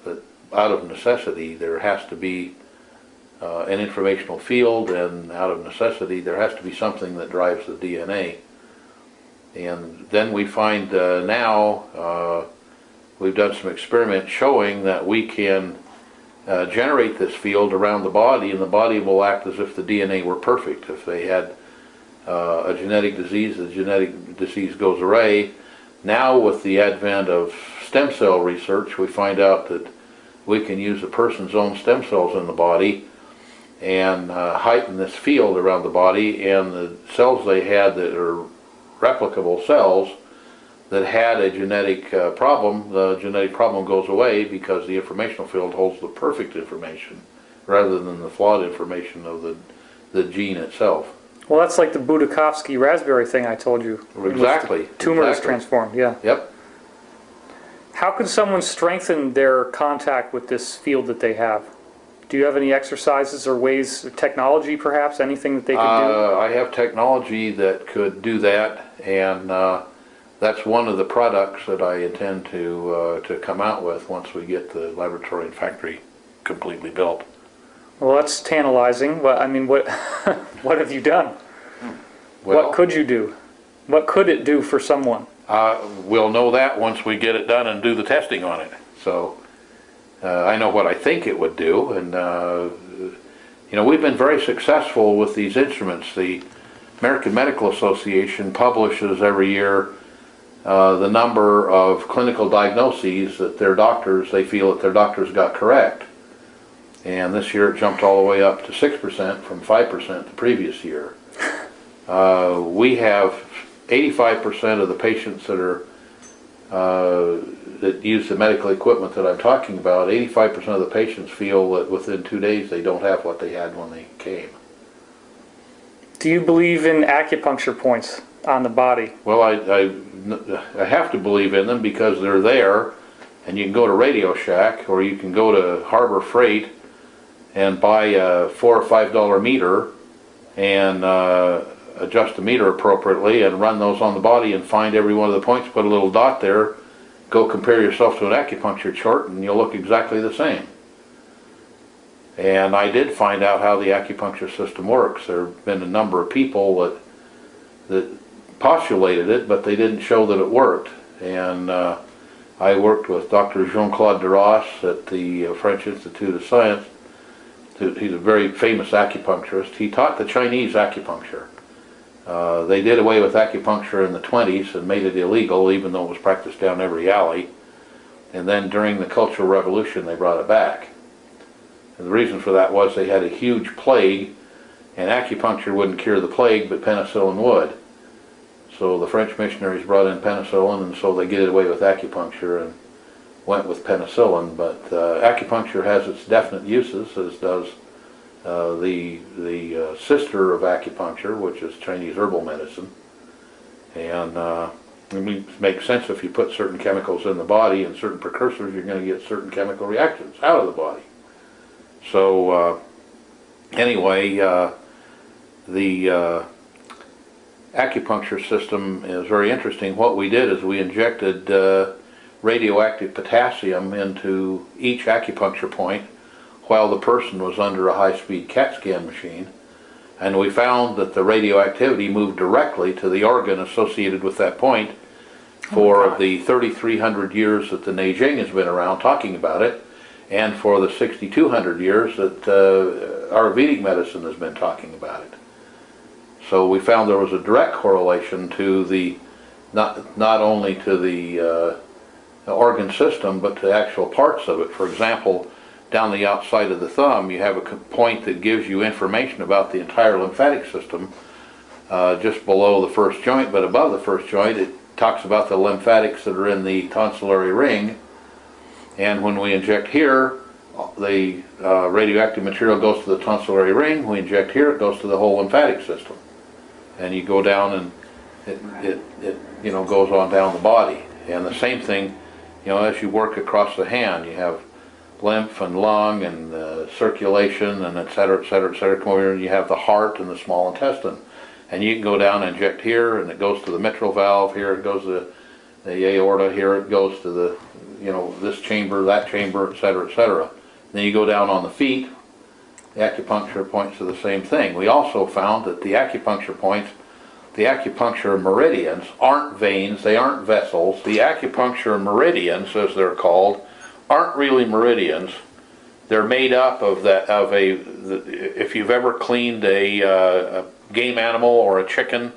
that out of necessity there has to be an informational field, and out of necessity there has to be something that drives the DNA. And then we find now we've done some experiments showing that we can generate this field around the body, and the body will act as if the DNA were perfect. If they had a genetic disease, the genetic disease goes away. Now with the advent of stem cell research, we find out that we can use a person's own stem cells in the body and heighten this field around the body, and the cells they had that are replicable cells that had a genetic problem, the genetic problem goes away because the informational field holds the perfect information rather than the flawed information of the gene itself. Well, that's like the Budakovsky raspberry thing I told you. Exactly. Tumor is exactly. transformed, yeah. Yep. How can someone strengthen their contact with this field that they have? Do you have any exercises or ways, technology perhaps, anything that they could do? I have technology that could do that, and that's one of the products that I intend to come out with once we get the laboratory and factory completely built. Well, that's tantalizing. Well, I mean, what what have you done? Well, What could you do? What could it do for someone? we'll know that once we get it done and do the testing on it. So I know what I think it would do, and you know, we've been very successful with these instruments. The American Medical Association publishes every year the number of clinical diagnoses that they feel that their doctors got correct. And this year it jumped all the way up to 6% from 5% the previous year. We have 85% of the patients that are that use the medical equipment that I'm talking about. 85% of the patients feel that within 2 days they don't have what they had when they came. Do you believe in acupuncture points on the body? Well, I have to believe in them because they're there, and you can go to Radio Shack or you can go to Harbor Freight and buy a $4 or $5 meter and adjust the meter appropriately and run those on the body and find every one of the points, put a little dot there, go compare yourself to an acupuncture chart, and you'll look exactly the same. And I did find out how the acupuncture system works. There have been a number of people that postulated it, but they didn't show that it worked. And I worked with Dr. Jean-Claude Duras at the French Institute of Science. He's a very famous acupuncturist. He taught the Chinese acupuncture. They did away with acupuncture in the 20s and made it illegal, even though it was practiced down every alley. And then during the Cultural Revolution, they brought it back. And the reason for that was they had a huge plague, and acupuncture wouldn't cure the plague, but penicillin would. So the French missionaries brought in penicillin, and so they did away with acupuncture and went with penicillin. But acupuncture has its definite uses, as does the sister of acupuncture, which is Chinese herbal medicine. And it makes sense. If you put certain chemicals in the body and certain precursors, you're going to get certain chemical reactions out of the body. So anyway, the acupuncture system is very interesting. What we did is we injected radioactive potassium into each acupuncture point while the person was under a high-speed CAT scan machine, and we found that the radioactivity moved directly to the organ associated with that point for the 3,300 years that the Neijing has been around talking about it. and for the 6,200 years that Ayurvedic medicine has been talking about it. So we found there was a direct correlation to the, not only to the organ system, but to actual parts of it. For example, down the outside of the thumb, you have a point that gives you information about the entire lymphatic system, just below the first joint, but above the first joint, it talks about the lymphatics that are in the tonsillary ring. And when we inject here, the radioactive material goes to the tonsillary ring. We inject here, it goes to the whole lymphatic system. And you go down and it you know, goes on down the body. And the same thing, you know, as you work across the hand, you have lymph and lung and circulation and et cetera, et cetera, et cetera. Come over here and you have the heart and the small intestine. And you can go down and inject here, and it goes to the mitral valve. Here it goes to the aorta. Here it goes to the, you know, this chamber, that chamber, et cetera, et cetera. Then you go down on the feet. The acupuncture points to the same thing. We also found that the acupuncture points, the acupuncture meridians aren't veins, they aren't vessels. The acupuncture meridians, as they're called, aren't really meridians. They're made up of that, if you've ever cleaned a game animal or a chicken,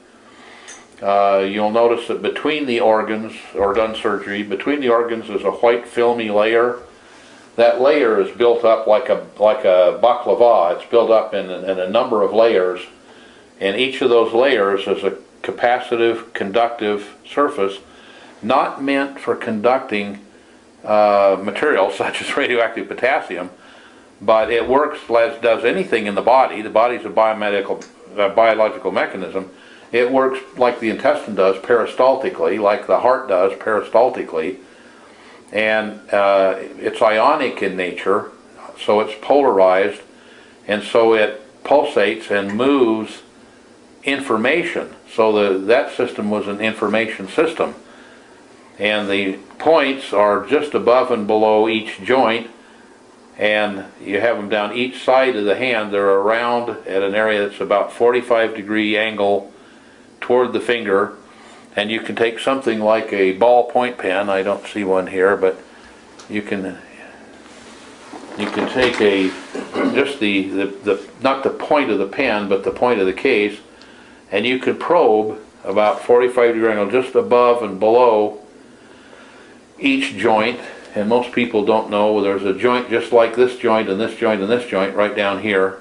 you'll notice that between the organs, or done surgery, between the organs is a white filmy layer. That layer is built up like a baklava. It's built up in a number of layers, and each of those layers is a capacitive, conductive surface, not meant for conducting materials such as radioactive potassium, but it works as does anything in the body. The body's a biological mechanism. It works like the intestine does peristaltically, like the heart does peristaltically, and it's ionic in nature, so it's polarized, and so it pulsates and moves information. So that system was an information system, and the points are just above and below each joint, and you have them down each side of the hand. They're around at an area that's about 45-degree angle toward the finger, and you can take something like a ballpoint pen. I don't see one here, but you can take just the not the point of the pen, but the point of the case, and you can probe about 45-degree angle just above and below each joint. And most people don't know there's a joint just like this joint and this joint and this joint right down here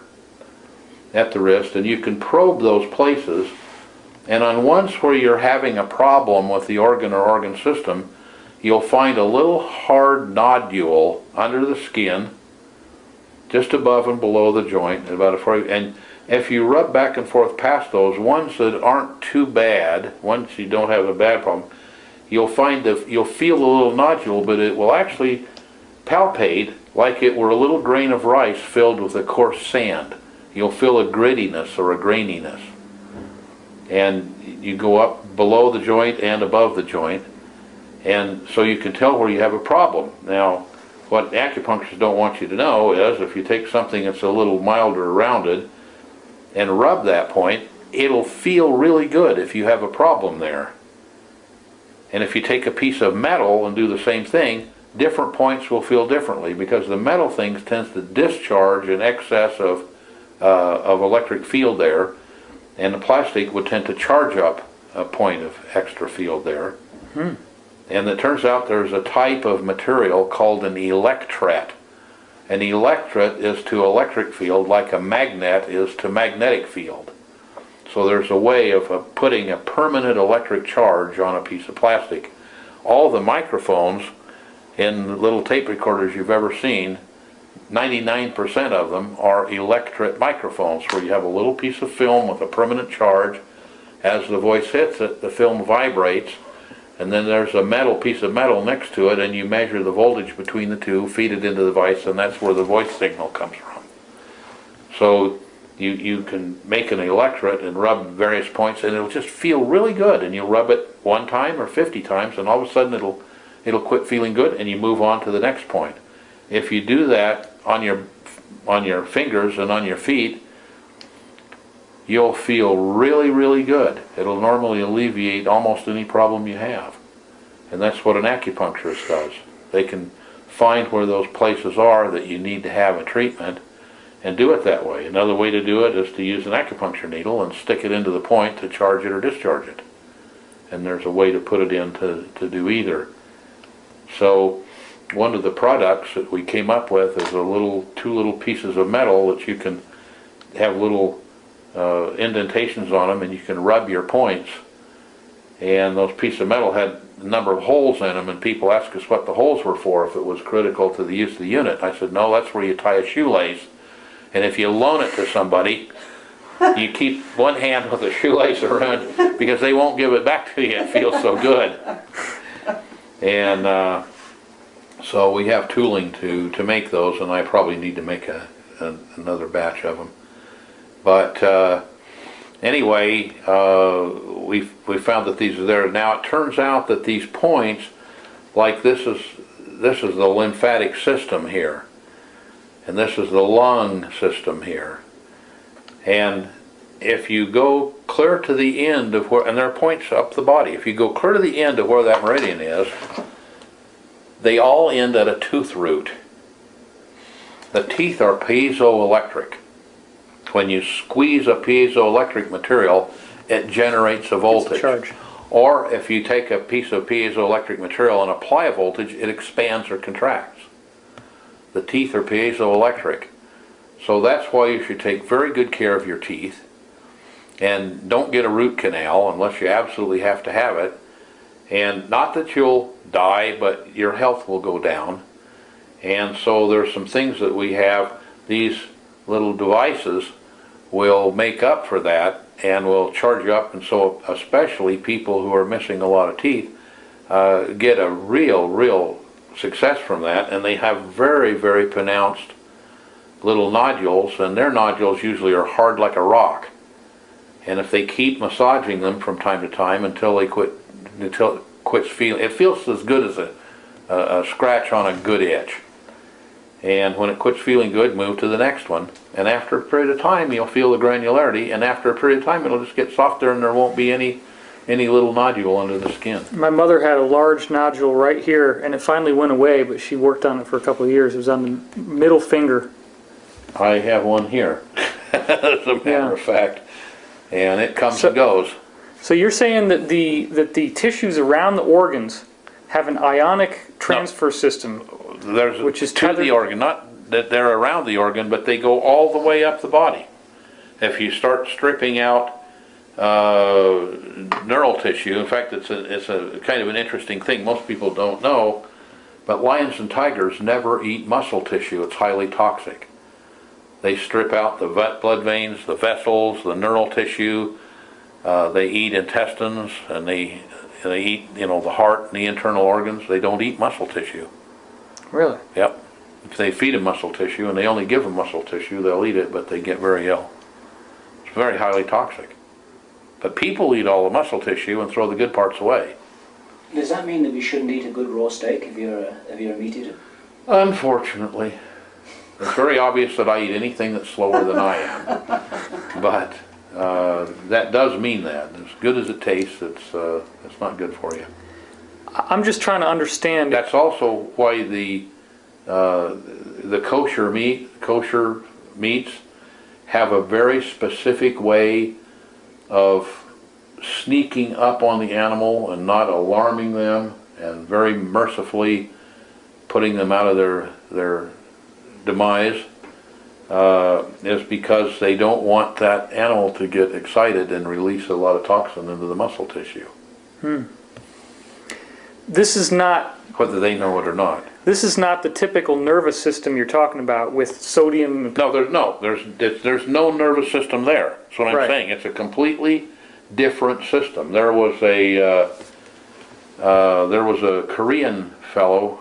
at the wrist, and you can probe those places, and on ones where you're having a problem with the organ or organ system, you'll find a little hard nodule under the skin just above and below the joint, and if you rub back and forth past those ones that aren't too bad, once you don't have a bad problem, you'll feel a little nodule, but it will actually palpate like it were a little grain of rice filled with a coarse sand. You'll feel a grittiness or a graininess. And you go up below the joint and above the joint, and so you can tell where you have a problem. Now, what acupuncturists don't want you to know is if you take something that's a little milder rounded and rub that point, it'll feel really good if you have a problem there. And if you take a piece of metal and do the same thing, different points will feel differently, because the metal things tends to discharge in excess of electric field there, and the plastic would tend to charge up a point of extra field there. And it turns out there's a type of material called an electret. An electret is to electric field like a magnet is to magnetic field. So there's a way of putting a permanent electric charge on a piece of plastic. All the microphones in little tape recorders you've ever seen, 99% of them are electret microphones, where you have a little piece of film with a permanent charge. As the voice hits it, the film vibrates, and then there's a piece of metal next to it, and you measure the voltage between the two, feed it into the device, and that's where the voice signal comes from. So you can make an electret and rub various points, and it'll just feel really good. And you'll rub it 1 time or 50 times, and all of a sudden it'll quit feeling good, and you move on to the next point. If you do that on your fingers and on your feet, you'll feel really, really good. It'll normally alleviate almost any problem you have. And that's what an acupuncturist does. They can find where those places are that you need to have a treatment and do it that way. Another way to do it is to use an acupuncture needle and stick it into the point to charge it or discharge it. And there's a way to put it in to do either. So one of the products that we came up with is two little pieces of metal that you can have little indentations on them, and you can rub your points. And those pieces of metal had a number of holes in them, and people asked us what the holes were for, if it was critical to the use of the unit. I said, no, that's where you tie a shoelace, and if you loan it to somebody, you keep one hand with a shoelace around, because they won't give it back to you. It feels so good. And so we have tooling to make those, and I probably need to make another batch of them. But anyway, we found that these are there. Now it turns out that these points, like this is the lymphatic system here, and this is the lung system here. And if you go clear to the end of where, and there are points up the body, if you go clear to the end of where that meridian is, they all end at a tooth root. The teeth are piezoelectric. When you squeeze a piezoelectric material, it generates a voltage. Charge. Or if you take a piece of piezoelectric material and apply a voltage, it expands or contracts. The teeth are piezoelectric. So that's why you should take very good care of your teeth, and don't get a root canal unless you absolutely have to have it. And not that you'll die, but your health will go down. And so there's some things that we have, these little devices will make up for that and will charge you up. And so especially people who are missing a lot of teeth get a real success from that, and they have very, very pronounced little nodules, and their nodules usually are hard like a rock. And if they keep massaging them from time to time until it quits feeling, it feels as good as a scratch on a good itch. And when it quits feeling good, move to the next one. And after a period of time, you'll feel the granularity, and after a period of time, it'll just get softer, and there won't be any little nodule under the skin. My mother had a large nodule right here, and it finally went away, but she worked on it for a couple of years. It was on the middle finger. I have one here, as a matter of fact, and it comes and goes. So you're saying that the tissues around the organs have an ionic transfer system, which is to the organ, not that they're around the organ, but they go all the way up the body. If you start stripping out neural tissue, in fact, it's a kind of an interesting thing. Most people don't know, but lions and tigers never eat muscle tissue. It's highly toxic. They strip out the blood veins, the vessels, the neural tissue. They eat intestines, and they eat, the heart and the internal organs. They don't eat muscle tissue. Really? Yep. If they feed them muscle tissue, and they only give them muscle tissue, they'll eat it, but they get very ill. It's very highly toxic. But people eat all the muscle tissue and throw the good parts away. Does that mean that we shouldn't eat a good raw steak if you're a meat eater? Unfortunately. It's very obvious that I eat anything that's slower than I am. But that does mean that. As good as it tastes, it's not good for you. I'm just trying to understand. That's also why the kosher meats have a very specific way of sneaking up on the animal and not alarming them, and very mercifully putting them out of their demise, is because they don't want that animal to get excited and release a lot of toxin into the muscle tissue. This is not, whether they know it or not. This is not the typical nervous system you're talking about with sodium. There's no nervous system there. That's what I'm saying. It's a completely different system. There was a Korean fellow,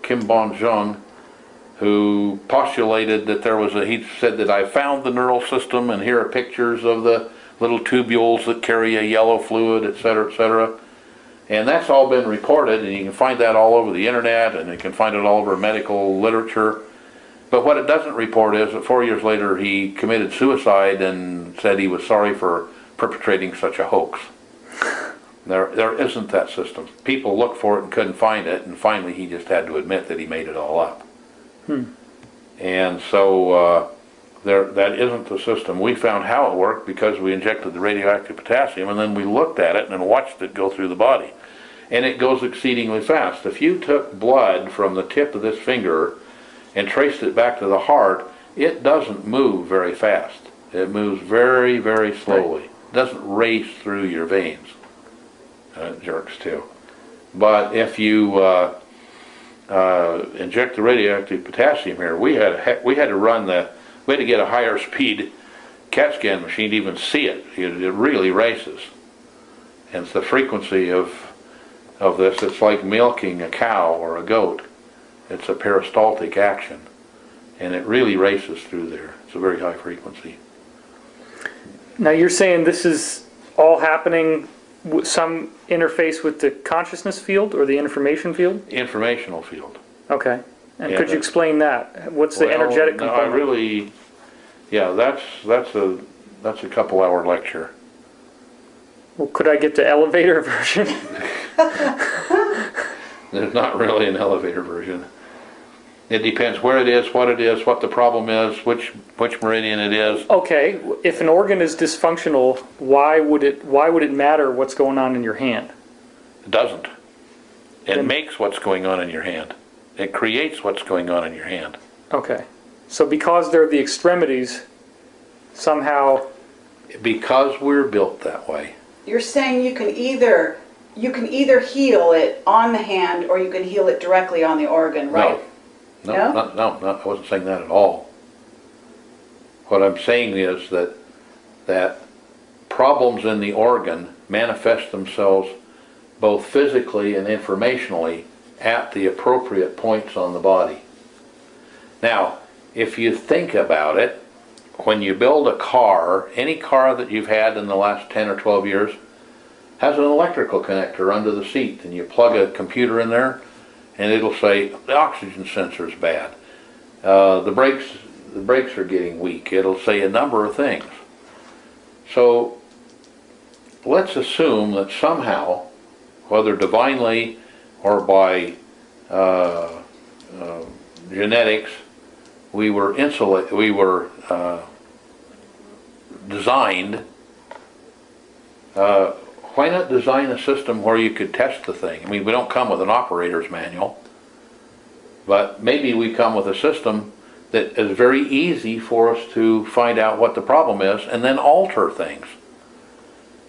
Kim Bon-jung, who postulated that he said that I found the neural system, and here are pictures of the little tubules that carry a yellow fluid, etc., etc. And that's all been reported, and you can find that all over the internet, and you can find it all over medical literature. But what it doesn't report is that 4 years later he committed suicide and said he was sorry for perpetrating such a hoax. There isn't that system. People looked for it and couldn't find it, and finally he just had to admit that he made it all up. And so that isn't the system. We found how it worked because we injected the radioactive potassium, and then we looked at it and watched it go through the body. And it goes exceedingly fast. If you took blood from the tip of this finger and traced it back to the heart, it doesn't move very fast. It moves very, very slowly. It doesn't race through your veins. It jerks too. But if you inject the radioactive potassium here, we had to get a higher speed CAT scan machine to even see it. It really races. And it's the frequency of this. It's like milking a cow or a goat. It's a peristaltic action, and it really races through there. It's a very high frequency. Now you're saying this is all happening with some interface with the consciousness field or the information field? Informational field. Okay. And Yeah, could you explain that? What's the energetic component? That's a couple-hour lecture. Well, could I get the elevator version? There's not really an elevator version. It depends where it is, what the problem is, which meridian it is. Okay, if an organ is dysfunctional, why would it matter what's going on in your hand? It doesn't. It Then- makes what's going on in your hand. It creates what's going on in your hand. Okay. So because they're the extremities, somehow... Because we're built that way. You're saying you can either heal it on the hand or you can heal it directly on the organ, right? No, No? I wasn't saying that at all. What I'm saying is that problems in the organ manifest themselves both physically and informationally at the appropriate points on the body. Now, if you think about it, when you build a car, any car that you've had in the last 10 or 12 years has an electrical connector under the seat, and you plug a computer in there and it'll say the oxygen sensor is bad, the brakes are getting weak. It'll say a number of things. So let's assume that somehow, whether divinely or by genetics, we were designed. Why not design a system where you could test the thing? I mean, we don't come with an operator's manual, but maybe we come with a system that is very easy for us to find out what the problem is and then alter things.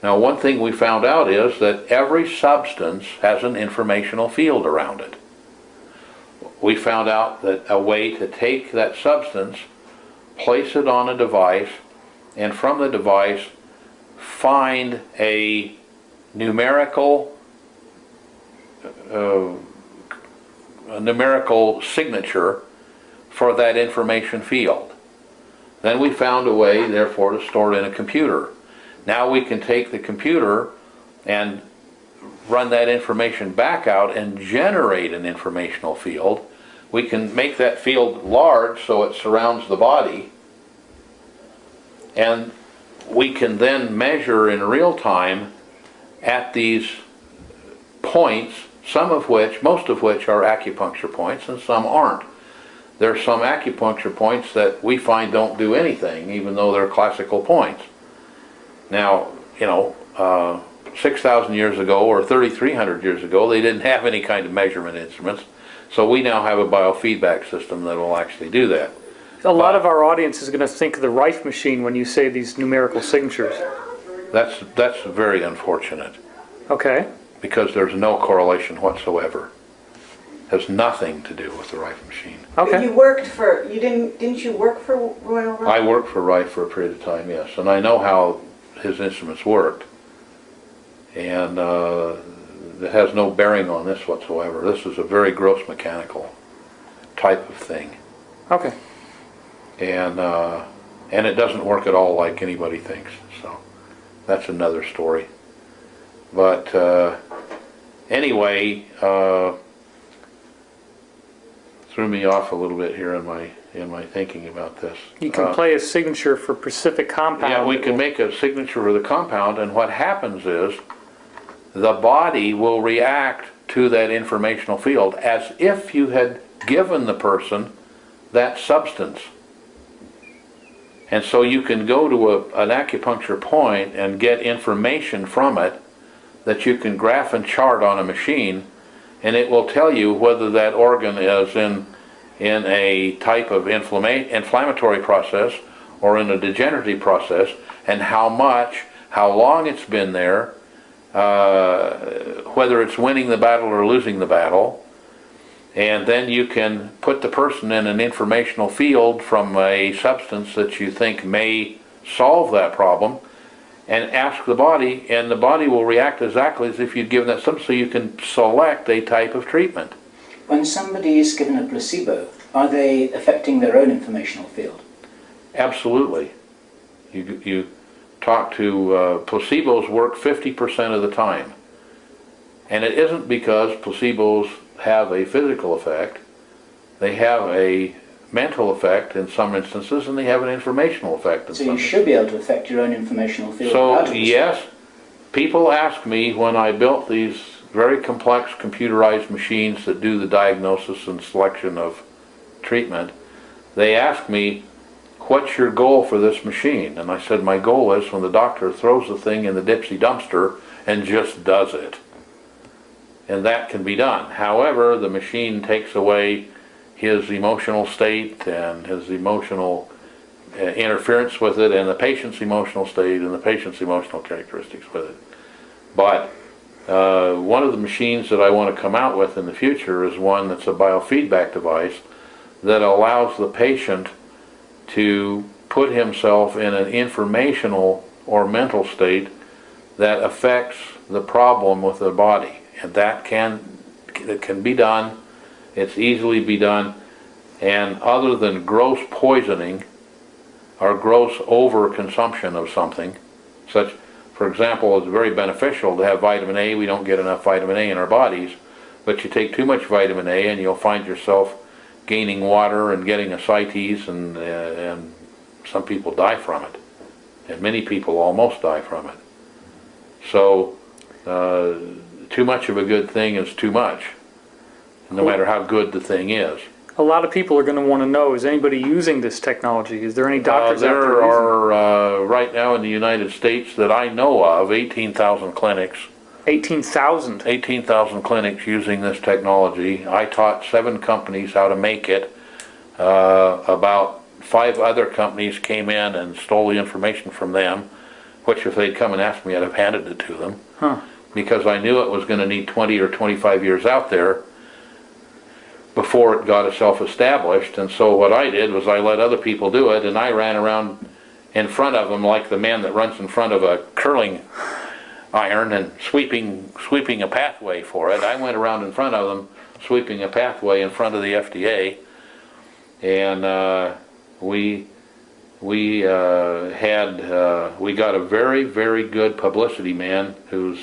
Now, one thing we found out is that every substance has an informational field around it. We found out that a way to take that substance, place it on a device, and from the device find a numerical signature for that information field. Then we found a way, therefore, to store it in a computer. Now we can take the computer and run that information back out and generate an informational field. We can make that field large so it surrounds the body, and we can then measure in real time at these points, most of which are acupuncture points and some aren't. There's some acupuncture points that we find don't do anything, even though they're classical points. Now, 6,000 years ago or 3,300 years ago, they didn't have any kind of measurement instruments. So we now have a biofeedback system that will actually do that. A lot of our audience is going to think of the Rife machine when you say these numerical signatures. That's very unfortunate, Okay. because there's no correlation whatsoever. Has nothing to do with the Rife machine. Okay. Didn't you work for Royal Rife? I worked for Rife for a period of time, yes, and I know how his instruments worked. And it has no bearing on this whatsoever. This is a very gross mechanical type of thing. Okay. And it doesn't work at all like anybody thinks. So that's another story. But anyway, threw me off a little bit here in my thinking about this. You can play a signature for specific compound. Yeah, we can make a signature for the compound, and what happens is the body will react to that informational field as if you had given the person that substance. And so you can go to an acupuncture point and get information from it that you can graph and chart on a machine, and it will tell you whether that organ is in a type of inflammatory process or in a degenerative process, and how much, how long it's been there, whether it's winning the battle or losing the battle. And then you can put the person in an informational field from a substance that you think may solve that problem, and ask the body, and the body will react exactly as if you'd given that substance, so you can select a type of treatment. When somebody is given a placebo, are they affecting their own informational field? Absolutely. You talk to, placebos work 50% of the time. And it isn't because placebos have a physical effect. They have a mental effect in some instances, and they have an informational effect in So some you should be able to affect your own informational field. So, without a placebo. yes, people ask me when I built these very complex computerized machines that do the diagnosis and selection of treatment, they ask me, what's your goal for this machine? And I said, my goal is when the doctor throws the thing in the Dipsy dumpster and just does it. And that can be done. However, the machine takes away his emotional state and his emotional interference with it, and the patient's emotional state and the patient's emotional characteristics with it. But one of the machines that I want to come out with in the future is one that's a biofeedback device that allows the patient to put himself in an informational or mental state that affects the problem with the body. And it can be done. It's easily be done. And other than gross poisoning or gross overconsumption of something, such, for example, it's very beneficial to have vitamin A. We don't get enough vitamin A in our bodies, but you take too much vitamin A and you'll find yourself gaining water and getting ascites, and some people die from it. And many people almost die from it. So, too much of a good thing is too much, no matter how good the thing is. A lot of people are going to want to know, is anybody using this technology? Is there any doctors out there There using are, right now in the United States that I know of, 18,000 clinics. 18,000? 18,000 clinics using this technology. I taught 7 companies how to make it. About 5 other companies came in and stole the information from them, which if they'd come and asked me, I'd have handed it to them. Huh. Because I knew it was going to need 20 or 25 years out there before it got itself established. And so what I did was I let other people do it, and I ran around in front of them like the man that runs in front of a curling iron and sweeping a pathway for it. I went around in front of them sweeping a pathway in front of the FDA, and we got a very, very good publicity man whose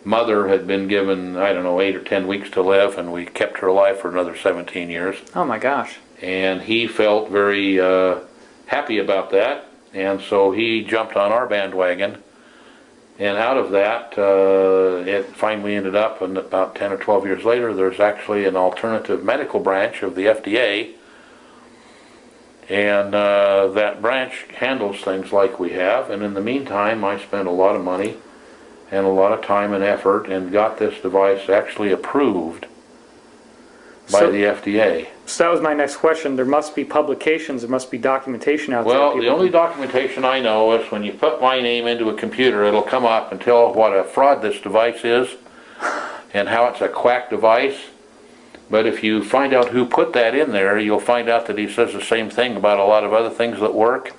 mother had been given, I don't know, 8 or 10 weeks to live, and we kept her alive for another 17 years. Oh my gosh. And he felt very happy about that, and so he jumped on our bandwagon. And out of that, it finally ended up, and about 10 or 12 years later, there's actually an alternative medical branch of the FDA, and that branch handles things like we have. And in the meantime, I spent a lot of money and a lot of time and effort and got this device actually approved by the FDA. So that was my next question. There must be publications, there must be documentation out there. Well, the only documentation I know is when you put my name into a computer, it'll come up and tell what a fraud this device is and how it's a quack device. But if you find out who put that in there, you'll find out that he says the same thing about a lot of other things that work.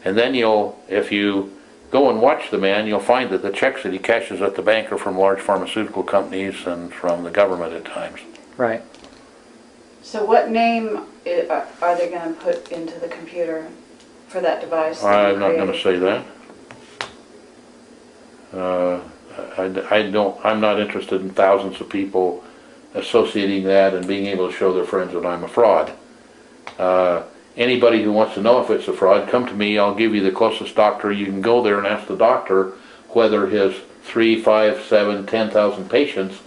And then if you go and watch the man, you'll find that the checks that he cashes at the bank are from large pharmaceutical companies and from the government at times. Right. So what name are they going to put into the computer for that device? I'm not going to say that. I'm not interested in thousands of people associating that and being able to show their friends that I'm a fraud. Anybody who wants to know if it's a fraud, come to me. I'll give you the closest doctor. You can go there and ask the doctor whether his 3, 5, 7, 10,000 patients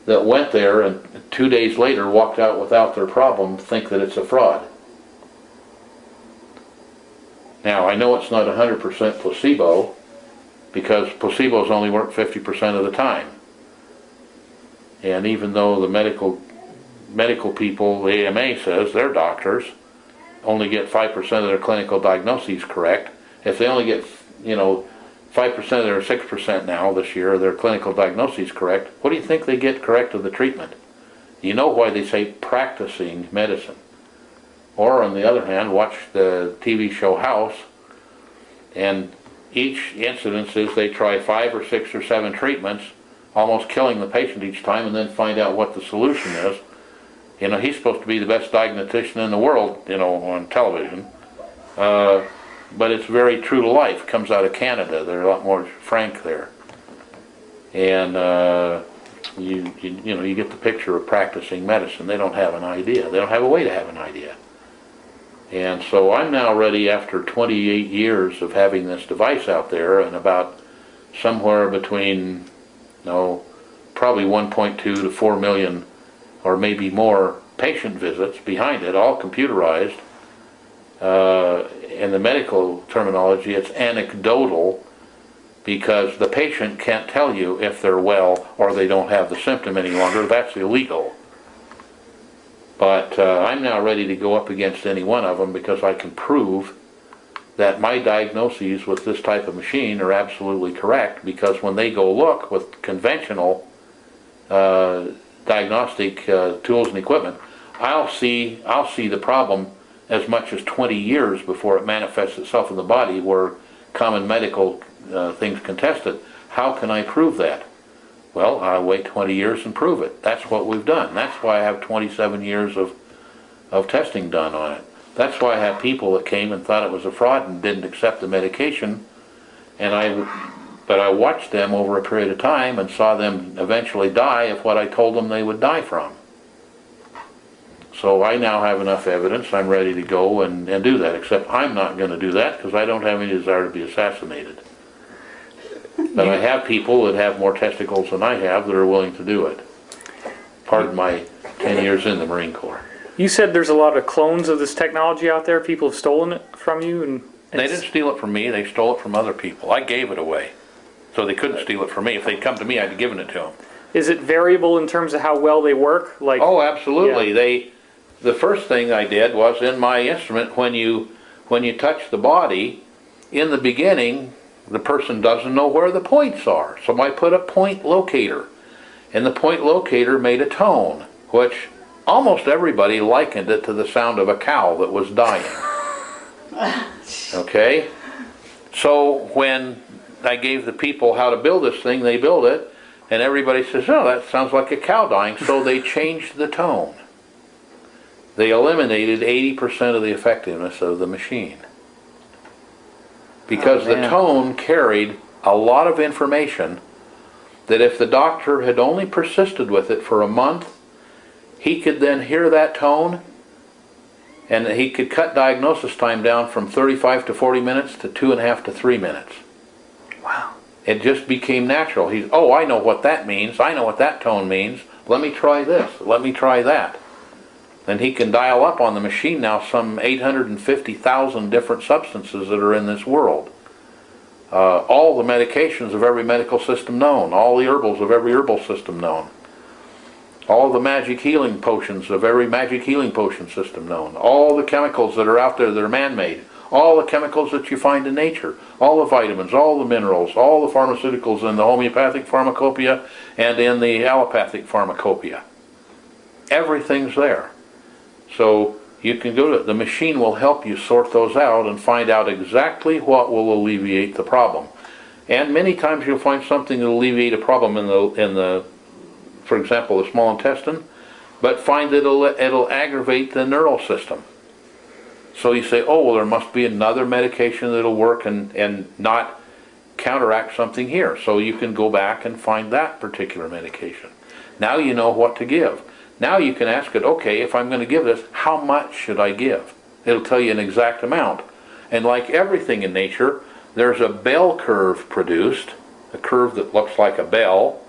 that went there and 2 days later walked out without their problem think that it's a fraud. Now, I know it's not 100% placebo, because placebos only work 50% of the time. And even though the medical people, the AMA says, their doctors only get 5% of their clinical diagnoses correct, if they only get, 5% of their 6% now this year, their clinical diagnoses correct, what do you think they get correct of the treatment? You know why they say practicing medicine. Or on the other hand, watch the TV show House, and each incidence is they try 5 or 6 or 7 treatments, almost killing the patient each time, and then find out what the solution is. He's supposed to be the best diagnostician in the world, on television. But it's very true to life. Comes out of Canada. They're a lot more frank there. And you get the picture of practicing medicine. They don't have an idea. They don't have a way to have an idea. And so I'm now ready, after 28 years of having this device out there, and about somewhere between, probably 1.2 to 4 million or maybe more patient visits behind it, all computerized. In the medical terminology, it's anecdotal, because the patient can't tell you if they're well or they don't have the symptom any longer. That's illegal. But I'm now ready to go up against any one of them, because I can prove that my diagnoses with this type of machine are absolutely correct, because when they go look with conventional diagnostic tools and equipment, I'll see the problem as much as 20 years before it manifests itself in the body, where common medical things can test it. How can I prove that? Well, I'll wait 20 years and prove it. That's what we've done. That's why I have 27 years of testing done on it. That's why I have people that came and thought it was a fraud and didn't accept the medication, but I watched them over a period of time and saw them eventually die of what I told them they would die from. So I now have enough evidence. I'm ready to go and do that, except I'm not going to do that, because I don't have any desire to be assassinated. But I have people that have more testicles than I have that are willing to do it. Pardon my 10 years in the Marine Corps. You said there's a lot of clones of this technology out there. People have stolen it from you, and They didn't steal it from me. They stole it from other people. I gave it away, so they couldn't steal it from me. If they'd come to me, I'd have given it to them. Is it variable in terms of how well they work? Oh, absolutely. Yeah. The first thing I did was, in my instrument, when you touch the body, in the beginning, the person doesn't know where the points are. So I put a point locator, and the point locator made a tone, which almost everybody likened it to the sound of a cow that was dying. Okay? So when I gave the people how to build this thing, they build it, and everybody says, oh, that sounds like a cow dying, so they changed the tone. They eliminated 80% of the effectiveness of the machine. Because the tone carried a lot of information that if the doctor had only persisted with it for a month, he could then hear that tone, and he could cut diagnosis time down from 35 to 40 minutes to 2.5 to 3 minutes. Wow. It just became natural. Oh, I know what that means. I know what that tone means. Let me try this. Let me try that. And he can dial up on the machine now some 850,000 different substances that are in this world. All the medications of every medical system known. All the herbals of every herbal system known. All the magic healing potions of every magic healing potion system known. All the chemicals that are out there that are man-made. All the chemicals that you find in nature. All the vitamins, all the minerals, all the pharmaceuticals in the homeopathic pharmacopoeia and in the allopathic pharmacopoeia. Everything's there. So you can go to the machine, will help you sort those out and find out exactly what will alleviate the problem. And many times you'll find something that will alleviate a problem in the for example, the small intestine, but find that it'll aggravate the neural system. So you say, oh, well, there must be another medication that'll work and not counteract something here. So you can go back and find that particular medication. Now you know what to give. Now you can ask it, okay, if I'm going to give this, how much should I give? It'll tell you an exact amount. And like everything in nature, there's a bell curve produced, a curve that looks like a bell.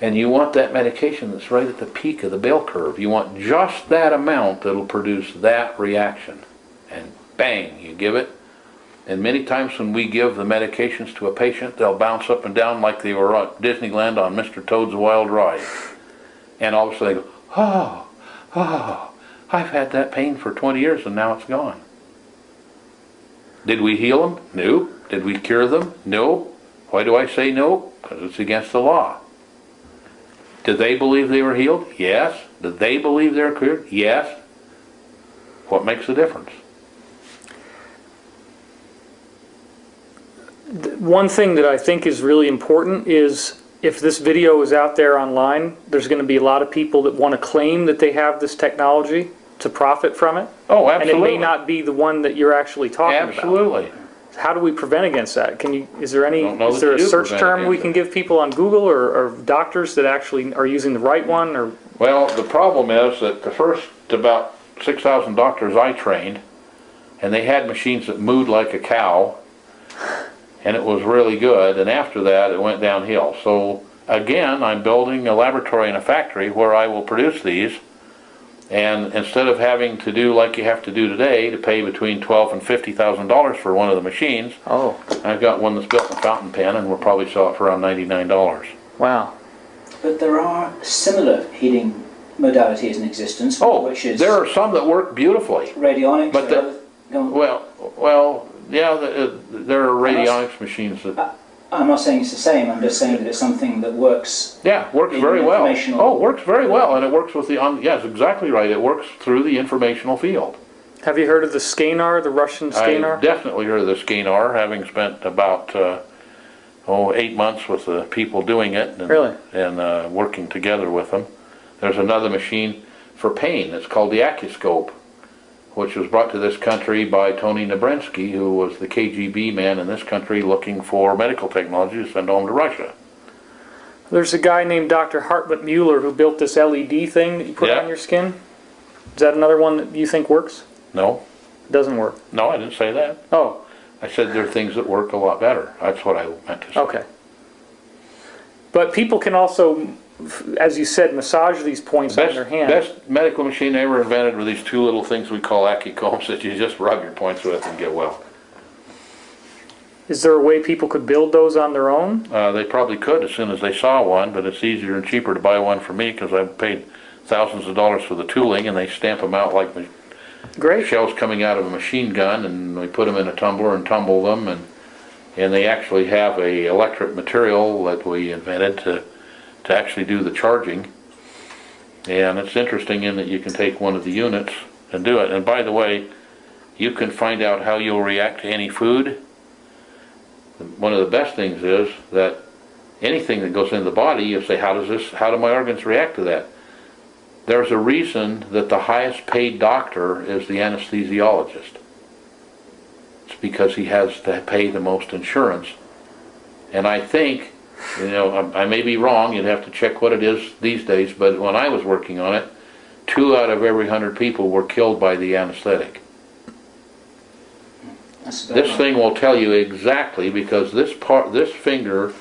And you want that medication that's right at the peak of the bell curve. You want just that amount that'll produce that reaction. And bang, you give it. And many times when we give the medications to a patient, they'll bounce up and down like they were at Disneyland on Mr. Toad's Wild Ride. And all of a sudden they go, oh, oh, I've had that pain for 20 years and now it's gone. Did we heal them? No. Did we cure them? No. Why do I say no? Because it's against the law. Did they believe they were healed? Yes. Did they believe they're cured? Yes. What makes the difference? One thing that I think is really important is if this video is out there online, there's going to be a lot of people that want to claim that they have this technology to profit from it. Oh, absolutely. And it may not be the one that you're actually talking about. Absolutely. How do we prevent against that? Can you? Is there any? Don't know Is there that a you search prevent term we against can it. give people on Google or doctors that actually are using the right one? Or Well, the problem is that the first about 6,000 doctors I trained, and they had machines that mooed like a cow, and it was really good, and after that it went downhill. So again, I'm building a laboratory and a factory where I will produce these, and instead of having to do like you have to do today, to pay between $12,000 and $50,000 for one of the machines, I've got one that's built in a fountain pen, and we'll probably sell it for around $99. wow. But there are similar heating modalities in existence, Oh, which is there are some that work beautifully. radionics. But or other- go on. Well, yeah, there are radionics machines that, I'm not saying it's the same, I'm just saying that it's something that works. yeah, works in very well. informational- Oh, works very well, and it works with the, yes, exactly right, it works through the informational field. Have you heard of the Skynet, the Russian Skynet? I definitely heard of the Skynet, having spent about 8 months with the people doing it, and, Really? and working together with them. There's another machine for pain, it's called the Acuscope, which was brought to this country by Tony Nabrensky, who was the KGB man in this country looking for medical technology to send home to Russia. There's a guy named Dr. Hartmut Mueller who built this LED thing that you put Yeah. on your skin. Is that another one that you think works? No, It doesn't work. no, I didn't say that. Oh, I said there are things that work a lot better. That's what I meant to say. okay. But people can also, as you said, massage these points on their hand. Best medical machine ever invented were these two little things we call Acucombs that you just rub your points with and get well. Is there a way people could build those on their own? They probably could as soon as they saw one, but it's easier and cheaper to buy one from me because I've paid thousands of dollars for the tooling, and they stamp them out like Great. shells coming out of a machine gun, and we put them in a tumbler and tumble them, and they actually have a electric material that we invented to actually do the charging. And it's interesting in that you can take one of the units and do it. And by the way, you can find out how you'll react to any food. One of the best things is that anything that goes into the body, you say, how do my organs react to that? There's a reason that the highest paid doctor is the anesthesiologist. It's because he has to pay the most insurance. And I think, I may be wrong, you'd have to check what it is these days, but when I was working on it, 2 out of every 100 people were killed by the anesthetic. This thing will tell you exactly, because this finger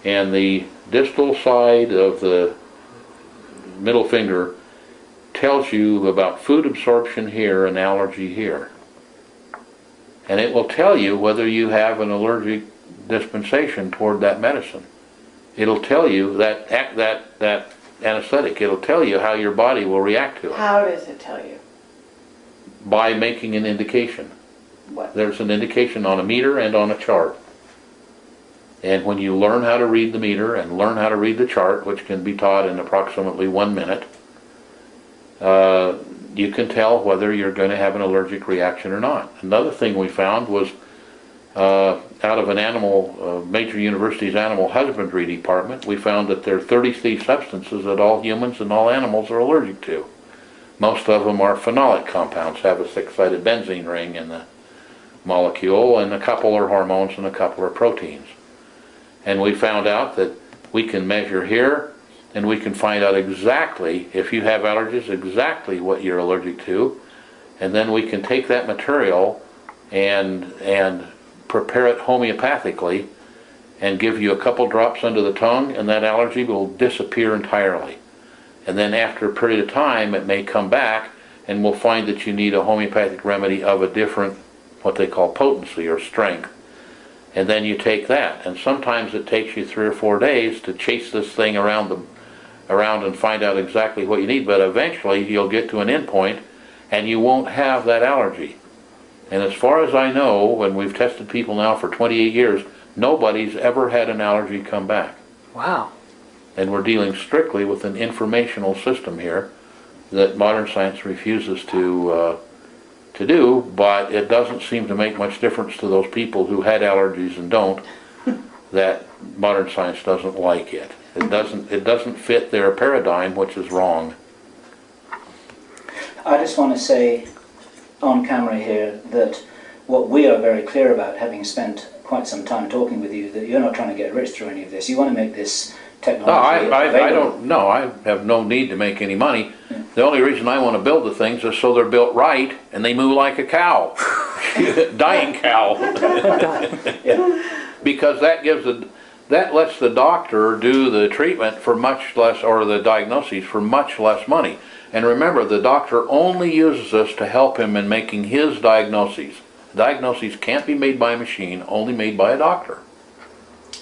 and the distal side of the middle finger tells you about food absorption here and allergy here. And it will tell you whether you have an allergic dispensation toward that medicine. It'll tell you that anesthetic, it'll tell you how your body will react to it. How does it tell you? By making an indication. What? There's an indication on a meter and on a chart. And when you learn how to read the meter and learn how to read the chart, which can be taught in approximately 1 minute, you can tell whether you're going to have an allergic reaction or not. Another thing we found was out of an major university's animal husbandry department, we found that there are 33 substances that all humans and all animals are allergic to. Most of them are phenolic compounds, have a 6-sided benzene ring in the molecule, and a couple are hormones and a couple are proteins. And we found out that we can measure here, and we can find out exactly, if you have allergies, exactly what you're allergic to, and then we can take that material and prepare it homeopathically and give you a couple drops under the tongue, and that allergy will disappear entirely. And then after a period of time, it may come back, and we'll find that you need a homeopathic remedy of a different, what they call potency or strength. And then you take that. And sometimes it takes you 3 or 4 days to chase this thing around and find out exactly what you need. But eventually you'll get to an end point and you won't have that allergy. And as far as I know, when we've tested people now for 28 years, nobody's ever had an allergy come back. Wow. And we're dealing strictly with an informational system here that modern science refuses to do, but it doesn't seem to make much difference to those people who had allergies and don't, that modern science doesn't like it. It doesn't fit their paradigm, which is wrong. I just want to say on camera here that what we are very clear about, having spent quite some time talking with you, that you're not trying to get rich through any of this. You want to make this technology available. I have no need to make any money. The only reason I want to build the things is so they're built right and they move like a cow. Dying cow. Because that lets the doctor do the treatment for much less, or the diagnoses for much less money. And remember, the doctor only uses us to help him in making his diagnoses. Diagnoses can't be made by a machine, only made by a doctor.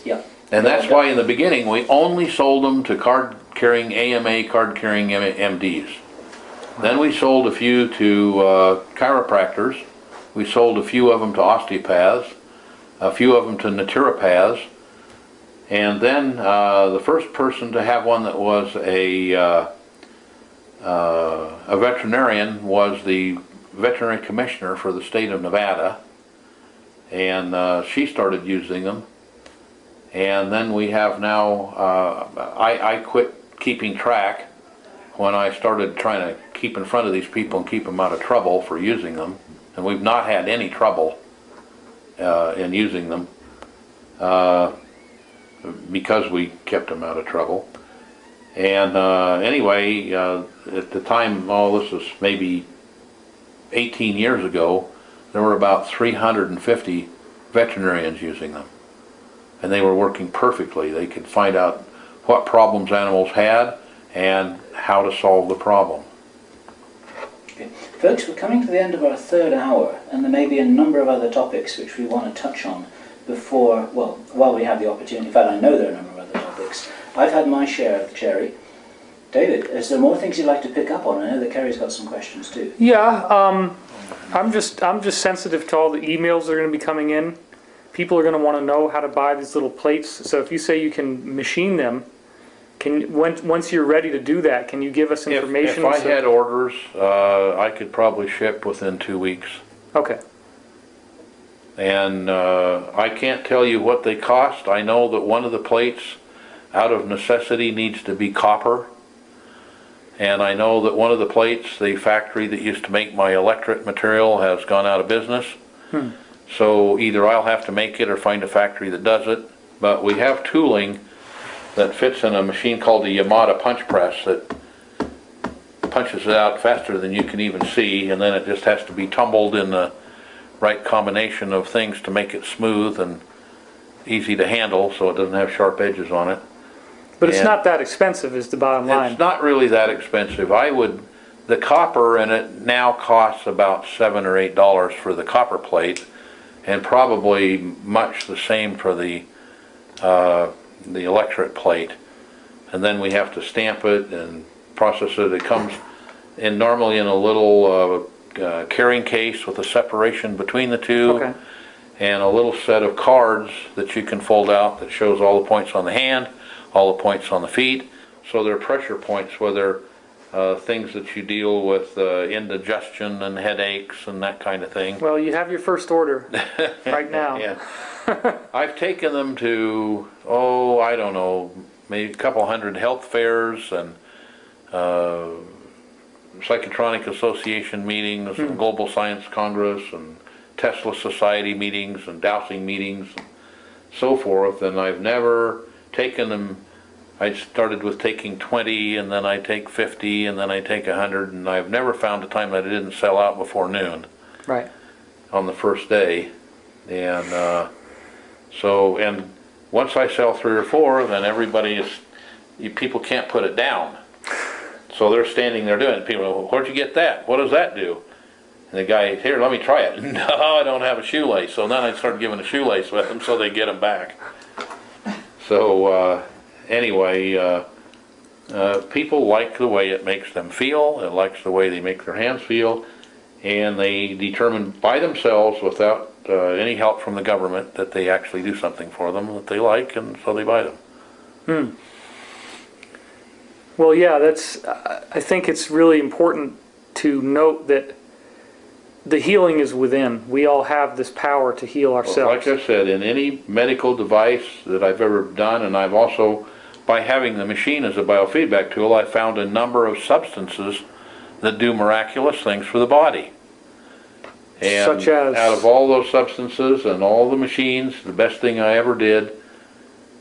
Yeah. And that's why in the beginning we only sold them to card-carrying AMA, card-carrying MDs. Then we sold a few to chiropractors. We sold a few of them to osteopaths, a few of them to naturopaths. And then the first person to have one that was a veterinarian was the veterinary commissioner for the state of Nevada. And she started using them. And then we have now, I quit keeping track when I started trying to keep in front of these people and keep them out of trouble for using them. And we've not had any trouble in using them because we kept them out of trouble. And anyway, at the time, this was maybe 18 years ago, there were about 350 veterinarians using them. And they were working perfectly. They could find out what problems animals had and how to solve the problem. Okay. Folks, we're coming to the end of our third hour, and there may be a number of other topics which we want to touch on before, well, while we have the opportunity. In fact, I know there are a number of other topics. I've had my share of the cherry. David, is there more things you'd like to pick up on? I know that Kerry's got some questions too. Yeah, I'm just sensitive to all the emails that are going to be coming in. People are going to want to know how to buy these little plates. So if you say you can machine them, once you're ready to do that, can you give us information? If I had orders, I could probably ship within 2 weeks. Okay. And I can't tell you what they cost. I know that one of the plates, out of necessity, needs to be copper. And I know that one of the plates, the factory that used to make my electric material, has gone out of business. So either I'll have to make it or find a factory that does it. But we have tooling that fits in a machine called the Yamada punch press that punches it out faster than you can even see, and then it just has to be tumbled in the right combination of things to make it smooth and easy to handle so it doesn't have sharp edges on it. But it's not that expensive is the bottom line. It's not really that expensive. The copper in it now costs about $7 or $8 for the copper plate, and probably much the same for the electric plate. And then we have to stamp it and process it. It comes in normally in a little carrying case with a separation between the two. Okay. And a little set of cards that you can fold out that shows all the points on the hand, all the points on the feet. So they're pressure points, whether things that you deal with indigestion and headaches and that kind of thing. Well, you have your first order right now. Yeah. I've taken them to, I don't know, maybe a couple hundred health fairs and Psychotronic Association meetings and Global Science Congress and Tesla Society meetings and dowsing meetings and so forth, and I've never taken them. I started with taking 20, and then I take 50, and then I take 100, and I've never found a time that it didn't sell out before noon Right. on the first day. And so, and once I sell 3 or 4, then people can't put it down. So they're standing there doing it. People go, where'd you get that? What does that do? And the guy, here, let me try it. No, I don't have a shoelace. So then I start giving a shoelace with them so they get them back. So anyway, people like the way it makes them feel. It likes the way they make their hands feel. And they determine by themselves, without any help from the government, that they actually do something for them that they like, and so they buy them. Well, yeah, I think it's really important to note that the healing is within. We all have this power to heal ourselves. Like I said, in any medical device that I've ever done, and I've also, by having the machine as a biofeedback tool, I found a number of substances that do miraculous things for the body. And such as? Out of all those substances and all the machines, the best thing I ever did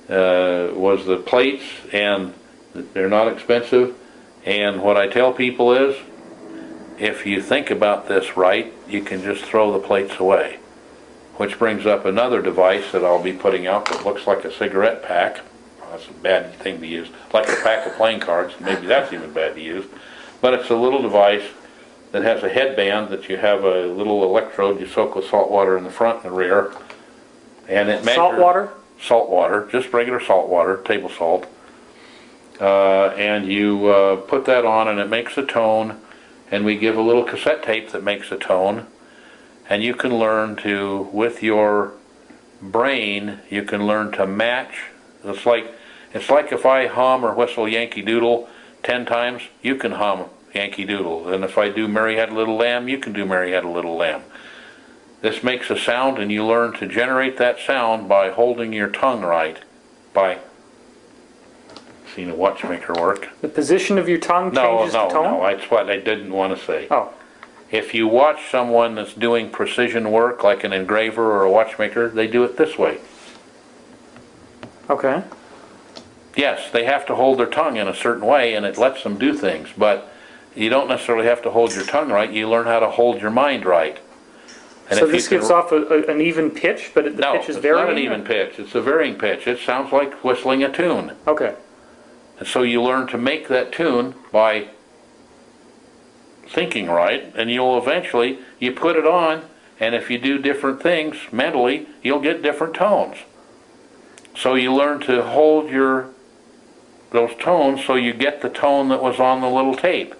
was the plates, and they're not expensive. And what I tell people is, if you think about this right, you can just throw the plates away. Which brings up another device that I'll be putting out that looks like a cigarette pack. Well, that's a bad thing to use. Like a pack of playing cards. Maybe that's even bad to use. But it's a little device that has a headband that you have a little electrode you soak with salt water in the front and the rear. And it measures... Salt water? Salt water. Just regular salt water, table salt. And you put that on and it makes a tone. And we give a little cassette tape that makes a tone, and you can learn to, with your brain, you can learn to match. It's like if I hum or whistle Yankee Doodle 10 times, you can hum Yankee Doodle. And if I do Mary Had a Little Lamb, you can do Mary Had a Little Lamb. This makes a sound, and you learn to generate that sound by holding your tongue right, by seen a watchmaker work. The position of your tongue changes the tone? No, that's what I didn't want to say. Oh. If you watch someone that's doing precision work, like an engraver or a watchmaker, they do it this way. Okay. Yes, they have to hold their tongue in a certain way, and it lets them do things, but you don't necessarily have to hold your tongue right. You learn how to hold your mind right. And so this gives off an even pitch, but the pitch is varying? No, it's not an even pitch. It's a varying pitch. It sounds like whistling a tune. Okay. And so you learn to make that tune by thinking right, and you'll eventually, you put it on, and if you do different things mentally, you'll get different tones. So you learn to hold those tones so you get the tone that was on the little tape.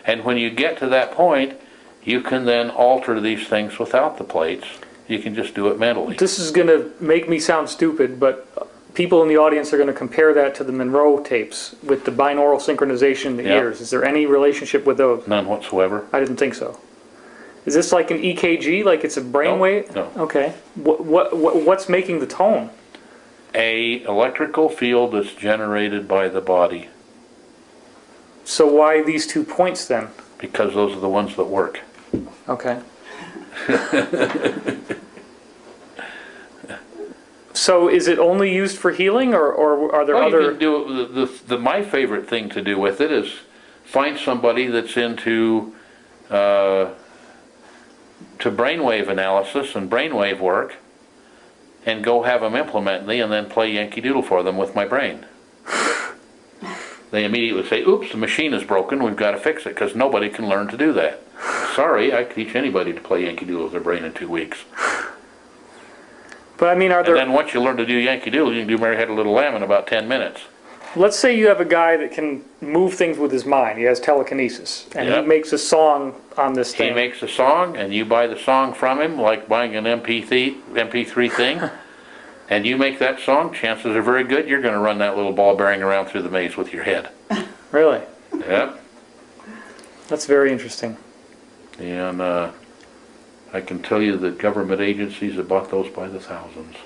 And when you get to that point, you can then alter these things without the plates. You can just do it mentally. This is going to make me sound stupid, but people in the audience are going to compare that to the Monroe tapes with the binaural synchronization in the ears. Is there any relationship with those? None whatsoever. I didn't think so. Is this like an EKG, like it's a brainwave? No. Okay. What's making the tone? A electrical field that's generated by the body. So why these 2 points then? Because those are the ones that work. Okay. So is it only used for healing, or are there other... You can do my favorite thing to do with it is find somebody that's into to brainwave analysis and brainwave work, and go have them implement me, and then play Yankee Doodle for them with my brain. They immediately say, oops, the machine is broken, we've got to fix it, because nobody can learn to do that. Sorry, I can teach anybody to play Yankee Doodle with their brain in 2 weeks. But I mean, are there... And then once you learn to do Yankee Doodle, you can do Mary Had a Little Lamb in about 10 minutes. Let's say you have a guy that can move things with his mind. He has telekinesis, and he makes a song on this thing. He makes a song, and you buy the song from him, like buying an MP3 thing, and you make that song, chances are very good you're going to run that little ball bearing around through the maze with your head. Really? Yep. That's very interesting. And I can tell you that government agencies have bought those by the thousands.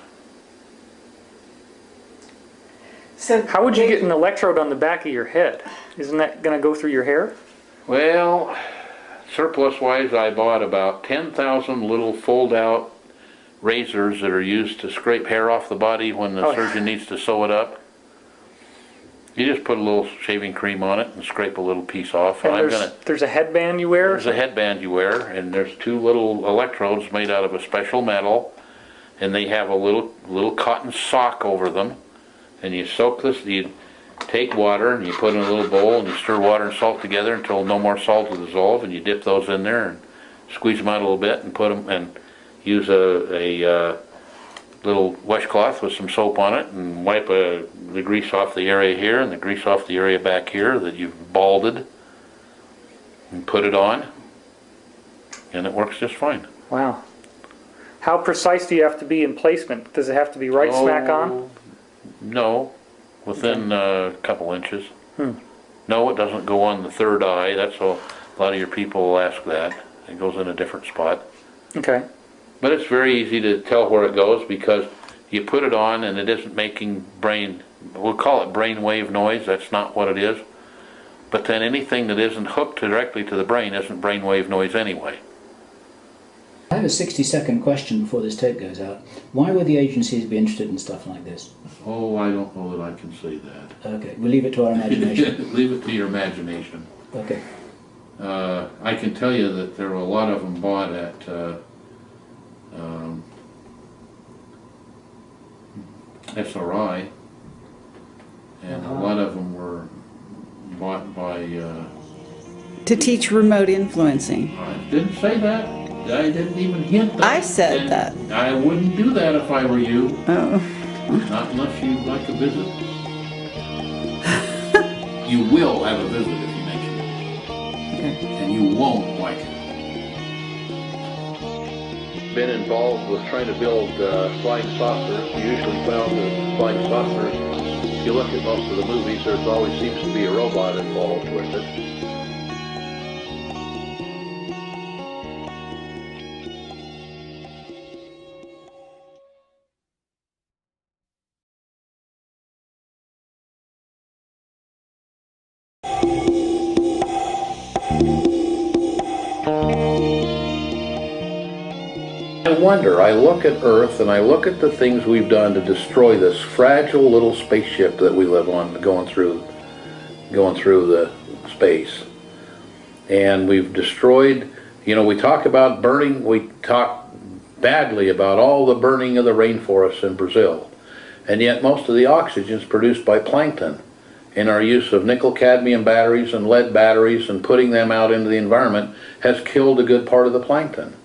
So how would you get an electrode on the back of your head? Isn't that going to go through your hair? Well, surplus-wise, I bought about 10,000 little fold-out razors that are used to scrape hair off the body when the surgeon needs to sew it up. You just put a little shaving cream on it and scrape a little piece off. And there's a headband you wear? There's a headband you wear, and there's 2 little electrodes made out of a special metal and they have a little cotton sock over them, and you soak this. You take water and you put it in a little bowl and you stir water and salt together until no more salt will dissolve, and you dip those in there and squeeze them out a little bit and put them and use a little washcloth with some soap on it and wipe the grease off the area here and the grease off the area back here that you've balded, and put it on, and it works just fine. Wow. How precise do you have to be in placement? Does it have to be right smack on? No, within a couple inches. No, it doesn't go on the third eye. That's a lot of your people will ask that. It goes in a different spot. Okay. But it's very easy to tell where it goes because you put it on and it isn't making we'll call it brain wave noise. That's not what it is. But then anything that isn't hooked directly to the brain isn't brain wave noise anyway. I have a 60-second question before this tape goes out. Why would the agencies be interested in stuff like this? Oh, I don't know that I can say that. Okay, we'll leave it to our imagination. Leave it to your imagination. Okay. I can tell you that there were a lot of them bought at SRI, and a lot of them were bought by... To teach remote influencing. I didn't say that. I didn't even hint that. I said And that. I wouldn't do that if I were you. Oh. Not unless you'd like a visit. You will have a visit if you mention it. Okay. And you won't like it. Been involved with trying to build flying saucers. You usually found that flying saucers, if you look at most of the movies, there always seems to be a robot involved with it. I look at Earth and I look at the things we've done to destroy this fragile little spaceship that we live on, going through the space. And we've destroyed, we talk about burning, we talk badly about all the burning of the rainforests in Brazil. And yet most of the oxygen is produced by plankton. And our use of nickel-cadmium batteries and lead batteries and putting them out into the environment has killed a good part of the plankton.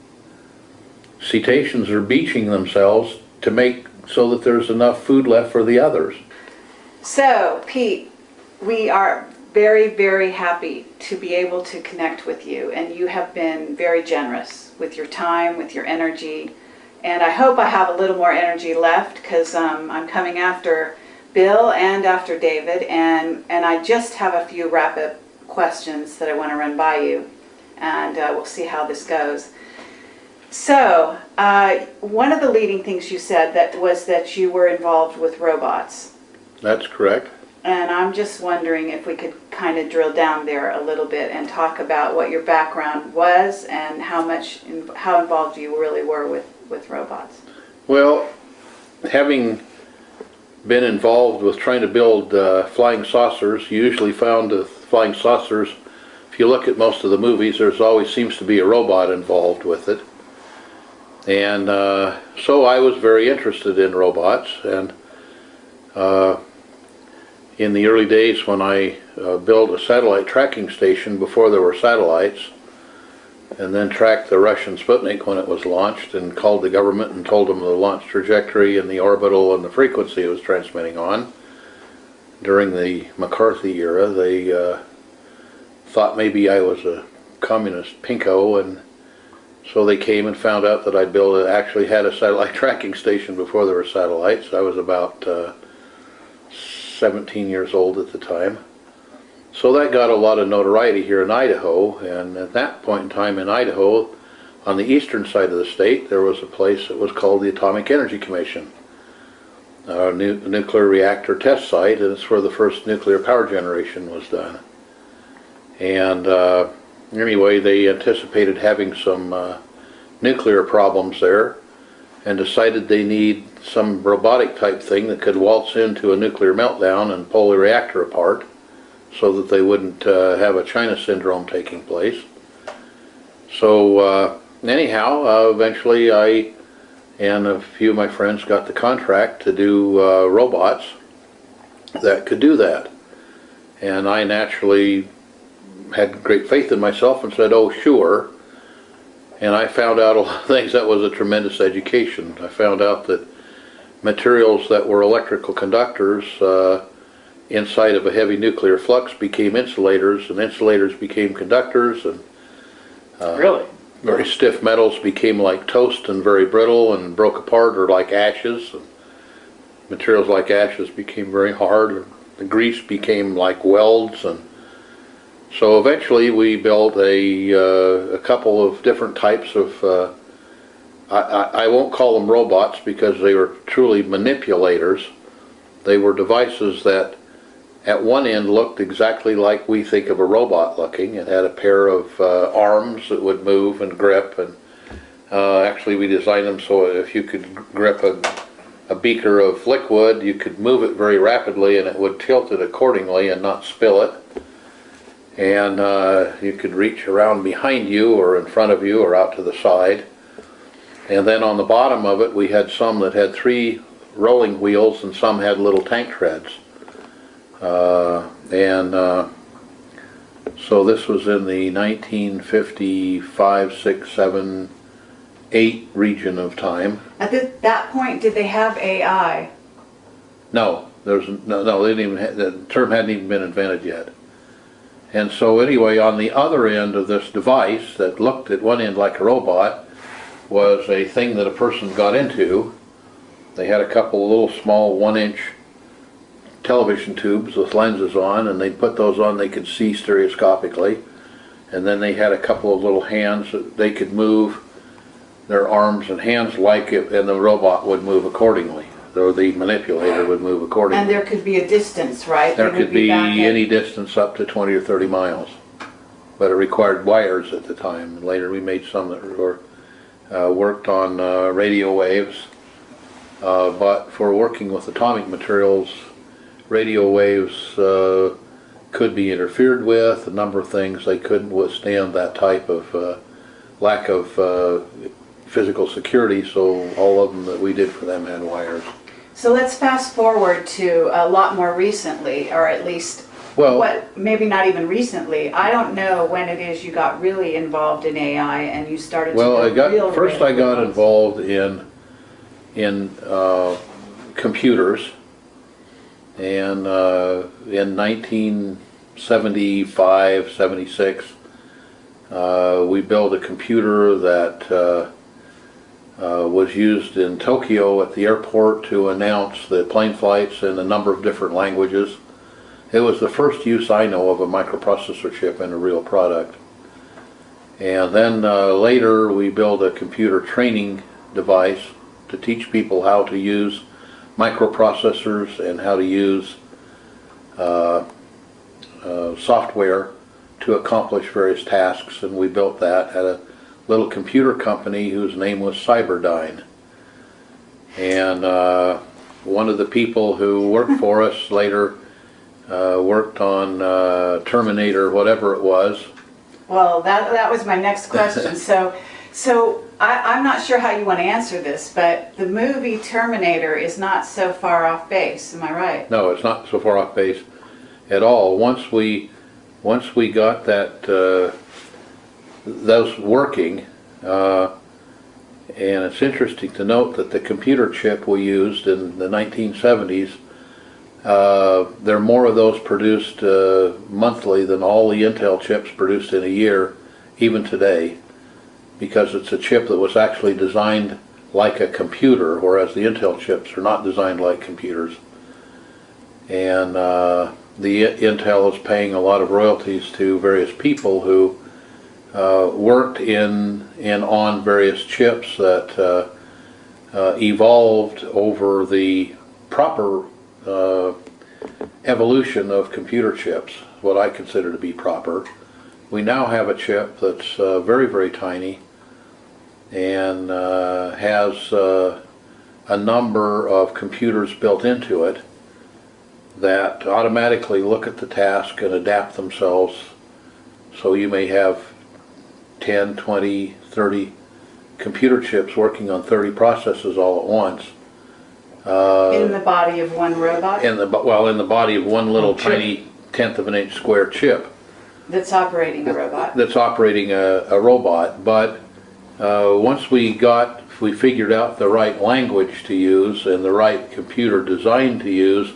Cetaceans are beaching themselves to make so that there's enough food left for the others. So, Pete, we are very, very happy to be able to connect with you, and you have been very generous with your time, with your energy, and I hope I have a little more energy left because I'm coming after Bill and after David, and I just have a few wrap-up questions that I want to run by you, and we'll see how this goes. So, one of the leading things you said was that you were involved with robots. That's correct. And I'm just wondering if we could kind of drill down there a little bit and talk about what your background was and how involved you really were with robots. Well, having been involved with trying to build flying saucers, you usually found the flying saucers, if you look at most of the movies, there's always seems to be a robot involved with it. And so I was very interested in robots, and in the early days when I built a satellite tracking station before there were satellites, and then tracked the Russian Sputnik when it was launched and called the government and told them the launch trajectory and the orbital and the frequency it was transmitting on. During the McCarthy era, they thought maybe I was a communist pinko, and so they came and found out that I'd actually had a satellite tracking station before there were satellites. I was about 17 years old at the time. So that got a lot of notoriety here in Idaho, and at that point in time in Idaho, on the eastern side of the state, there was a place that was called the Atomic Energy Commission, a nuclear reactor test site, and it's where the first nuclear power generation was done. And anyway, they anticipated having some nuclear problems there and decided they need some robotic type thing that could waltz into a nuclear meltdown and pull the reactor apart so that they wouldn't have a China syndrome taking place. So anyhow, eventually I and a few of my friends got the contract to do robots that could do that. And I naturally had great faith in myself and said, oh, sure. And I found out a lot of things. That was a tremendous education. I found out that materials that were electrical conductors inside of a heavy nuclear flux became insulators, and insulators became conductors, and Really? very stiff metals became like toast and very brittle and broke apart, or like ashes. And materials like ashes became very hard. The grease became like welds, and so eventually we built a couple of different types of, I won't call them robots because they were truly manipulators. They were devices that at one end looked exactly like we think of a robot looking. It had a pair of arms that would move and grip, and actually we designed them so if you could grip a beaker of liquid, you could move it very rapidly and it would tilt it accordingly and not spill it. And you could reach around behind you or in front of you or out to the side. And then on the bottom of it we had some that had 3 rolling wheels and some had little tank treads. So this was in the 1955, 6, 7, 8 region of time. At that point, did they have AI? No, there's no, they didn't even the term hadn't even been invented yet. And so anyway, on the other end of this device that looked at one end like a robot was a thing that a person got into. They had a couple of little small 1-inch television tubes with lenses on, and they put those on, they could see stereoscopically. And then they had a couple of little hands that they could move their arms and hands like it, and the robot would move accordingly. Or the manipulator would move accordingly. And there could be a distance, right? There They would could be back at- any distance up to 20 or 30 miles. But it required wires at the time. And later we made some that were, worked on radio waves. But for working with atomic materials, radio waves could be interfered with, a number of things. They couldn't withstand that type of lack of physical security, so all of them that we did for them had wires. So let's fast forward to a lot more recently, or at least, maybe not even recently. I don't know when it is you got really involved in AI and you started to build real first I got robots. involved in computers, and in 1975, 76, we built a computer that was used in Tokyo at the airport to announce the plane flights in a number of different languages. It was the first use I know of a microprocessor chip in a real product. And then later we built a computer training device to teach people how to use microprocessors and how to use software to accomplish various tasks, and we built that at a little computer company whose name was Cyberdyne. And one of the people who worked for us later worked on Terminator, whatever it was. Well, that was my next question. So I'm not sure how you want to answer this, but the movie Terminator is not so far off base. Am I right? No, it's not so far off base at all. Once we got that those working, and it's interesting to note that the computer chip we used in the 1970s, there are more of those produced monthly than all the Intel chips produced in a year, even today, because it's a chip that was actually designed like a computer, whereas the Intel chips are not designed like computers. And the Intel is paying a lot of royalties to various people who worked in and on various chips that evolved over the proper evolution of computer chips, what I consider to be proper. We now have a chip that's very, very tiny and has a number of computers built into it that automatically look at the task and adapt themselves. So you may have 10, 20, 30 computer chips working on 30 processes all at once. In the body of one robot In the body of one little Chip. tiny 1/10 of an inch square chip that's operating a robot. that's operating a robot. But once we figured out the right language to use and the right computer design to use,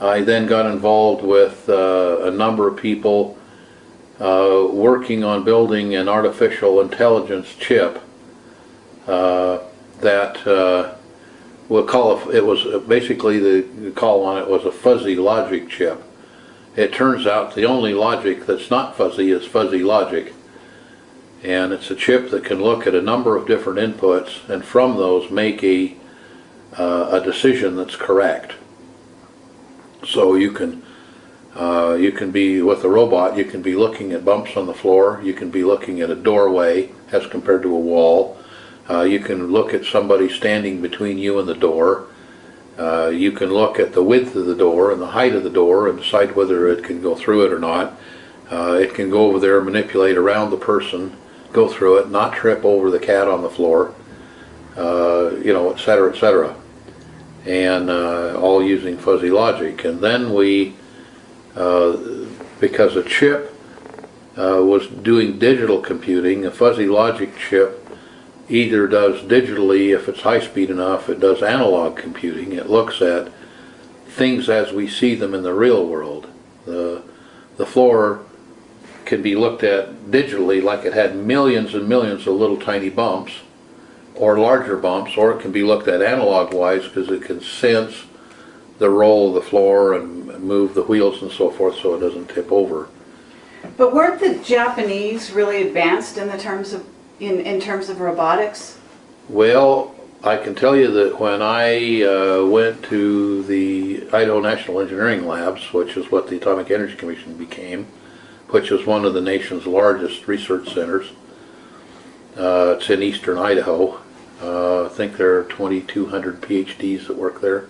I then got involved with a number of people working on building an artificial intelligence chip that we'll call it was basically the call on it was a fuzzy logic chip. It turns out the only logic that's not fuzzy is fuzzy logic, and it's a chip that can look at a number of different inputs and from those make a decision that's correct. So you can be with a robot, you can be looking at bumps on the floor, you can be looking at a doorway as compared to a wall. You can look at somebody standing between you and the door. You can look at the width of the door and the height of the door and decide whether it can go through it or not. It can go over there, manipulate around the person, go through it, not trip over the cat on the floor, et cetera, et cetera. And all using fuzzy logic. And then we, because a chip was doing digital computing, a fuzzy logic chip either does digitally, if it's high speed enough, it does analog computing. It looks at things as we see them in the real world. The floor can be looked at digitally like it had millions and millions of little tiny bumps or larger bumps, or it can be looked at analog wise because it can sense the roll of the floor and move the wheels and so forth so it doesn't tip over. But weren't the Japanese really advanced in terms of robotics? Well, I can tell you that when I went to the Idaho National Engineering Labs, which is what the Atomic Energy Commission became, which is one of the nation's largest research centers. It's in eastern Idaho. I think there are 2,200 PhDs that work there.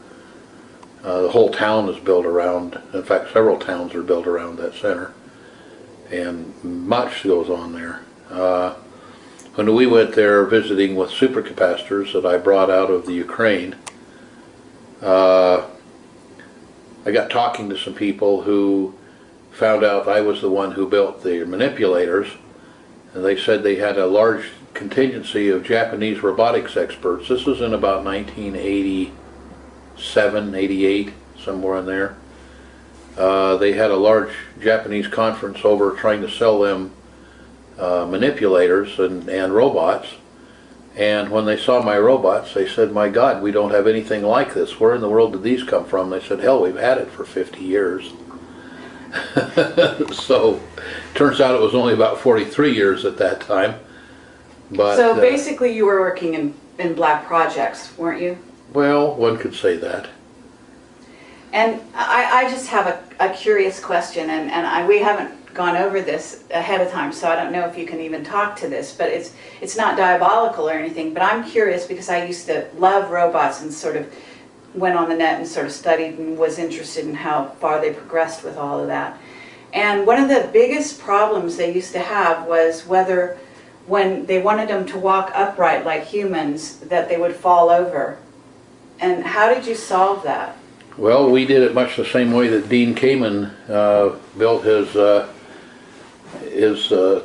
The whole town is built around, in fact several towns are built around that center, and much goes on there. When we went there visiting with supercapacitors that I brought out of the Ukraine, I got talking to some people who found out I was the one who built the manipulators, and they said they had a large contingency of Japanese robotics experts. This was in about 1987, 88, somewhere in there. They had a large Japanese conference over trying to sell them manipulators and robots, and when they saw my robots they said, "My God, we don't have anything like this. Where in the world did these come from?" They said, "Hell, we've had it for 50 years." So turns out it was only about 43 years at that time. But so basically you were working in black projects, weren't you? well, one could say that. And I just have a curious question, and we haven't gone over this ahead of time, so I don't know if you can even talk to this, but it's not diabolical or anything, but I'm curious because I used to love robots and sort of went on the net and sort of studied and was interested in how far they progressed with all of that. And one of the biggest problems they used to have was whether when they wanted them to walk upright like humans, that they would fall over. And how did you solve that? Well, we did it much the same way that Dean Kamen built his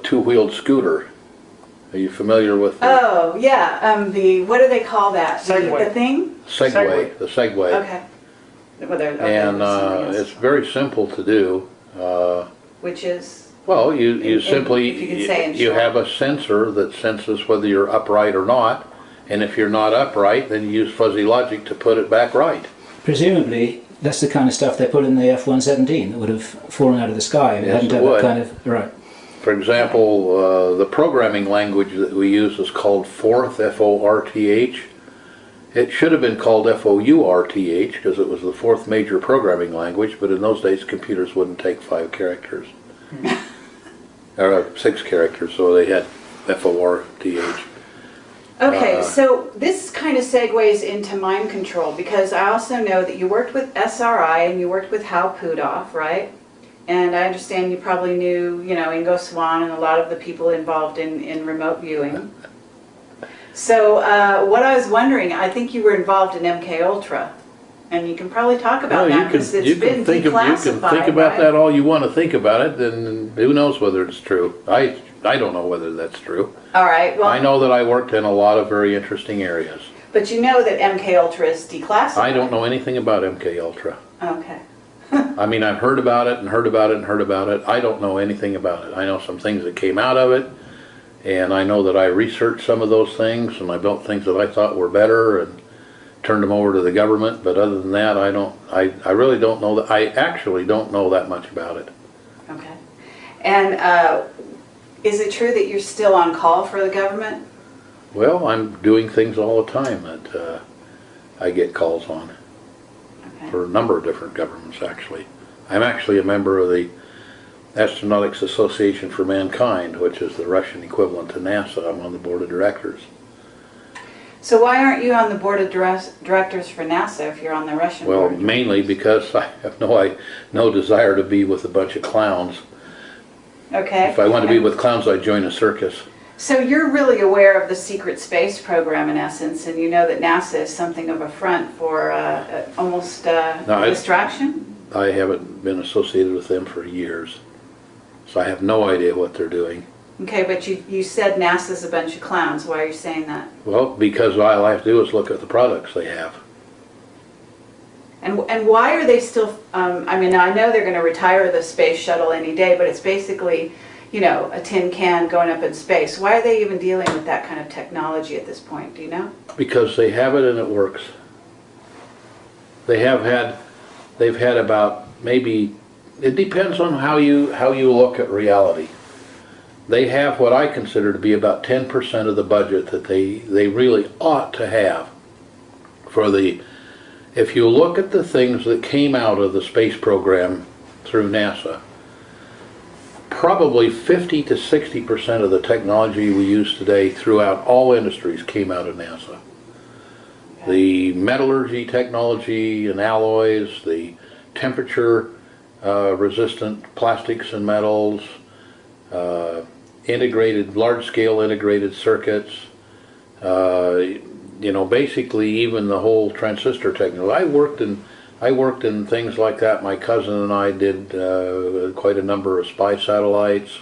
two-wheeled scooter. Are you familiar with the Oh, yeah, what do they call that? Segway. The thing? Segway? The Segway. Okay. Well, there- okay, And there's something else. it's very simple to do. Which is? Well, you simply if you could say in you short. have a sensor that senses whether you're upright or not, and if you're not upright, then you use fuzzy logic to put it back right. Presumably, that's the kind of stuff they put in the F-117 that would have fallen out of the sky if it Yes, hadn't it had that would. kind of... Right. For example, the programming language that we use is called Forth, F-O-R-T-H. It should have been called F-O-U-R-T-H because it was the fourth major programming language, but in those days computers wouldn't take 5 characters. Or 6 characters, so they had F-O-R-T-H. Okay, so this kind of segues into mind control, because I also know that you worked with SRI and you worked with Hal Pudov, right? And I understand you probably knew, Ingo Swann and a lot of the people involved in remote viewing. So what I was wondering, I think you were involved in MK Ultra, and you can probably talk about that because it's been declassified. You can think about right? that all you want to think about it, and who knows whether it's true. I don't know whether that's true. All right. Well, I know that I worked in a lot of very interesting areas. but you know that MK Ultra is declassified. I don't know anything about MK Ultra. Okay. I mean, I've heard about it and heard about it and heard about it. I don't know anything about it. I know some things that came out of it, and I know that I researched some of those things, and I built things that I thought were better and turned them over to the government. But other than that, I really don't know that. I actually don't know that much about it. Okay. And is it true that you're still on call for the government? Well, I'm doing things all the time that I get calls on. Okay. For a number of different governments, actually. I'm actually a member of the Astronautics Association for Mankind, which is the Russian equivalent to NASA. I'm on the board of directors. So why aren't you on the board of directors for NASA if you're on the Russian Well, board of directors? mainly because I have no desire to be with a bunch of clowns. Okay. If I wanted to be with clowns, I'd join a circus. So you're really aware of the secret space program in essence, and you know that NASA is something of a front for almost a distraction? I haven't been associated with them for years, so I have no idea what they're doing. Okay, but you said NASA's a bunch of clowns. Why are you saying that? Well, because all I have to do is look at the products they have. And why are they still, I mean, I know they're going to retire the space shuttle any day, but it's basically, you know, a tin can going up in space. Why are they even dealing with that kind of technology at this point? Do you know? Because they have it and it works. They've had about maybe, it depends on how you look at reality. They have what I consider to be about 10% of the budget that they really ought to have for the, if you look at the things that came out of the space program through NASA, probably 50 to 60% of the technology we use today throughout all industries came out of NASA. The metallurgy technology and alloys, the temperature resistant plastics and metals, large-scale integrated circuits, you know, basically even the whole transistor technology. I worked in things like that. My cousin and I did quite a number of spy satellites.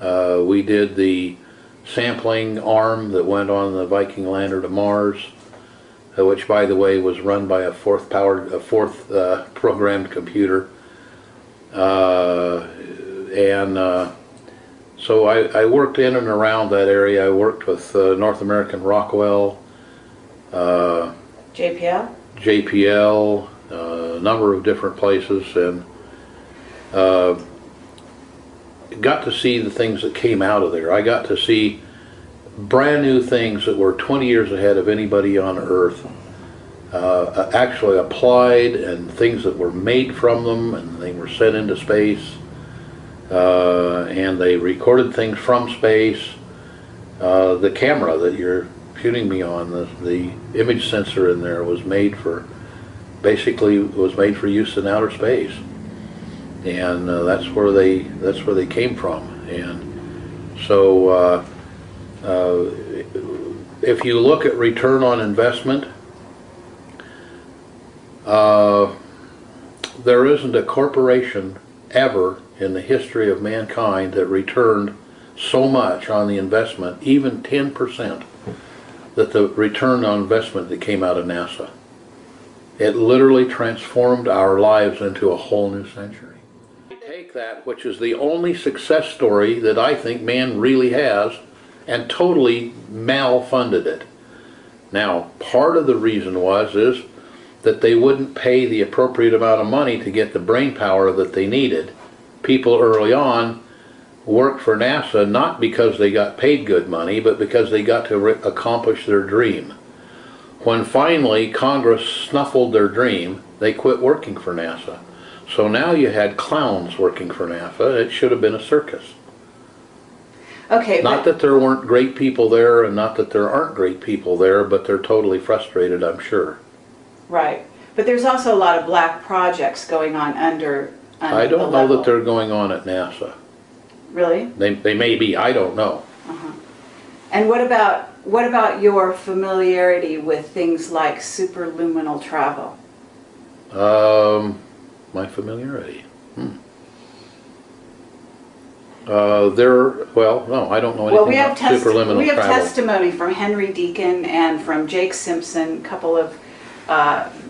We did the sampling arm that went on the Viking lander to Mars, which, by the way, was run by a fourth programmed computer. So I worked in and around that area. I worked with North American Rockwell, JPL, a number of different places, and got to see the things that came out of there. I got to see brand new things that were 20 years ahead of anybody on Earth actually applied, and things that were made from them, and they were sent into space, and they recorded things from space. The camera that you're shooting me on, the image sensor in there was made for, basically was made for use in outer space, and that's where they came from. And so if you look at return on investment, there isn't a corporation ever in the history of mankind that returned so much on the investment, even 10%, that the return on investment that came out of NASA. It literally transformed our lives into a whole new century. Take that, which is the only success story that I think man really has, and totally malfunded it. Now, part of the reason is that they wouldn't pay the appropriate amount of money to get the brain power that they needed. People early on worked for NASA not because they got paid good money, but because they got to accomplish their dream. When finally Congress snuffled their dream, they quit working for NASA. So now you had clowns working for NASA. It should have been a circus. Okay. Not that there weren't great people there, and not that there aren't great people there, but they're totally frustrated, I'm sure. Right. But there's also a lot of black projects going on under I don't know that they're going on at NASA. Really? They may be, I don't know. And what about what about your familiarity with things like superluminal travel? My familiarity. Well, no, I don't know anything Well, we have, about superliminal we have travel. testimony from Henry Deacon and from Jake Simpson, a couple of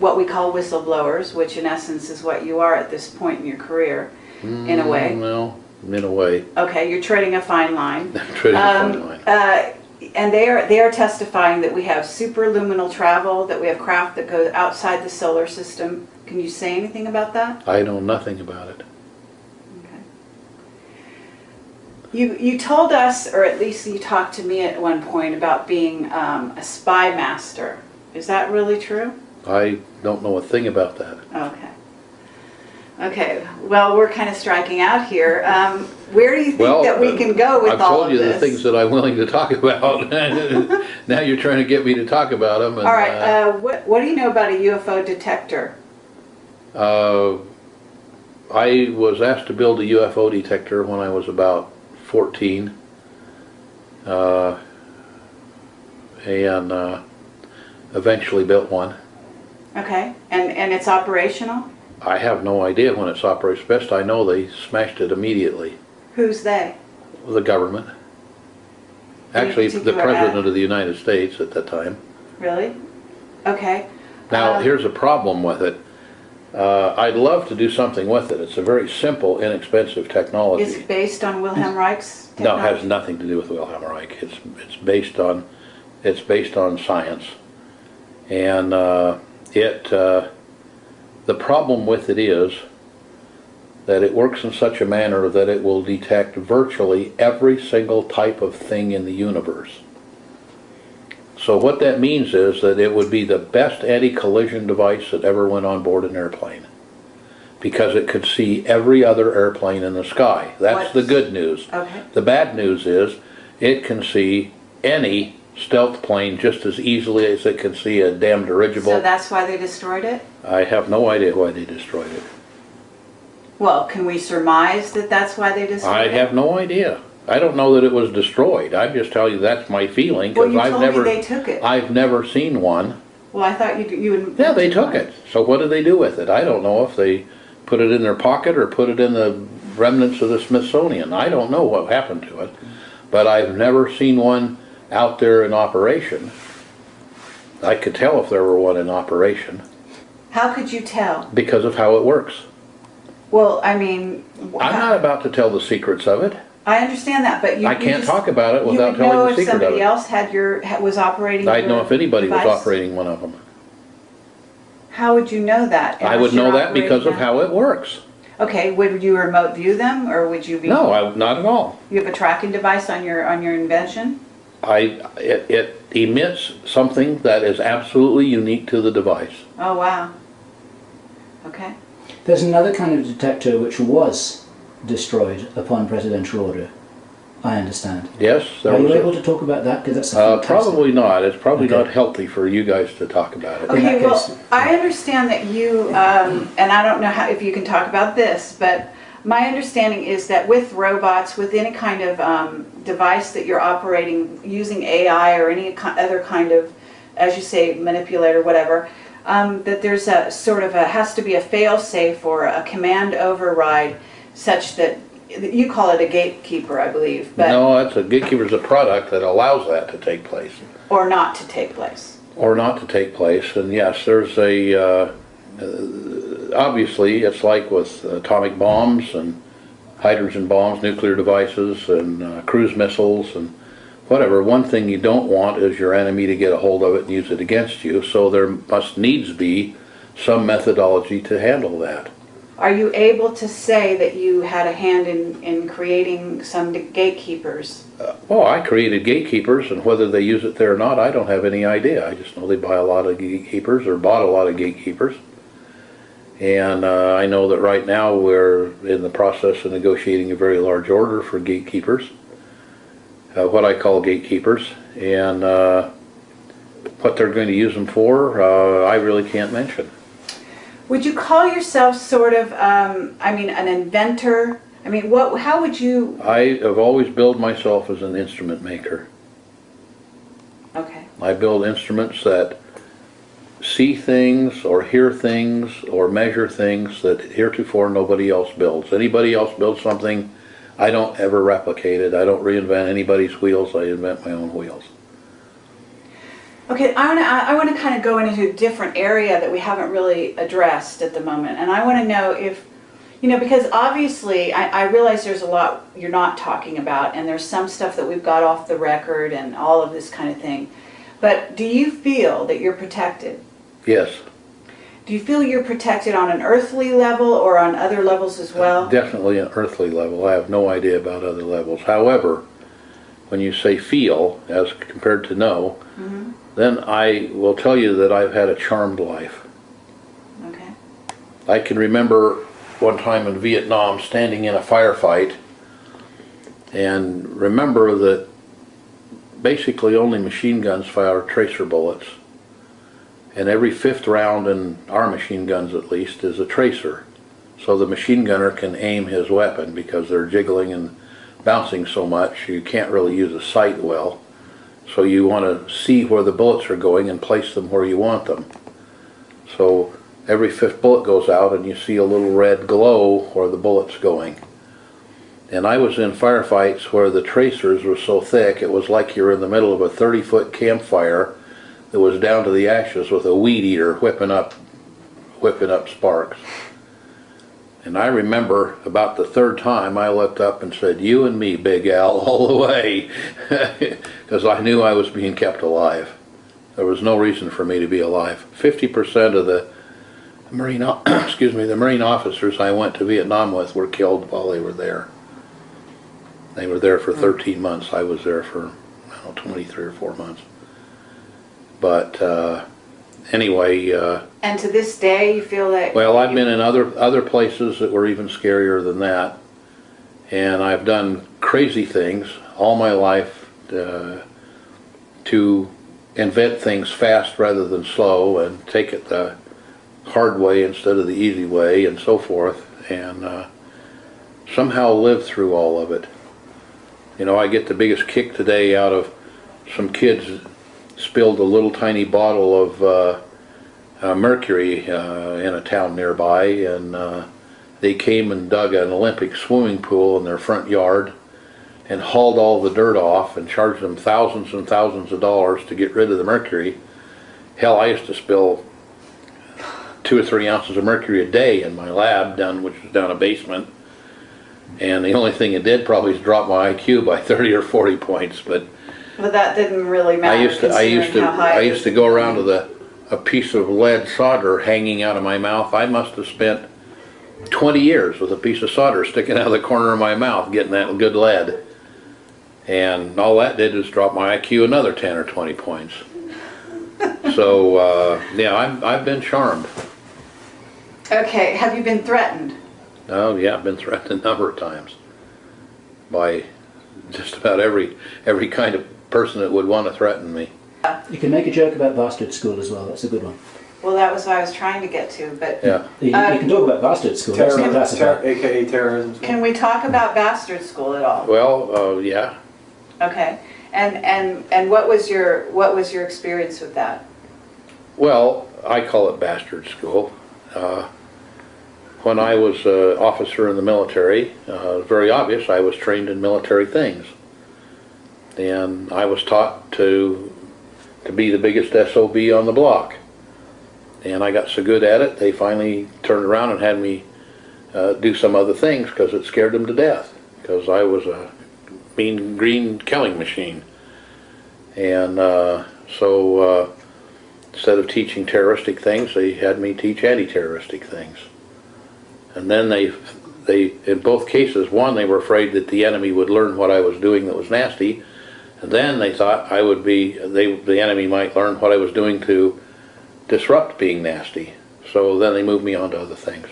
what we call whistleblowers, which in essence is what you are at this point in your career, in a way. Well, in a way. Okay, you're treading a fine line. Treading a fine line. And they are testifying that we have superluminal travel, that we have craft that goes outside the solar system. Can you say anything about that? I know nothing about it. You told us, or at least you talked to me at one point, about being a spy master. Is that really true? I don't know a thing about that. Okay. Okay, well, we're kind of striking out here. Where do you think that we can go with I've all told of you this? the things that I'm willing to talk about. Now you're trying to get me to talk about them. And, all right, what do you know about a UFO detector? I was asked to build a UFO detector when I was about 14. And eventually built one. Okay, and it's operational? I have no idea when it's operates. Best I know, they smashed it immediately. Who's they? The government. Actually, the particular President of the United States at that time. Really? Okay. Now, here's a problem with it. I'd love to do something with it. It's a very simple, inexpensive technology. Is it based on Wilhelm Reich's No, it technology? has nothing to do with Wilhelm Reich. It's based on science, and the problem with it is that it works in such a manner that it will detect virtually every single type of thing in the universe. So what that means is that it would be the best anti-collision device that ever went on board an airplane, because it could see every other airplane in the sky. That's the good news. Okay. The bad news is it can see any stealth plane just as easily as it can see a damn dirigible. So that's why they destroyed it? I have no idea why they destroyed it. Well, can we surmise that that's why they destroyed I it? have no idea. I don't know that it was destroyed. I'm just telling you that's my feeling, Well, because you I've told never me they took it. I've never seen one. Well, I thought you would. Yeah, they took it. So what did they do with it? I don't know if they put it in their pocket or put it in the remnants of the Smithsonian. I don't know what happened to it, but I've never seen one out there in operation. I could tell if there were one in operation How could you tell? because of how it works. Well, I mean, I'm not about to tell the secrets of it. I understand that, but I can't talk about it without you would know telling the if secret of somebody it. else was operating. I'd know your if anybody was device. operating one of them. How would you know that? I would unless you're know that because of operating how it works. them? Okay, would you remote view them, or would you be? No, not at all. You have a tracking device on your invention? It emits something that is absolutely unique to the device. Oh wow. Okay. There's another kind of detector which was destroyed upon presidential order, I understand. Yes, there Are you was. able to talk about that? Because that's a fantastic... Probably not. It's probably Okay. not healthy for you guys to talk about it. In that Okay, well, case, I understand that you, and I don't know if you can talk about this, but my understanding is that with robots, with any kind of device that you're operating using AI or any other kind of, as you say, manipulator, whatever, that there's a sort of has to be a fail-safe or a command override such that, you call it a gatekeeper, I believe, but No, that's a gatekeeper's a product that allows that to take place. or not to take place. Or not to take place. And yes, there's a, obviously it's like with atomic bombs and hydrogen bombs, nuclear devices and cruise missiles and whatever. One thing you don't want is your enemy to get a hold of it and use it against you. So there must needs be some methodology to handle that. Are you able to say that you had a hand in creating some gatekeepers? Well, I created gatekeepers, and whether they use it there or not, I don't have any idea. I just know they buy a lot of gatekeepers or bought a lot of gatekeepers. And I know that right now we're in the process of negotiating a very large order for gatekeepers, what I call gatekeepers, and what they're going to use them for, I really can't mention. Would you call yourself sort of, an inventor? I mean, how would you... I have always billed myself as an instrument maker. I build instruments that see things or hear things or measure things that heretofore nobody else builds. Anybody else builds something, I don't ever replicate it. I don't reinvent anybody's wheels. I invent my own wheels. Okay, I want to kind of go into a different area that we haven't really addressed at the moment. And I want to know if, you know, because obviously I realize there's a lot you're not talking about, and there's some stuff that we've got off the record and all of this kind of thing. But do you feel that you're protected? Yes. Do you feel you're protected on an earthly level or on other levels as well? Definitely an earthly level. I have no idea about other levels. However, when you say feel as compared to know, then I will tell you that I've had a charmed life. Okay. I can remember one time in Vietnam standing in a firefight and remember that basically only machine guns fire tracer bullets, and every fifth round in our machine guns at least is a tracer, so the machine gunner can aim his weapon because they're jiggling and bouncing so much you can't really use a sight well, so you want to see where the bullets are going and place them where you want them. So every fifth bullet goes out and you see a little red glow where the bullet's going. And I was in firefights where the tracers were so thick it was like you were in the middle of a 30-foot campfire that was down to the ashes with a weed eater whipping up sparks. And I remember about the third time I looked up and said, "You and me, Big Al, all the way," because I knew I was being kept alive. There was no reason for me to be alive. 50% of the Marine, the Marine officers I went to Vietnam with were killed while they were there. They were there for 13 months. I was there for, I don't know, 23 or 4 months. But anyway. And to this day, you feel that... Well, I've been in other places that were even scarier than that. And I've done crazy things all my life to invent things fast rather than slow and take it the hard way instead of the easy way and so forth. And somehow live through all of it. You know, I get the biggest kick today out of some kids spilled a little tiny bottle of mercury in a town nearby, and they came and dug an Olympic swimming pool in their front yard and hauled all the dirt off and charged them thousands and thousands of dollars to get rid of the mercury. Hell, I used to spill 2 or 3 ounces of mercury a day in my lab, which was down a basement. And the only thing it did probably is drop my IQ by 30 or 40 points. But that didn't really matter. I used to go around with a piece of lead solder hanging out of my mouth. I must have spent 20 years with a piece of solder sticking out of the corner of my mouth getting that good lead. And all that did was drop my IQ another 10 or 20 points. So, yeah, I've been charmed. Okay, have you been threatened? Oh, yeah, I've been threatened a number of times by just about every kind of person that would want to threaten me. You can make a joke about Bastard School as well, that's a good one. Well, that was what I was trying to get to, but... Yeah. You can talk about Bastard School, that's not classified. AKA terrorism. Can we talk about Bastard School at all? Well, yeah. Okay. And what was your experience with that? Well, I call it Bastard School. When I was an officer in the military, very obvious, I was trained in military things. And I was taught to be the biggest SOB on the block. And I got so good at it, they finally turned around and had me do some other things because it scared them to death. Because I was a mean green killing machine. And so instead of teaching terroristic things, they had me teach anti-terroristic things. And then they in both cases, one, they were afraid that the enemy would learn what I was doing that was nasty, and then they thought the enemy might learn what I was doing to disrupt being nasty. So then they moved me on to other things.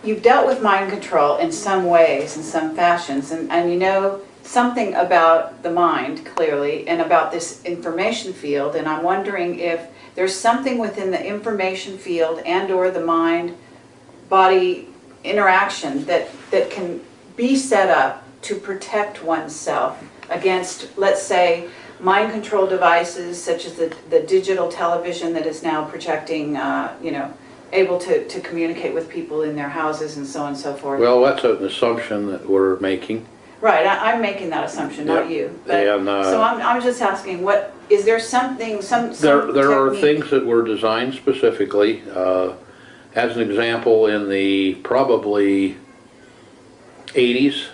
You've dealt with mind control in some ways, in some fashions, and you know something about the mind, clearly, and about this information field, and I'm wondering if there's something within the information field and or the mind-body interaction that can be set up to protect oneself against, let's say, mind control devices such as the digital television that is now projecting, you know, able to communicate with people in their houses and so on and so forth. Well, that's an assumption that we're making. Right, I'm making that assumption, not Yeah. you. But, And, so I'm just asking, what, is there something, some There are technique- things that were designed specifically. As an example, in the probably 80s,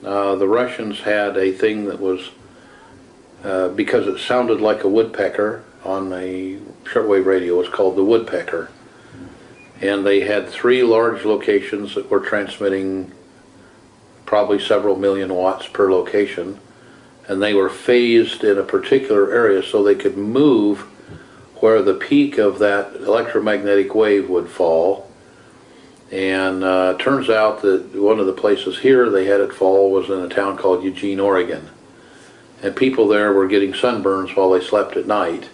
the Russians had a thing that was, because it sounded like a woodpecker on a shortwave radio, it was called the woodpecker. And they had 3 large locations that were transmitting probably several million watts per location, and they were phased in a particular area so they could move where the peak of that electromagnetic wave would fall. And turns out that one of the places here they had it fall was in a town called Eugene, Oregon. And people there were getting sunburns while they slept at night.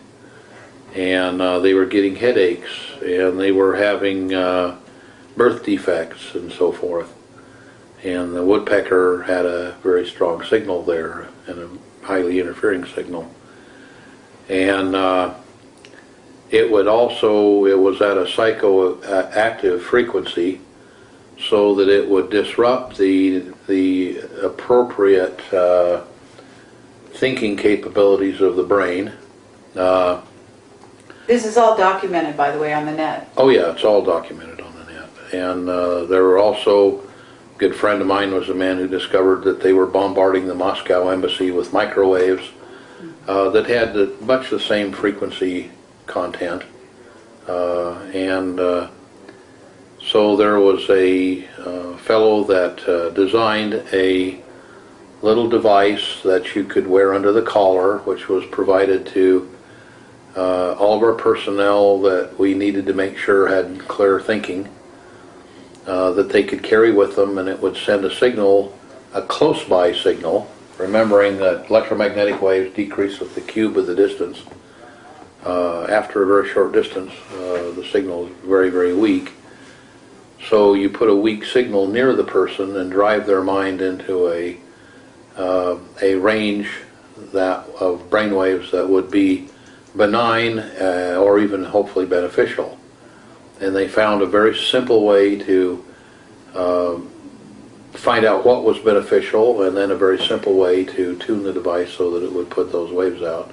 And they were getting headaches, and they were having birth defects and so forth. And the woodpecker had a very strong signal there, and a highly interfering signal. And it was at a psychoactive frequency, so that it would disrupt the appropriate thinking capabilities of the brain. This is all documented, by the way, on the net. Oh yeah, it's all documented on the net. And there were also, a good friend of mine was a man who discovered that they were bombarding the Moscow embassy with microwaves that had much the same frequency content. So there was a fellow that designed a little device that you could wear under the collar, which was provided to all of our personnel that we needed to make sure had clear thinking, that they could carry with them, and it would send a signal, a close-by signal, remembering that electromagnetic waves decrease with the cube of the distance. After a very short distance, the signal is very, very weak. So you put a weak signal near the person and drive their mind into a range of brainwaves that would be benign or even hopefully beneficial. And they found a very simple way to find out what was beneficial, and then a very simple way to tune the device so that it would put those waves out.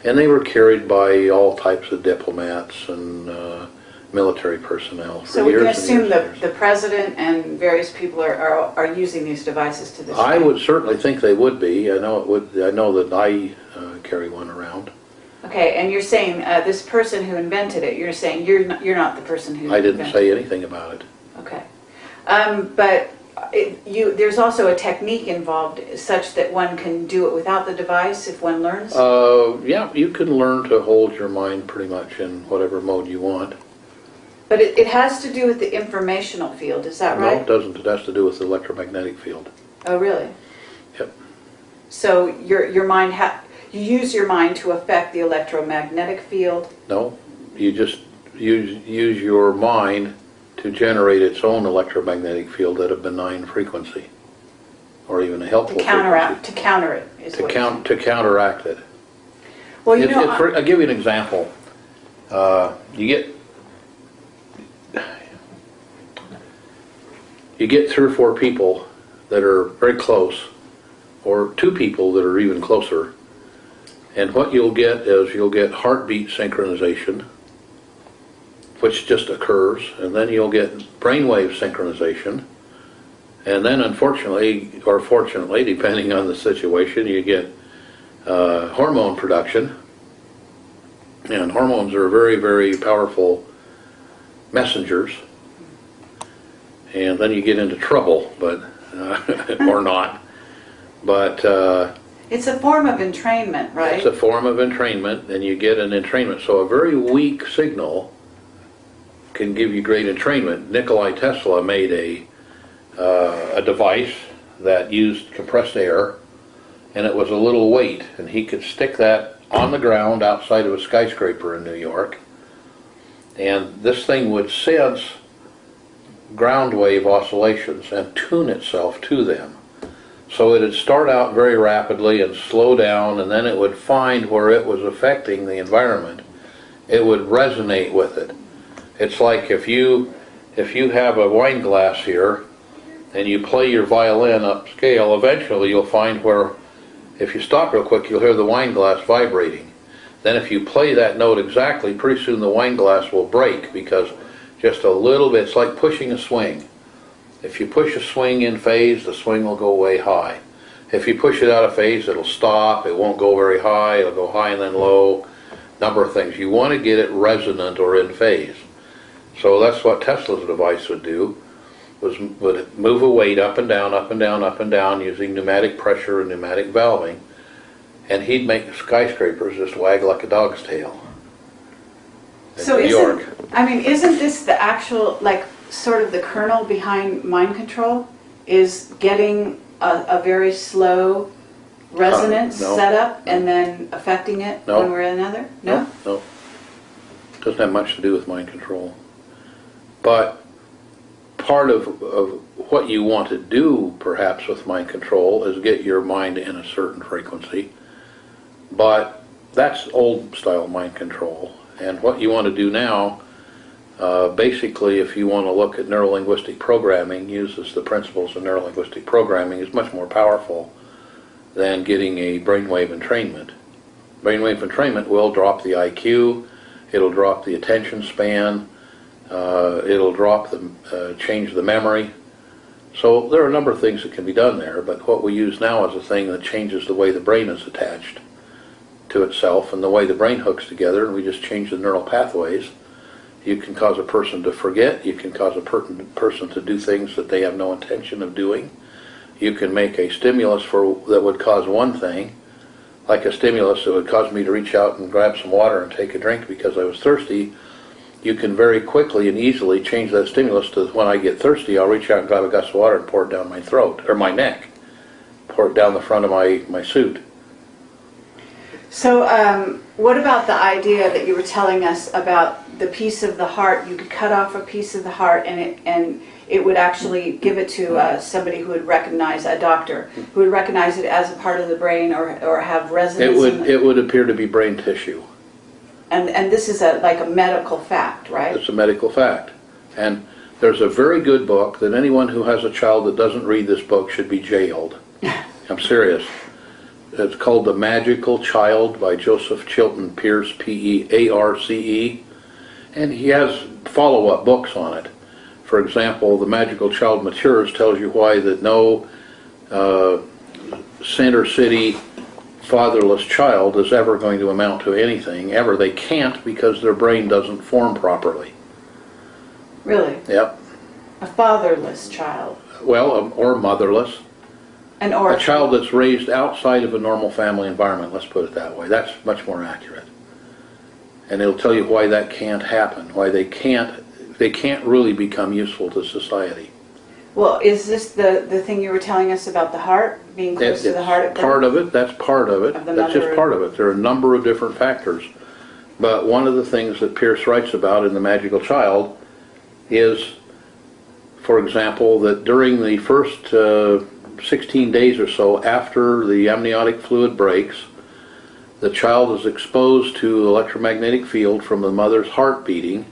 And they were carried by all types of diplomats and military personnel for So we can years and assume years and years. the president and various people are using these devices to this I day. would certainly think they would be. I know it would. I know that I carry one around. Okay, and you're saying this person who invented it, you're saying you're not the person who I didn't invented say anything about it. it. Okay. But there's also a technique involved such that one can do it without the device if one learns? Yeah, you can learn to hold your mind pretty much in whatever mode you want. But it has to do with the informational field, is that No, right? it doesn't. It has to do with the electromagnetic field. Oh, really? Yep. So your mind, you use your mind to affect the electromagnetic field? No, you just use your mind to generate its own electromagnetic field at a benign frequency, or even a helpful To counter it, is what you're saying. to counteract it. Well, you know, I'll give you an example. You get 3 or 4 people that are very close, or 2 people that are even closer, and what you'll get is you'll get heartbeat synchronization, which just occurs, and then you'll get brainwave synchronization, and then unfortunately, or fortunately, depending on the situation, you get hormone production. And hormones are very, very powerful messengers. And then you get into trouble, but or not. But it's a form of entrainment, right? it's a form of entrainment, and you get an entrainment. So a very weak signal can give you great entrainment. Nikola Tesla made a device that used compressed air, and it was a little weight, and he could stick that on the ground outside of a skyscraper in New York, and this thing would sense ground wave oscillations and tune itself to them. So it'd start out very rapidly and slow down, and then it would find where it was affecting the environment. It would resonate with it. It's like if you have a wine glass here and you play your violin upscale, eventually you'll find where, if you stop real quick, you'll hear the wine glass vibrating. Then if you play that note exactly, pretty soon the wine glass will break, because just a little bit, it's like pushing a swing. If you push a swing in phase, the swing will go way high. If you push it out of phase, it'll stop, it won't go very high, it'll go high and then low, number of things. You want to get it resonant or in phase. So that's what Tesla's device would do, would move a weight up and down, up and down, up and down, using pneumatic pressure and pneumatic valving, and he'd make skyscrapers just wag like a dog's tail. So New York. isn't this the actual, like, sort of the kernel behind mind control, is getting a very slow resonance No. set up and then affecting it No. one way or another? No? No. Doesn't have much to do with mind control. But part of what you want to do, perhaps, with mind control is get your mind in a certain frequency. But that's old style mind control. And what you want to do now, basically, if you want to look at neurolinguistic programming, uses the principles of neurolinguistic programming, is much more powerful than getting a brainwave entrainment. Brainwave entrainment will drop the IQ, it'll drop the attention span, it'll drop change the memory. So there are a number of things that can be done there, but what we use now is a thing that changes the way the brain is attached to itself and the way the brain hooks together, and we just change the neural pathways. You can cause a person to forget, you can cause a person to do things that they have no intention of doing. You can make a stimulus that would cause one thing, like a stimulus that would cause me to reach out and grab some water and take a drink because I was thirsty. You can very quickly and easily change that stimulus to, when I get thirsty, I'll reach out and grab a glass of water and pour it down my throat, or my neck. Pour it down the front of my suit. So what about the idea that you were telling us about the piece of the heart? You could cut off a piece of the heart and it would actually give it to somebody who would recognize, a doctor, who would recognize it as a part of the brain or have resonance. It would appear to be brain tissue. And this is like a medical fact, right? It's a medical fact. And there's a very good book that anyone who has a child that doesn't read this book should be jailed. I'm serious. It's called The Magical Child by Joseph Chilton Pearce, P-E-A-R-C-E. And he has follow-up books on it. For example, The Magical Child Matures tells you why that no center city fatherless child is ever going to amount to anything, ever. They can't, because their brain doesn't form properly. Really? Yep. A fatherless child. Well, or motherless. An orphan. A child that's raised outside of a normal family environment, let's put it that way. That's much more accurate. And it'll tell you why that can't happen, why they can't really become useful to society. Well, is this the thing you were telling us about the heart, being close to the heart? Part of it, that's part of it. That's just part of it. There are a number of different factors. But one of the things that Pearce writes about in The Magical Child is, for example, that during the first 16 days or so after the amniotic fluid breaks, the child is exposed to the electromagnetic field from the mother's heart beating,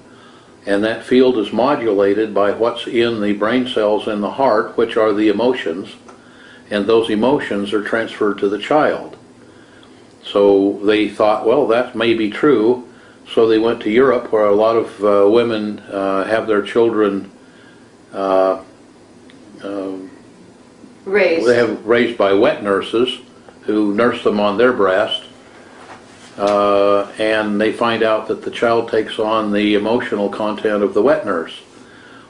and that field is modulated by what's in the brain cells in the heart, which are the emotions, and those emotions are transferred to the child. So they thought, well, that may be true, so they went to Europe, where a lot of women have their children Raised. They have raised by wet nurses who nurse them on their breast, and they find out that the child takes on the emotional content of the wet nurse.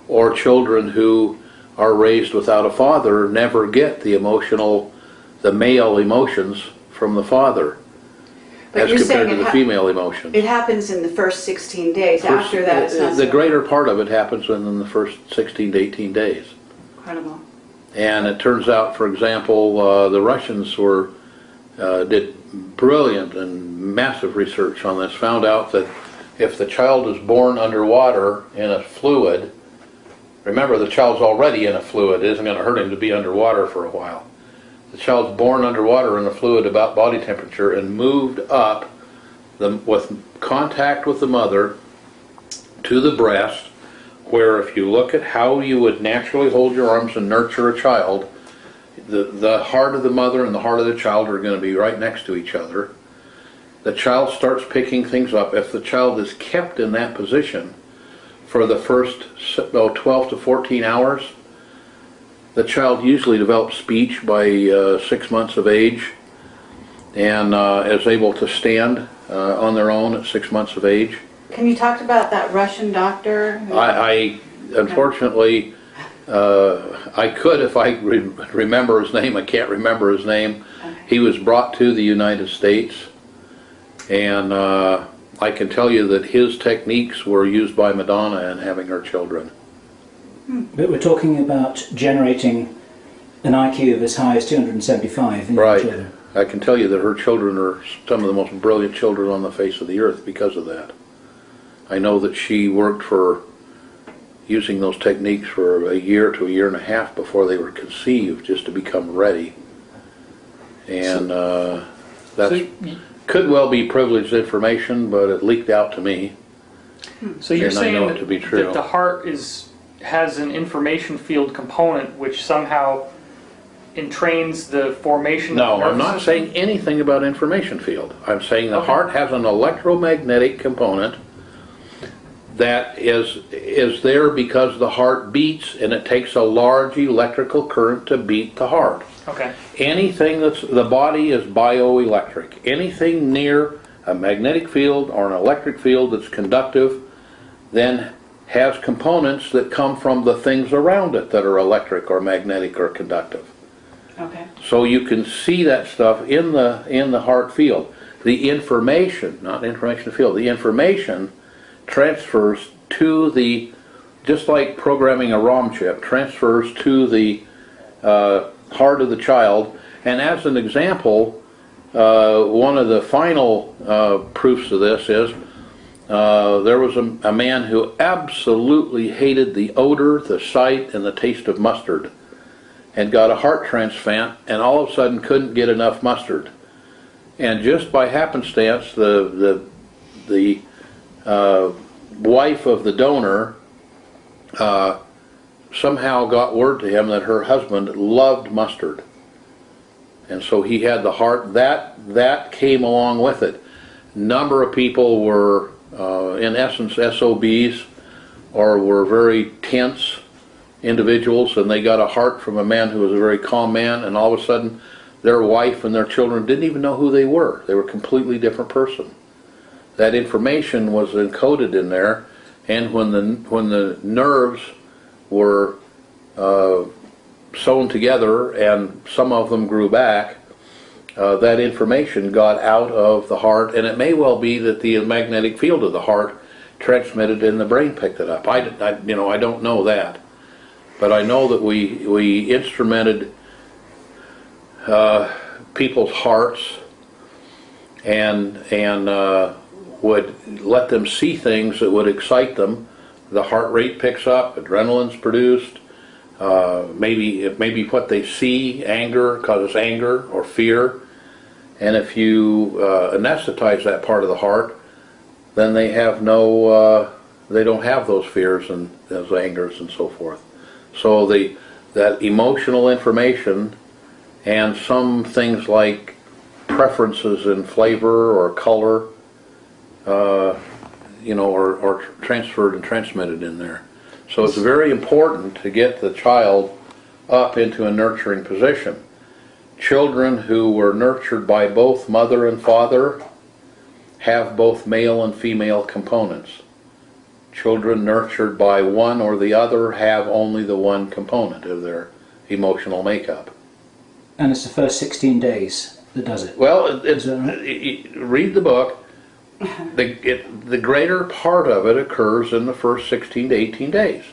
Or children who are raised without a father never get the male emotions from the father, But as you're compared saying to the female emotions. It happens in the first 16 days. After that, it's not the so greater part of it happens within the first 16 to 18 days. incredible. And it turns out, for example, the Russians did brilliant and massive research on this, found out that if the child is born underwater in a fluid, remember the child's already in a fluid, it isn't going to hurt him to be underwater for a while. The child's born underwater in a fluid about body temperature and moved up with contact with the mother to the breast, where if you look at how you would naturally hold your arms and nurture a child, the heart of the mother and the heart of the child are going to be right next to each other. The child starts picking things up. If the child is kept in that position for the first 12 to 14 hours, the child usually develops speech by 6 months of age and is able to stand on their own at 6 months of age. Can you talk about that Russian doctor? I unfortunately, I could if I remember his name. I can't remember his name. Okay. He was brought to the United States, and I can tell you that his techniques were used by Madonna in having her children. But we're talking about generating an IQ of as high as 275 in Right. children. I can tell you that her children are some of the most brilliant children on the face of the earth because of that. I know that she worked for using those techniques for a year to a year and a half before they were conceived, just to become ready. And that could well be privileged information, but it leaked out to me. So you're And I saying know it to be true. that the heart has an information field component which somehow entrains the formation of the No, nervous I'm not system? saying anything about information field. I'm saying the Okay. heart has an electromagnetic component that is there because the heart beats, and it takes a large electrical current to beat the heart. Okay. Anything the body is bioelectric. Anything near a magnetic field or an electric field that's conductive then has components that come from the things around it that are electric or magnetic or conductive. Okay. So you can see that stuff in the heart field. The information, not information field, the information transfers to the, just like programming a ROM chip, transfers to the heart of the child. And as an example, one of the final proofs of this is there was a man who absolutely hated the odor, the sight, and the taste of mustard, and got a heart transplant, and all of a sudden couldn't get enough mustard. And just by happenstance, the wife of the donor somehow got word to him that her husband loved mustard, and so he had the heart that came along with it. Number of people were in essence SOBs, or were very tense individuals, and they got a heart from a man who was a very calm man, and all of a sudden their wife and their children didn't even know who they were. They were a completely different person. That information was encoded in there, and when the nerves were sewn together and some of them grew back, that information got out of the heart, and it may well be that the magnetic field of the heart transmitted and the brain picked it up. I don't know that, but I know that we instrumented people's hearts and would let them see things that would excite them. The heart rate picks up, adrenaline's produced. Maybe what they see, anger, causes anger or fear. And if you anesthetize that part of the heart, then they have they don't have those fears and those angers and so forth. So that emotional information and some things like preferences in flavor or color, or transferred and transmitted in there. So it's very important to get the child up into a nurturing position. Children who were nurtured by both mother and father have both male and female components. Children nurtured by one or the other have only the one component of their emotional makeup. And it's the first 16 days that does it. Well, Is that right? read the book. The greater part of it occurs in the first 16 to 18 days.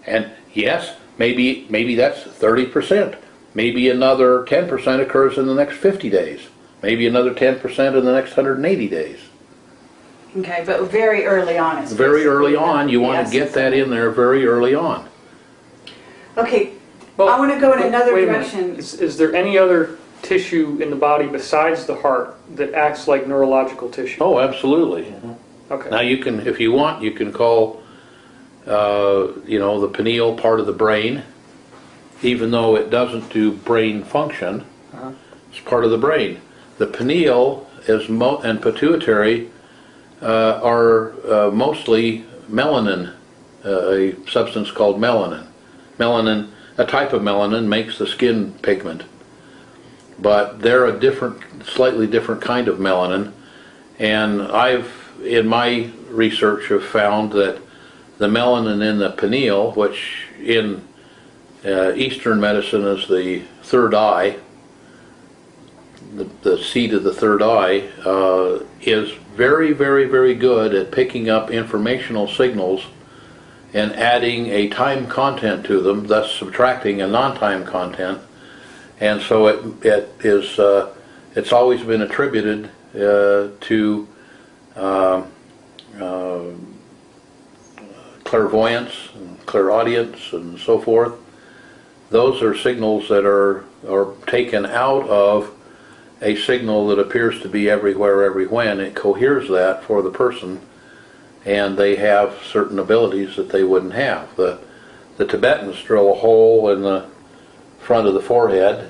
And yes, maybe that's 30%. Maybe another 10% occurs in the next 50 days. Maybe another 10% in the next 180 days. Okay, but very early on. Very early on, you want to get that in there very early on. Okay, Well, I want to go in another wait a minute. direction. Is there any other tissue in the body besides the heart that acts like neurological tissue? Oh, absolutely. Okay. Now you can, if you want, you can call, the pineal part of the brain, even though it doesn't do brain function. It's part of the brain. The pineal and pituitary are mostly melanin, a substance called melanin. Melanin, a type of melanin, makes the skin pigment, but they're a slightly different kind of melanin. And I've, in my research, have found that the melanin in the pineal, which in Eastern medicine is the third eye, the seat of the third eye, is very, very, very good at picking up informational signals and adding a time content to them, thus subtracting a non-time content. And so it's always been attributed to clairvoyance and clairaudience and so forth. Those are signals that are taken out of a signal that appears to be everywhere, every when. It coheres that for the person, and they have certain abilities that they wouldn't have. The Tibetans drill a hole in the front of the forehead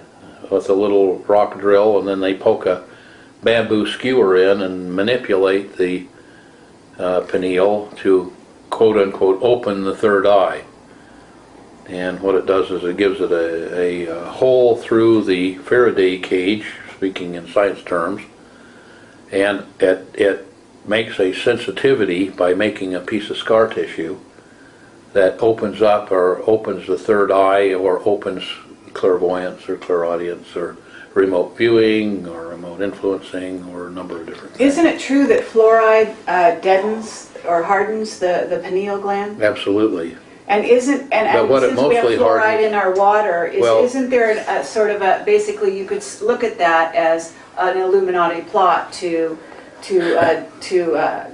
with a little rock drill, and then they poke a bamboo skewer in and manipulate the pineal to quote-unquote open the third eye. And what it does is it gives it a hole through the Faraday cage, speaking in science terms, and it makes a sensitivity by making a piece of scar tissue that opens up or opens the third eye or opens clairvoyance or clairaudience or remote viewing or remote influencing or a number of different things. Isn't it true that fluoride deadens or hardens the pineal gland? Absolutely. And But what it since we have mostly fluoride hardens- in our water, Well- isn't there a sort of a, basically you could look at that as an Illuminati plot to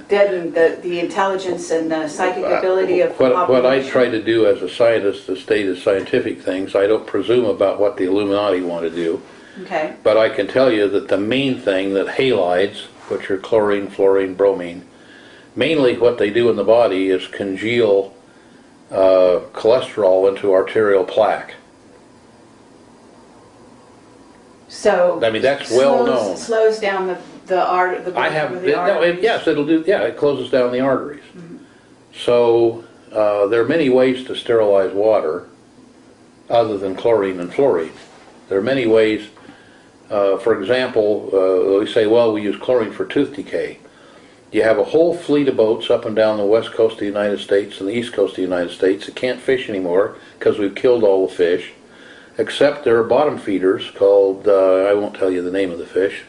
deaden the intelligence and the psychic ability of What I population? try to do as a scientist to state as scientific things, I don't presume about what the Illuminati want to do. Okay. But I can tell you that the main thing that halides, which are chlorine, fluorine, bromine, mainly what they do in the body is congeal cholesterol into arterial plaque. So I mean, that's well known. Slows down the I have the been, no, arteries. yes, it'll do. Yeah, it closes down the arteries. So there are many ways to sterilize water, other than chlorine and fluorine. There are many ways. For example, we say, well, we use chlorine for tooth decay. You have a whole fleet of boats up and down the west coast of the United States and the east coast of the United States that can't fish anymore because we've killed all the fish, except there are bottom feeders called, I won't tell you the name of the fish,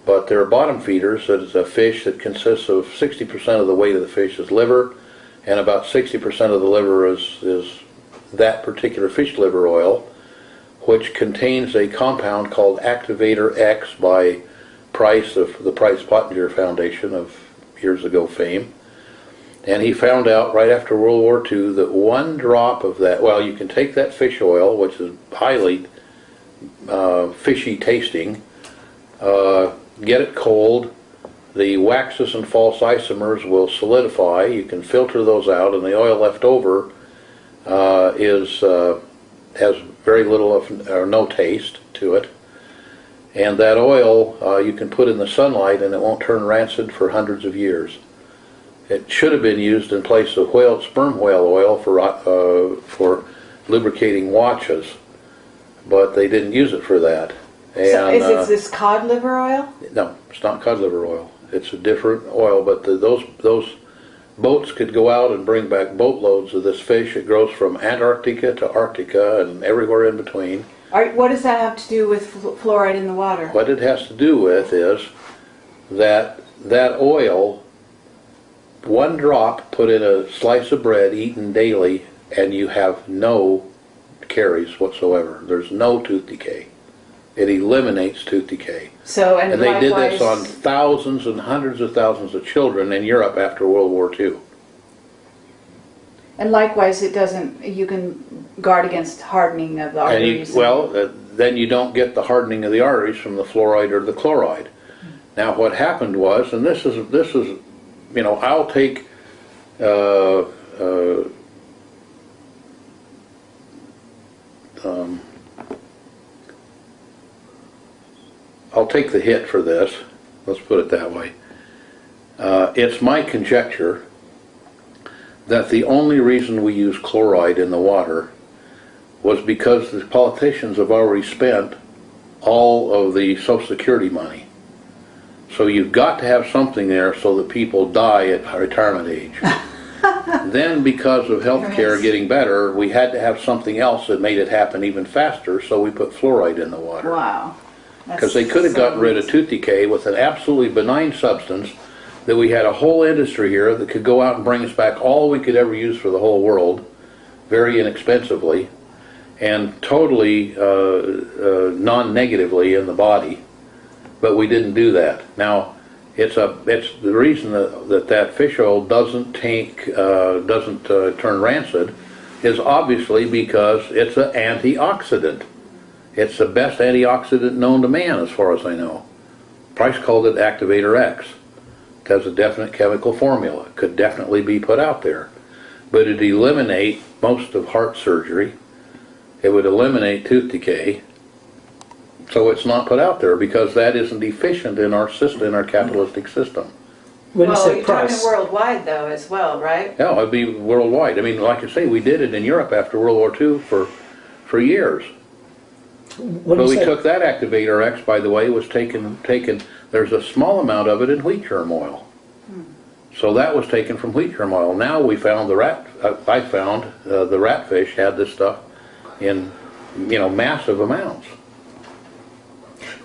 but there are bottom feeders. That is a fish that consists of 60% of the weight of the fish is liver, and about 60% of the liver is that particular fish liver oil, which contains a compound called Activator X by Price of the Price-Pottinger Foundation of years ago fame. And he found out right after World War II that one drop of that, well, you can take that fish oil, which is highly fishy tasting, get it cold, the waxes and false isomers will solidify, you can filter those out, and the oil left over has very little or no taste to it. And that oil you can put in the sunlight and it won't turn rancid for hundreds of years. It should have been used in place of sperm whale oil for lubricating watches, but they didn't use it for that. And, So is it this cod liver oil? no, it's not cod liver oil. It's a different oil, but those boats could go out and bring back boatloads of this fish. It grows from Antarctica to Arctica and everywhere in between. What does that have to do with fluoride in the water? What it has to do with is that oil, one drop put in a slice of bread eaten daily, and you have no caries whatsoever. There's no tooth decay. It eliminates tooth decay. So, And they did this on thousands and hundreds of thousands of children in Europe after World War II. And likewise, it doesn't. You can guard against hardening of the And arteries. then you don't get the hardening of the arteries from the fluoride or the chloride. Now what happened was, and this is, you know, I'll take I'll take the hit for this. Let's put it that way. It's my conjecture that the only reason we use chloride in the water was because the politicians have already spent all of the Social Security money. So you've got to have something there so that people die at retirement age. Then because of healthcare getting better, we had to have something else that made it happen even faster, so we put fluoride in the water. Wow. Because they could have gotten rid of tooth decay with an absolutely benign substance that we had a whole industry here that could go out and bring us back all we could ever use for the whole world, very inexpensively, and totally non-negatively in the body. But we didn't do that. Now, it's the reason that fish oil doesn't turn rancid is obviously because it's an antioxidant. It's the best antioxidant known to man, as far as I know. Price called it Activator X. It has a definite chemical formula. It could definitely be put out there. But it'd eliminate most of heart surgery. It would eliminate tooth decay. So it's not put out there because that isn't efficient in our system, in our capitalistic system. When you Well, say you're price, talking worldwide though as well, right? Yeah, it'd be worldwide. I mean, like I say, we did it in Europe after World War II for years. when But you we say, took that Activator X, by the way, was taken, there's a small amount of it in wheat germ oil. So that was taken from wheat germ oil. Now we found I found the ratfish had this stuff in, you know, massive amounts.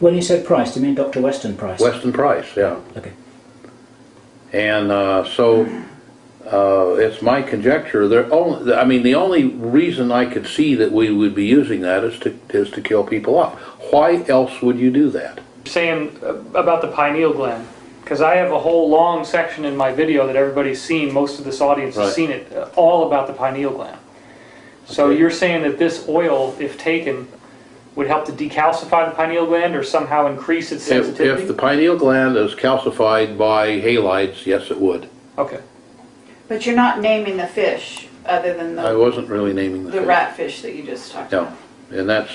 when you say price, do you mean Dr. Weston price? Weston Price, yeah. Okay. And it's my conjecture. The only reason I could see that we would be using that is to kill people off. Why else would you do that? Saying about the pineal gland, because I have a whole long section in my video that everybody's seen, most of this audience has Right. seen it, all about the pineal gland. So Okay. you're saying that this oil, if taken, would help to decalcify the pineal gland or somehow increase its sensitivity? If the pineal gland is calcified by halides, yes, it would. Okay. But you're not naming the fish other than I the wasn't really naming the fish. ratfish that you just talked No, about. and that's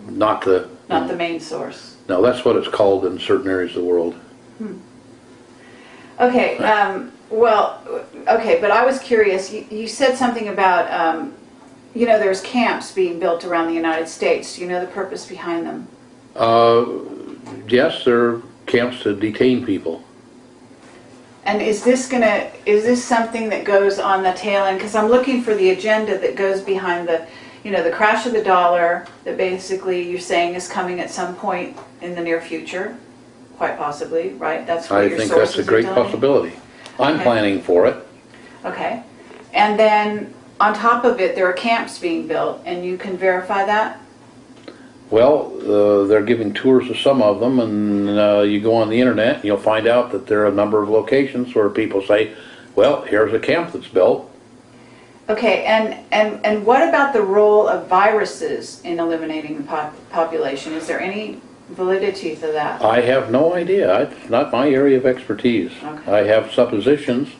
not the. Not the main source. No, that's what it's called in certain areas of the world. Okay, but I was curious, you said something about, you know, there's camps being built around the United States. Do you know the purpose behind them? Yes, there are camps to detain people. And is this something that goes on the tail end? Because I'm looking for the agenda that goes behind the, you know, the crash of the dollar that basically you're saying is coming at some point in the near future, quite possibly, right? That's what I your think sources that's a great are telling you? possibility. I'm Okay. planning for it. Okay. And then on top of it, there are camps being built, and you can verify that? Well, they're giving tours of some of them, and you go on the internet and you'll find out that there are a number of locations where people say, well, here's a camp that's built. Okay, and what about the role of viruses in eliminating the population? Is there any validity to that? I have no idea. It's not my area of expertise. Okay. I have suppositions,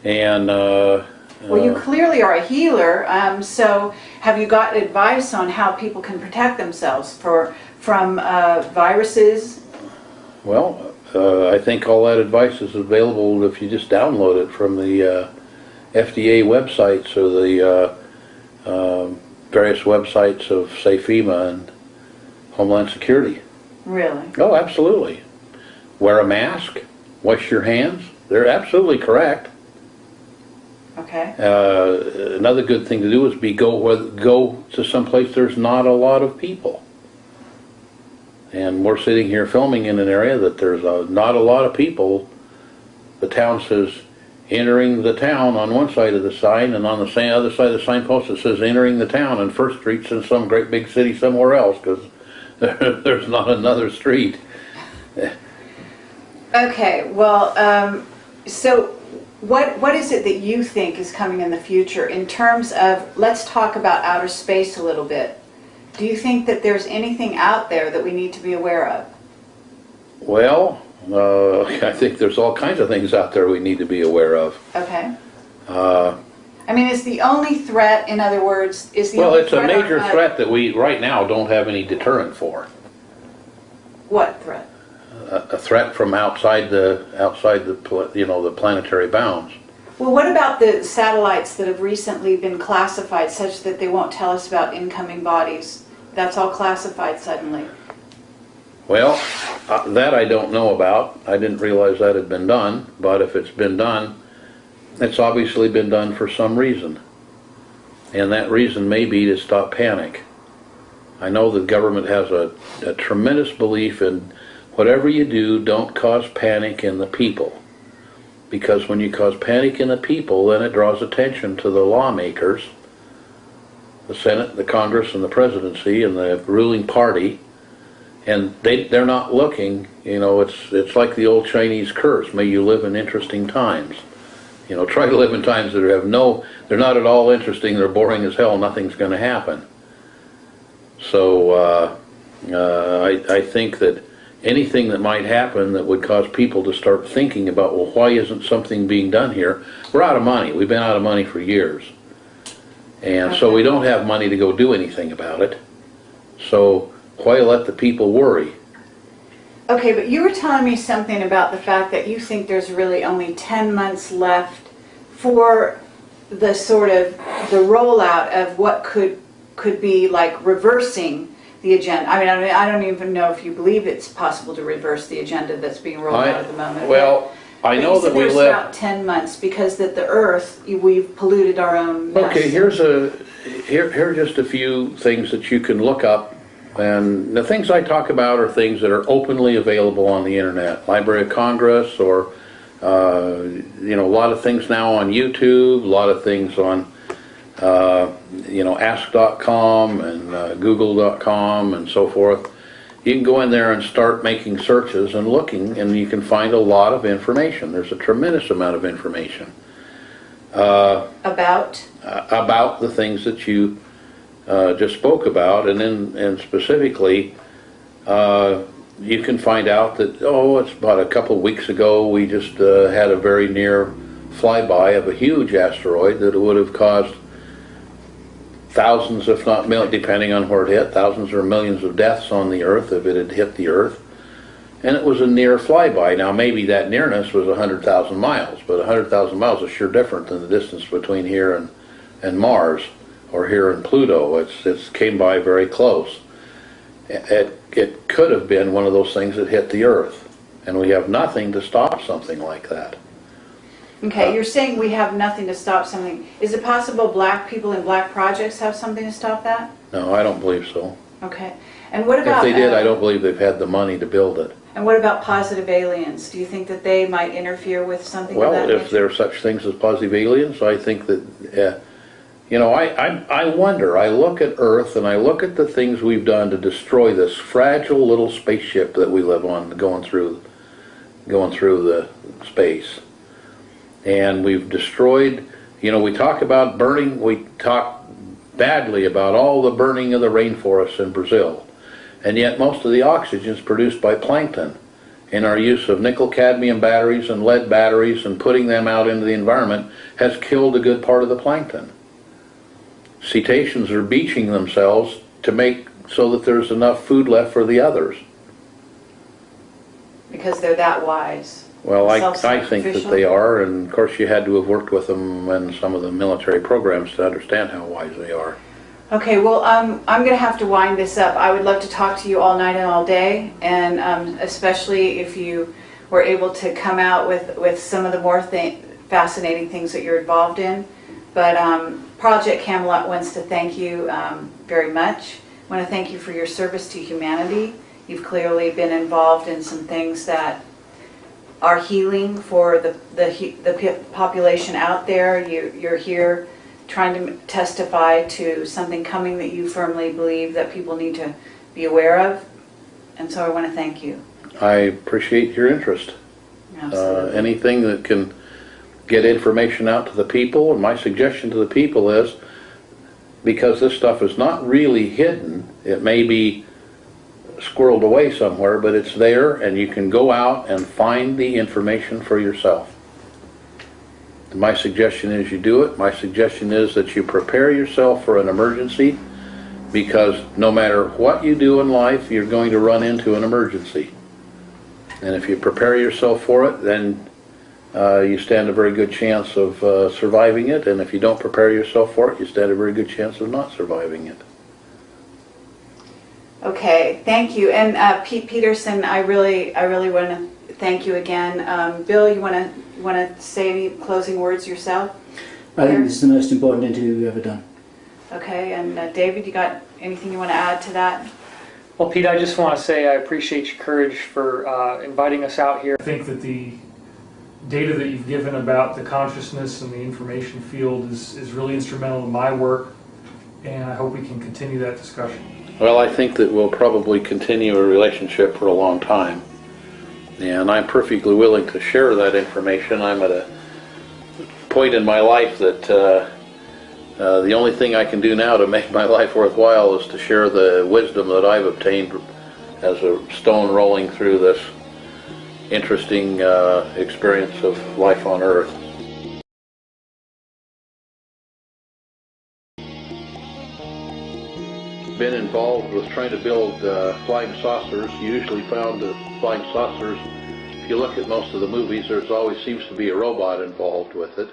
and Well, you clearly are a healer, so have you got advice on how people can protect themselves from viruses? well, I think all that advice is available if you just download it from the FDA websites or the various websites of, say, FEMA and Homeland Security. Really? Oh, absolutely. Wear a mask, wash your hands. They're absolutely correct. Okay. Another good thing to do is go to some place there's not a lot of people. And we're sitting here filming in an area that there's not a lot of people. The town says entering the town on one side of the sign, and on the other side of the signpost it says entering the town, and First Street's in some great big city somewhere else because there's not another street. Okay, well, so what is it that you think is coming in the future in terms of, let's talk about outer space a little bit. Do you think that there's anything out there that we need to be aware of? Well, I think there's all kinds of things out there we need to be aware of. Okay. I mean, is the only threat, in other words, is the Well, only it's a threat major on threat that we, right now, don't have any deterrent for. What threat? A threat from outside the the planetary bounds. Well, what about the satellites that have recently been classified such that they won't tell us about incoming bodies? That's all classified suddenly. Well, that I don't know about. I didn't realize that had been done, but if it's been done, it's obviously been done for some reason. And that reason may be to stop panic. I know the government has a tremendous belief in whatever you do, don't cause panic in the people. Because when you cause panic in the people, then it draws attention to the lawmakers, the Senate, the Congress, and the presidency, and the ruling party, and they're not looking. It's like the old Chinese curse: "May you live in interesting times." Try to live in times that they're not at all interesting. They're boring as hell. Nothing's going to happen. So I think that anything that might happen that would cause people to start thinking about, well, why isn't something being done here? We're out of money. We've been out of money for years. And so we don't have money to go do anything about it. So why let the people worry? Okay, but you were telling me something about the fact that you think there's really only 10 months left for the sort of the rollout of what could be like reversing the agenda. I don't even know if you believe it's possible to reverse the agenda that's being rolled out at the moment. Well, I know that we there's live about 10 months because that the Earth, we've polluted our own mess. Okay, here are just a few things that you can look up, and the things I talk about are things that are openly available on the internet, Library of Congress, or a lot of things now on YouTube, a lot of things on ask.com and google.com and so forth. You can go in there and start making searches and looking, and you can find a lot of information. There's a tremendous amount of information About the things that you just spoke about, and specifically you can find out that, it's about a couple of weeks ago we just had a very near flyby of a huge asteroid that would have caused thousands, if not millions, depending on where it hit, thousands or millions of deaths on the Earth if it had hit the Earth. And it was a near flyby. Now maybe that nearness was 100,000 miles, but 100,000 miles is sure different than the distance between here and Mars, or here in Pluto. It came by very close. It could have been one of those things that hit the Earth, and we have nothing to stop something like that. Okay, you're saying we have nothing to stop something. Is it possible black people in black projects have something to stop that? No, I don't believe so. Okay. And what about... If they did, I don't believe they've had the money to build it. And what about positive aliens? Do you think that they might interfere with something of that Well, if nature? there are such things as positive aliens, I think that, I wonder, I look at Earth and I look at the things we've done to destroy this fragile little spaceship that we live on, going through the space. And we've destroyed, we talk about burning, we talk badly about all the burning of the rainforests in Brazil. And yet most of the oxygen is produced by plankton. And our use of nickel-cadmium batteries and lead batteries and putting them out into the environment has killed a good part of the plankton. Cetaceans are beaching themselves to make so that there's enough food left for the others. Because they're that wise. Well, I think that they are, and of course you had to have worked with them in some of the military programs to understand how wise they are. Okay, well, I'm going to have to wind this up. I would love to talk to you all night and all day, and especially if you were able to come out with some of the more fascinating things that you're involved in. But Project Camelot wants to thank you very much. I want to thank you for your service to humanity. You've clearly been involved in some things that are healing for the population out there. You're here trying to testify to something coming that you firmly believe that people need to be aware of. And so I want to thank you. I appreciate your interest. Absolutely. Anything that can get information out to the people. And my suggestion to the people is, because this stuff is not really hidden, it may be squirreled away somewhere, but it's there, and you can go out and find the information for yourself. My suggestion is you do it. My suggestion is that you prepare yourself for an emergency, because no matter what you do in life, you're going to run into an emergency. And if you prepare yourself for it, then you stand a very good chance of surviving it. And if you don't prepare yourself for it, you stand a very good chance of not surviving it. Okay, thank you. And Pete Peterson, I really want to thank you again. Bill, you want to say any closing words yourself? I think this is the most important interview we've ever done. Okay, and David, you got anything you want to add to that? Well, Pete, I just want to say I appreciate your courage for inviting us out here. I think that the data that you've given about the consciousness and the information field is really instrumental in my work, and I hope we can continue that discussion. Well, I think that we'll probably continue a relationship for a long time. And I'm perfectly willing to share that information. I'm at a point in my life that the only thing I can do now to make my life worthwhile is to share the wisdom that I've obtained as a stone rolling through this interesting experience of life on Earth. Been involved with trying to build flying saucers. You usually found that flying saucers, if you look at most of the movies, there's always seems to be a robot involved with it.